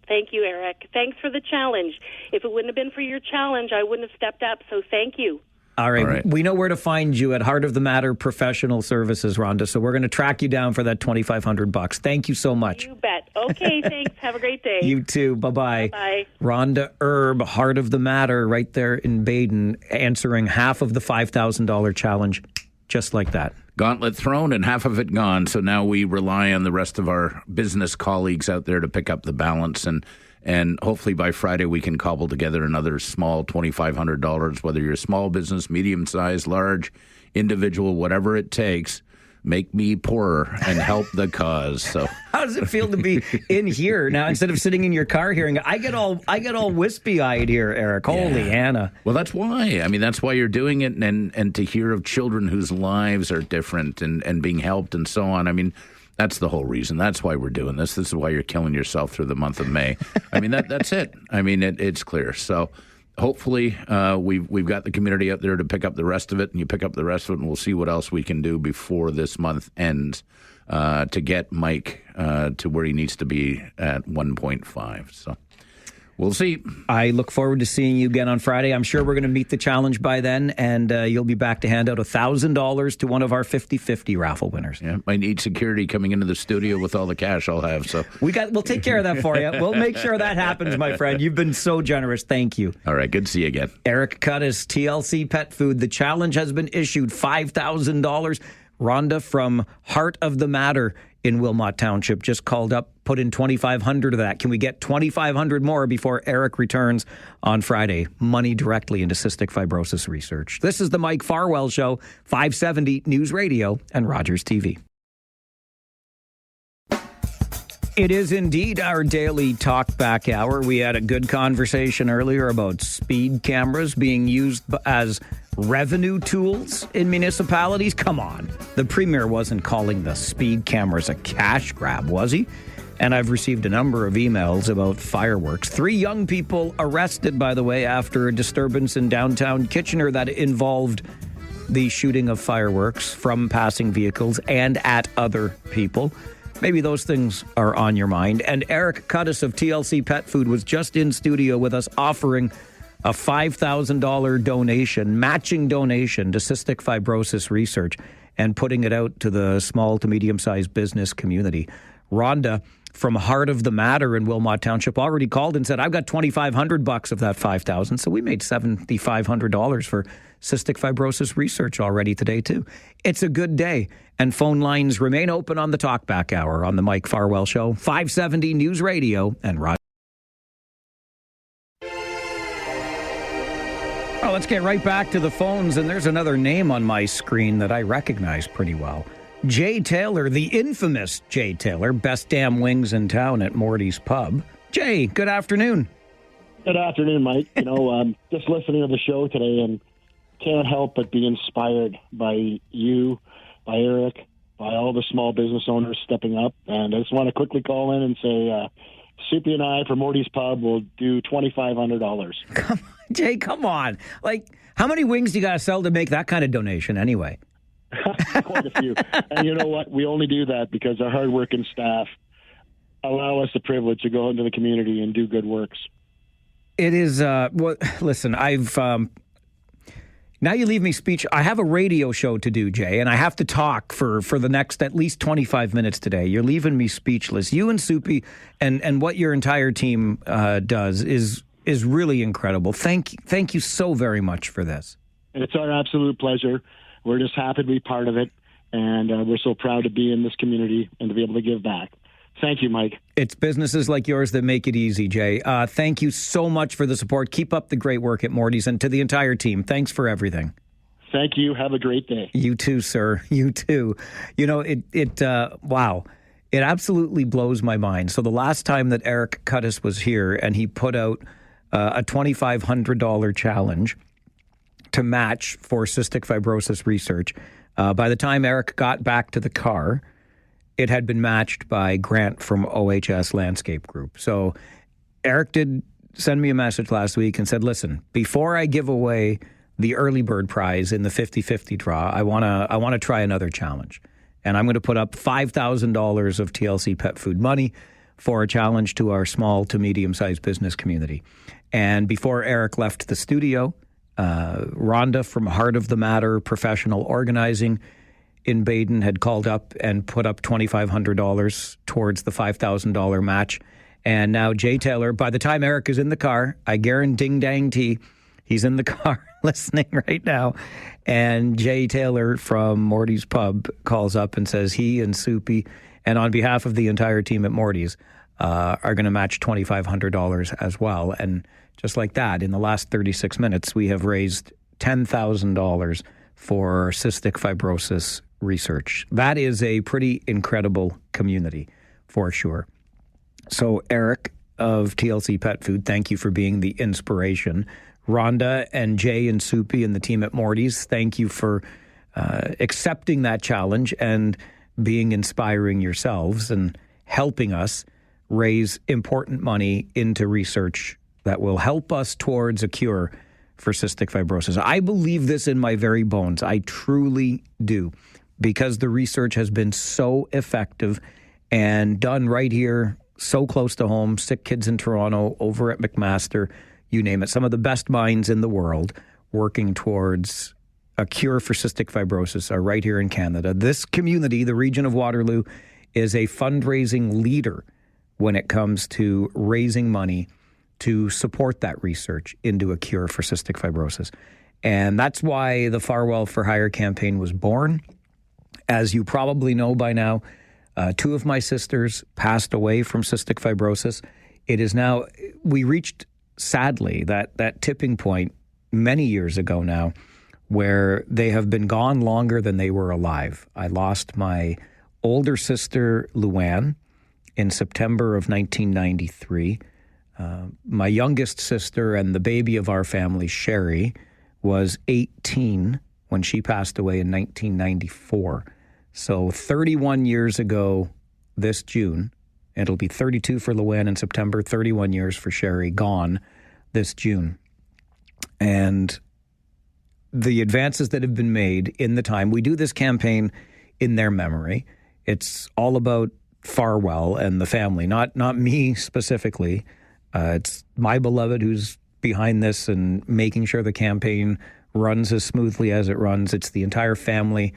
Thank you, Eric. Thanks for the challenge. If it wouldn't have been for your challenge, I wouldn't have stepped up, so thank you. All right. We know where to find you at Heart of the Matter Professional Services, Rhonda, so we're going to track you down for that $2,500. Thank you so much. You bet. Okay, thanks. Have a great day. You too. Bye-bye. Bye. Rhonda Erb, Heart of the Matter, right there in Baden, answering half of the $5,000 challenge, just like that. Gauntlet thrown and half of it gone. So now we rely on the rest of our business colleagues out there to pick up the balance. And hopefully by Friday we can cobble together another small $2,500, whether you're a small business, medium-sized, large, individual, whatever it takes. Make me poorer and help the cause. So how does it feel to be in here now instead of sitting in your car hearing? I get all wispy-eyed here, Eric. Holy Hannah. Well, that's why. I mean, that's why you're doing it, and to hear of children whose lives are different and being helped and so on. I mean, that's the whole reason. That's why we're doing this. This is why you're killing yourself through the month of May. I mean, that's it. I mean, it's clear. So hopefully we've got the community out there to pick up the rest of it, and you pick up the rest of it, and we'll see what else we can do before this month ends to get Mike to where he needs to be at 1.5. So we'll see. I look forward to seeing you again on Friday. I'm sure we're going to meet the challenge by then, and you'll be back to hand out $1,000 to one of our 50-50 raffle winners. Yeah, might need security coming into the studio with all the cash I'll have. So we'll take care of that for you. We'll make sure that happens, my friend. You've been so generous. Thank you. All right, good to see you again. Eric Cuttis, TLC Pet Food. The challenge has been issued, $5,000. Rhonda from Heart of the Matter in Wilmot Township just called up, put in $2,500 of that. Can we get $2,500 more before Eric returns on Friday? Money directly into cystic fibrosis research. This is the Mike Farwell Show, 570 News Radio and Rogers TV. It is indeed our daily Talkback Hour. We had a good conversation earlier about speed cameras being used as revenue tools in municipalities. Come on. The Premier wasn't calling the speed cameras a cash grab, was he? And I've received a number of emails about fireworks. 3 young people arrested, by the way, after a disturbance in downtown Kitchener that involved the shooting of fireworks from passing vehicles and at other people. Maybe those things are on your mind. And Eric Cuttis of TLC Pet Food was just in studio with us offering a $5,000 donation, matching donation to cystic fibrosis research, and putting it out to the small to medium-sized business community. Rhonda from Heart of the Matter in Wilmot Township already called and said, I've got $2,500 of that $5,000. So we made $7,500 for cystic fibrosis research already today, too. It's a good day. And phone lines remain open on the Talkback Hour on the Mike Farwell Show, 570 News Radio and Rogers. Well, let's get right back to the phones. And there's another name on my screen that I recognize pretty well. Jay Taylor, the infamous Jay Taylor, best damn wings in town at Morty's Pub. Jay, good afternoon. Good afternoon, Mike. You know, I'm just listening to the show today and can't help but be inspired by you, by Eric, by all the small business owners stepping up. And I just want to quickly call in and say, Soupy and I from Morty's Pub will do $2,500. Come on, Jay, come on. Like, how many wings do you got to sell to make that kind of donation anyway? Quite a few. And you know what? We only do that because our hardworking staff allow us the privilege to go into the community and do good works. It is, listen, now you leave me speech. I have a radio show to do, Jay, and I have to talk for the next at least 25 minutes today. You're leaving me speechless. You and Soupy and what your entire team does is really incredible. Thank you so very much for this. It's our absolute pleasure. We're just happy to be part of it, and we're so proud to be in this community and to be able to give back. Thank you, Mike. It's businesses like yours that make it easy, Jay. Thank you so much for the support. Keep up the great work at Morty's, and to the entire team, thanks for everything. Thank you. Have a great day. You too, sir. You too. You know, wow. It absolutely blows my mind. So the last time that Eric Cuttis was here and he put out a $2,500 challenge to match for cystic fibrosis research, by the time Eric got back to the car, it had been matched by a grant from OHS Landscape Group. So Eric did send me a message last week and said, listen, before I give away the early bird prize in the 50-50 draw, I want to try another challenge. And I'm going to put up $5,000 of TLC pet food money for a challenge to our small to medium-sized business community. And before Eric left the studio, Rhonda from Heart of the Matter Professional Organizing in Baden had called up and put up $2,500 towards the $5,000 match. And now Jay Taylor, by the time Eric is in the car, I guarantee he's in the car listening right now. And Jay Taylor from Morty's Pub calls up and says he and Soupy, and on behalf of the entire team at Morty's, are going to match $2,500 as well. And just like that, in the last 36 minutes, we have raised $10,000 for cystic fibrosis research. That is a pretty incredible community for sure. So Eric of TLC Pet Food, thank you for being the inspiration. Rhonda and Jay and Soupy and the team at Morty's, thank you for accepting that challenge and being inspiring yourselves and helping us raise important money into research that will help us towards a cure for cystic fibrosis. I believe this in my very bones. I truly do, because the research has been so effective and done right here, so close to home. Sick Kids in Toronto, over at McMaster, you name it. Some of the best minds in the world working towards a cure for cystic fibrosis are right here in Canada. This community, the region of Waterloo, is a fundraising leader when it comes to raising money to support that research into a cure for cystic fibrosis. And that's why the Farwell for Hire campaign was born. As you probably know by now, two of my sisters passed away from cystic fibrosis. It is now, we reached, sadly, that tipping point many years ago now, where they have been gone longer than they were alive. I lost my older sister, Luann, in September of 1993. My youngest sister and the baby of our family, Sherry, was 18 when she passed away in 1994. So 31 years ago this June, it'll be 32 for Luann in September, 31 years for Sherry, gone this June. And the advances that have been made in the time, we do this campaign in their memory. It's all about Farwell and the family, not me specifically. It's my beloved who's behind this and making sure the campaign runs as smoothly as it runs. It's the entire family,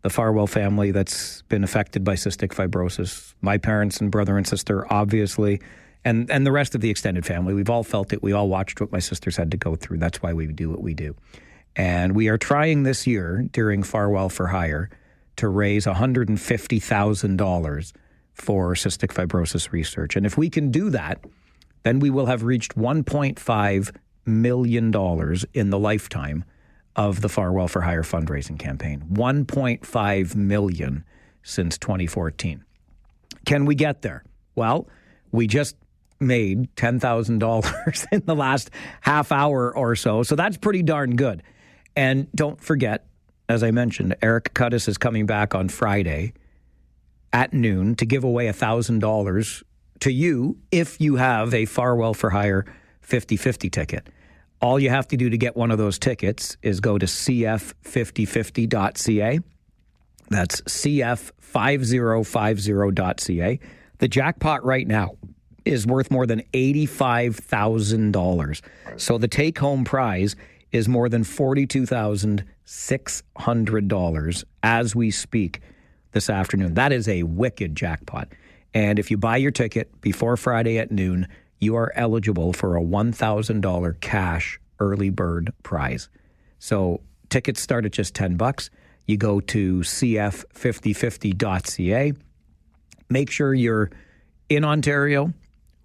the Farwell family, that's been affected by cystic fibrosis. My parents and brother and sister, obviously, and the rest of the extended family. We've all felt it. We all watched what my sisters had to go through. That's why we do what we do. And we are trying this year during Farwell for Hire to raise $150,000 for cystic fibrosis research. And if we can do that, then we will have reached $1.5 million in the lifetime of the Farwell for Hire fundraising campaign. $1.5 million since 2014. Can we get there? Well, we just made $10,000 in the last half hour or so, so that's pretty darn good. And don't forget, as I mentioned, Eric Cuttis is coming back on Friday at noon to give away $1,000 to you if you have a Farwell for Hire 50-50 ticket. All you have to do to get one of those tickets is go to cf5050.ca. That's cf5050.ca. The jackpot right now is worth more than $85,000. So the take-home prize is more than $42,600 as we speak this afternoon. That is a wicked jackpot. And if you buy your ticket before Friday at noon, you are eligible for a $1,000 cash early bird prize. So tickets start at just $10. You go to cf5050.ca. Make sure you're in Ontario,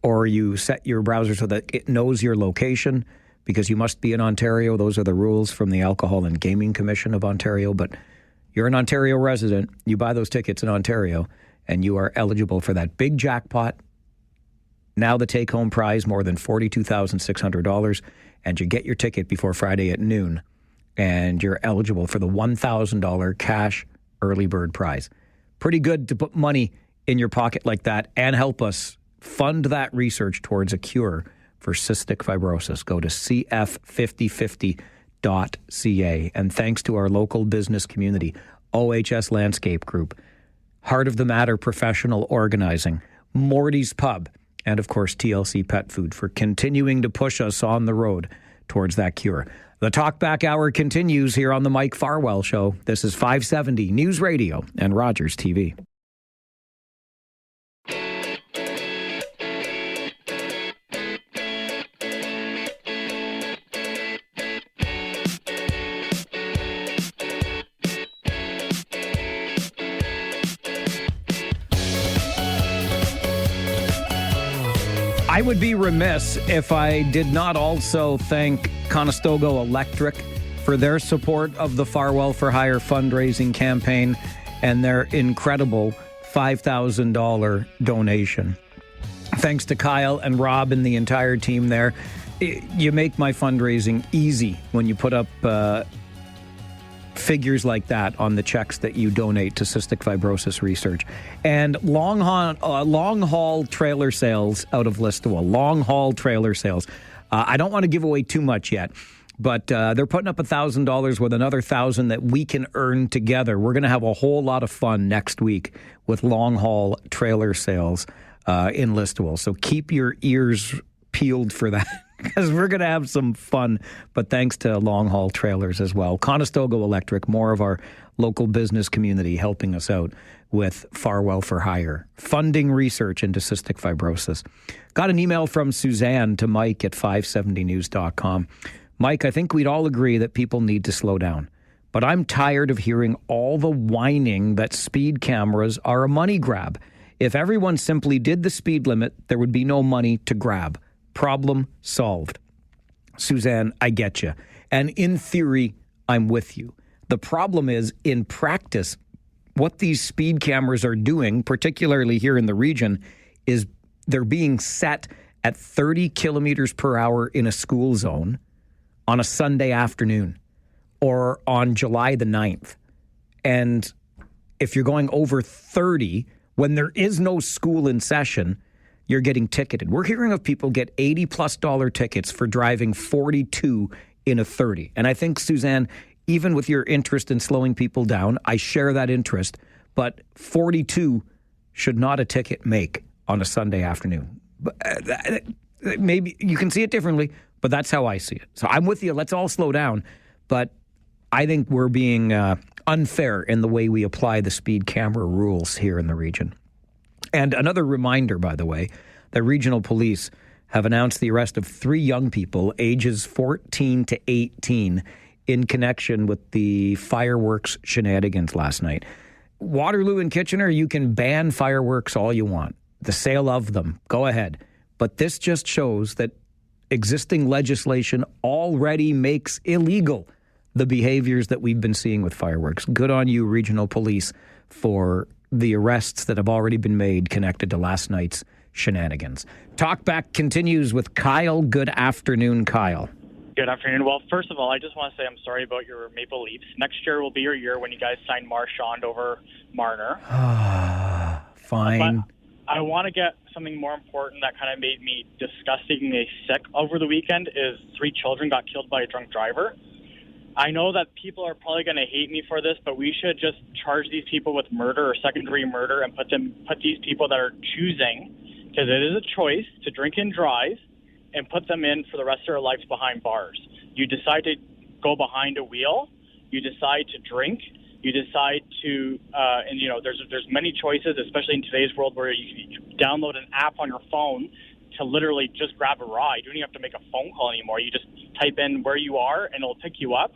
or you set your browser so that it knows your location, because you must be in Ontario. Those are the rules from the Alcohol and Gaming Commission of Ontario. But you're an Ontario resident, you buy those tickets in Ontario, and you are eligible for that big jackpot. Now the take-home prize, more than $42,600, and you get your ticket before Friday at noon, and you're eligible for the $1,000 cash early bird prize. Pretty good to put money in your pocket like that and help us fund that research towards a cure for cystic fibrosis. Go to cf5050.ca. And thanks to our local business community, OHS Landscape Group, Heart of the Matter Professional Organizing, Morty's Pub, and of course TLC Pet Food for continuing to push us on the road towards that cure. The Talkback Hour continues here on the Mike Farwell Show. This is 570 News Radio and Rogers TV. I would be remiss if I did not also thank Conestoga Electric for their support of the Farwell for Hire fundraising campaign and their incredible $5,000 donation. Thanks to Kyle and Rob and the entire team there. You make my fundraising easy when you put up figures like that on the checks that you donate to cystic fibrosis research. And long haul trailer sales out of Listowel. Long haul trailer sales. I don't want to give away too much yet, but they're putting up $1,000 with another $1,000 that we can earn together. We're going to have a whole lot of fun next week with long haul trailer sales in Listowel. So keep your ears peeled for that, because we're going to have some fun, but thanks to long haul trailers as well. Conestoga Electric, more of our local business community helping us out with Farwell for Hire, funding research into cystic fibrosis. Got an email from Suzanne to Mike at 570news.com. Mike, I think we'd all agree that people need to slow down, but I'm tired of hearing all the whining that speed cameras are a money grab. If everyone simply did the speed limit, there would be no money to grab. Problem solved. Suzanne, I get you. And in theory, I'm with you. The problem is, in practice, what these speed cameras are doing, particularly here in the region, is they're being set at 30 kilometers per hour in a school zone on a Sunday afternoon or on July the 9th. And if you're going over 30, when there is no school in session, you're getting ticketed. We're hearing of people get $80+ tickets for driving 42 in a 30. And I think, Suzanne, even with your interest in slowing people down, I share that interest, but 42 should not a ticket make on a Sunday afternoon. Maybe you can see it differently, but that's how I see it. So I'm with you. Let's all slow down. But I think we're being unfair in the way we apply the speed camera rules here in the region. And another reminder, by the way, the regional police have announced the arrest of 3 young people, ages 14 to 18, in connection with the fireworks shenanigans last night. Waterloo and Kitchener, you can ban fireworks all you want. The sale of them, go ahead. But this just shows that existing legislation already makes illegal the behaviors that we've been seeing with fireworks. Good on you, regional police, for the arrests that have already been made connected to last night's shenanigans. Talkback continues with Kyle. Good afternoon, Kyle. Good afternoon. Well, first of all, I just want to say I'm sorry about your Maple Leafs. Next year will be your year when you guys sign Marchand over Marner. Fine. But I want to get something more important that kind of made me disgustingly sick over the weekend is 3 children got killed by a drunk driver. I know that people are probably going to hate me for this, but we should just charge these people with murder or second-degree murder and put these people that are choosing, because it is a choice, to drink and drive, and put them in for the rest of their lives behind bars. You decide to go behind a wheel, you decide to drink, you decide to, and you know, there's many choices, especially in today's world where you download an app on your phone to literally just grab a ride. You don't even have to make a phone call anymore. You just type in where you are and it'll pick you up.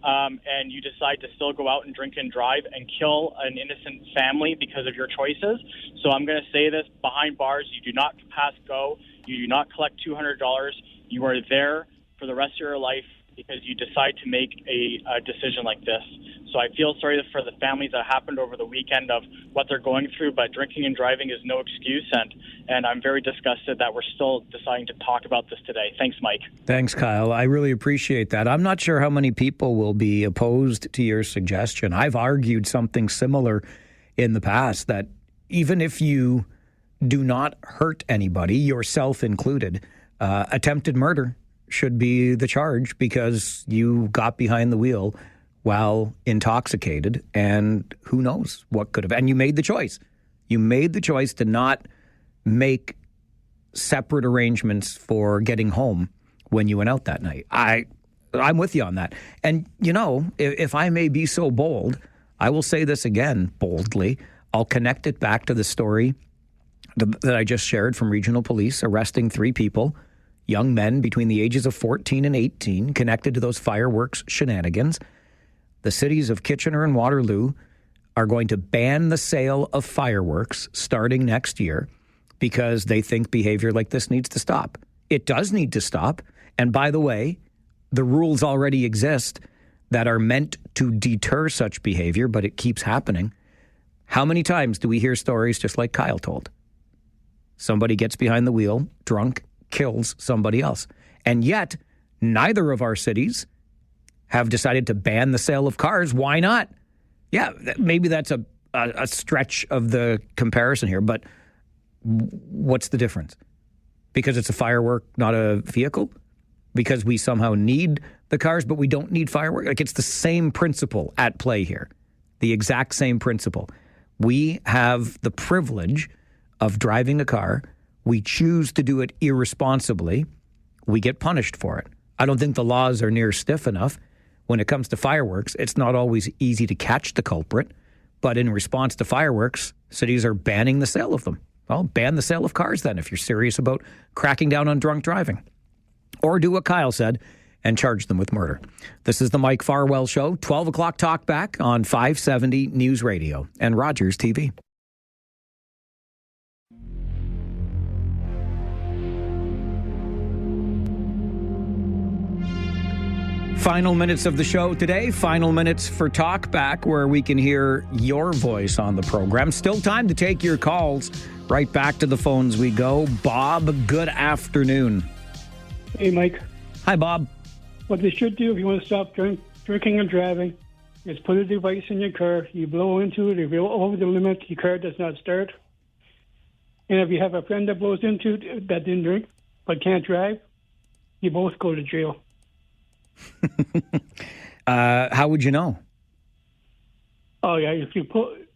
And you decide to still go out and drink and drive and kill an innocent family because of your choices. So I'm going to say this, behind bars, you do not pass go. You do not collect $200. You are there for the rest of your life because you decide to make a decision like this. So I feel sorry for the families that happened over the weekend of what they're going through, but drinking and driving is no excuse, and I'm very disgusted that we're still deciding to talk about this today. Thanks, Mike. Thanks, Kyle. I really appreciate that. I'm not sure how many people will be opposed to your suggestion. I've argued something similar in the past, that even if you do not hurt anybody, yourself included, attempted murder should be the charge because you got behind the wheel while intoxicated, and who knows what could have. And you made the choice. You made the choice to not make separate arrangements for getting home when you went out that night. I'm with you on that. And, you know, if I may be so bold, I will say this again boldly. I'll connect it back to the story that I just shared from regional police arresting 3 people, young men between the ages of 14 and 18, connected to those fireworks shenanigans. The cities of Kitchener and Waterloo are going to ban the sale of fireworks starting next year because they think behavior like this needs to stop. It does need to stop. And by the way, the rules already exist that are meant to deter such behavior, but it keeps happening. How many times do we hear stories just like Kyle told? Somebody gets behind the wheel, drunk, kills somebody else. And yet, neither of our cities have decided to ban the sale of cars. Why not? Yeah, maybe that's a stretch of the comparison here, but what's the difference? Because it's a firework, not a vehicle? Because we somehow need the cars, but we don't need fireworks? Like, it's the same principle at play here. The exact same principle. We have the privilege of driving a car. We choose to do it irresponsibly. We get punished for it. I don't think the laws are near stiff enough. When it comes to fireworks, it's not always easy to catch the culprit. But in response to fireworks, cities are banning the sale of them. Well, ban the sale of cars then if you're serious about cracking down on drunk driving. Or do what Kyle said and charge them with murder. This is the Mike Farwell Show, 12 o'clock Talkback on 570 News Radio and Rogers TV. Final minutes of the show today. Final minutes for Talkback, where we can hear your voice on the program. Still time to take your calls. Right back to the phones we go. Bob, good afternoon. Hey, Mike. Hi, Bob. What they should do if you want to stop drinking and driving is put a device in your car. You blow into it. If you go over the limit, your car does not start. And if you have a friend that blows into it that didn't drink but can't drive, you both go to jail. How would you know? Oh, yeah, if you put...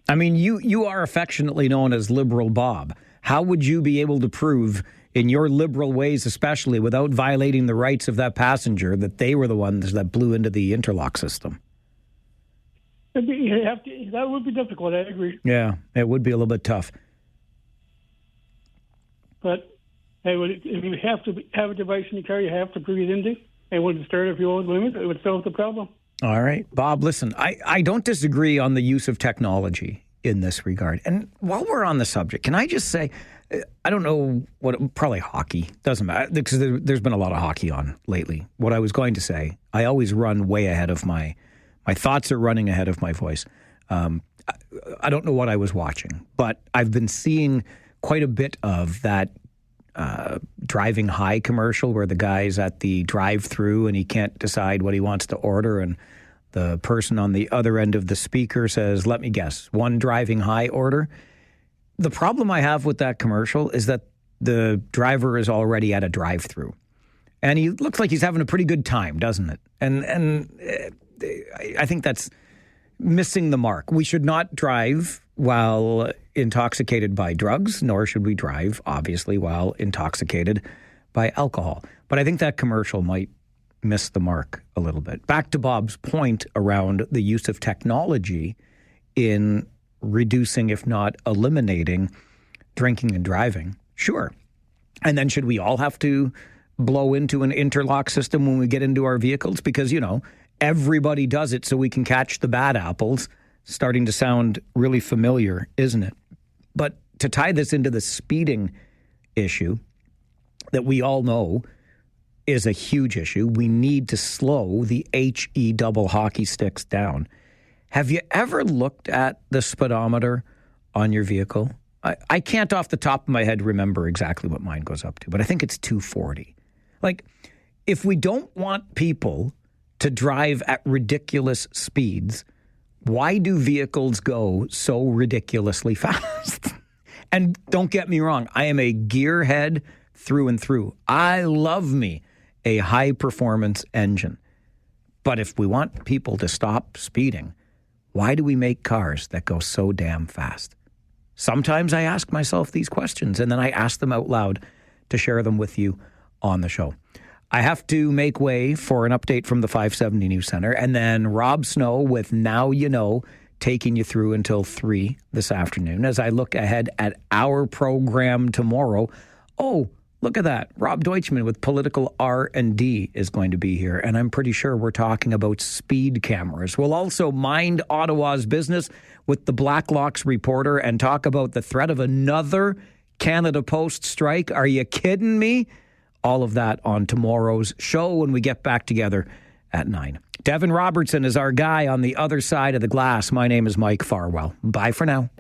I mean, you are affectionately known as Liberal Bob. How would you be able to prove, in your liberal ways especially, without violating the rights of that passenger, that they were the ones that blew into the interlock system? That would be difficult, I agree. Yeah, it would be a little bit tough. But if you have to have a device in your car, you have to breathe into it. And when it started, if you over the limit, it would solve the problem. All right. Bob, listen, I don't disagree on the use of technology in this regard. And while we're on the subject, can I just say, I don't know probably hockey. Doesn't matter, because there's been a lot of hockey on lately. What I was going to say, I always run way ahead of my thoughts are running ahead of my voice. I don't know what I was watching, but I've been seeing quite a bit of that driving high commercial where the guy's at the drive-through and he can't decide what he wants to order, and the person on the other end of the speaker says, let me guess, one driving high order. The problem I have with that commercial is that the driver is already at a drive-through. And he looks like he's having a pretty good time, doesn't it? And I think that's missing the mark. We should not drive while intoxicated by drugs, nor should we drive, obviously, while intoxicated by alcohol. But I think that commercial might miss the mark a little bit. Back to Bob's point around the use of technology in reducing, if not eliminating, drinking and driving. Sure. And then should we all have to blow into an interlock system when we get into our vehicles? Because, everybody does it so we can catch the bad apples. Starting to sound really familiar, isn't it? But to tie this into the speeding issue that we all know is a huge issue, we need to slow the HE double hockey sticks down. Have you ever looked at the speedometer on your vehicle? I can't off the top of my head remember exactly what mine goes up to, but I think it's 240. Like, if we don't want people to drive at ridiculous speeds, why do vehicles go so ridiculously fast? And don't get me wrong, I am a gearhead through and through. I love me a high-performance engine. But if we want people to stop speeding, why do we make cars that go so damn fast? Sometimes I ask myself these questions, and then I ask them out loud to share them with you on the show. I have to make way for an update from the 570 News Center, and then Rob Snow with Now You Know, taking you through until 3 this afternoon. As I look ahead at our program tomorrow, look at that. Rob Deutschman with Political R&D is going to be here, and I'm pretty sure we're talking about speed cameras. We'll also mind Ottawa's business with the Blacklocks reporter and talk about the threat of another Canada Post strike. Are you kidding me? All of that on tomorrow's show when we get back together at 9. Devin Robertson is our guy on the other side of the glass. My name is Mike Farwell. Bye for now.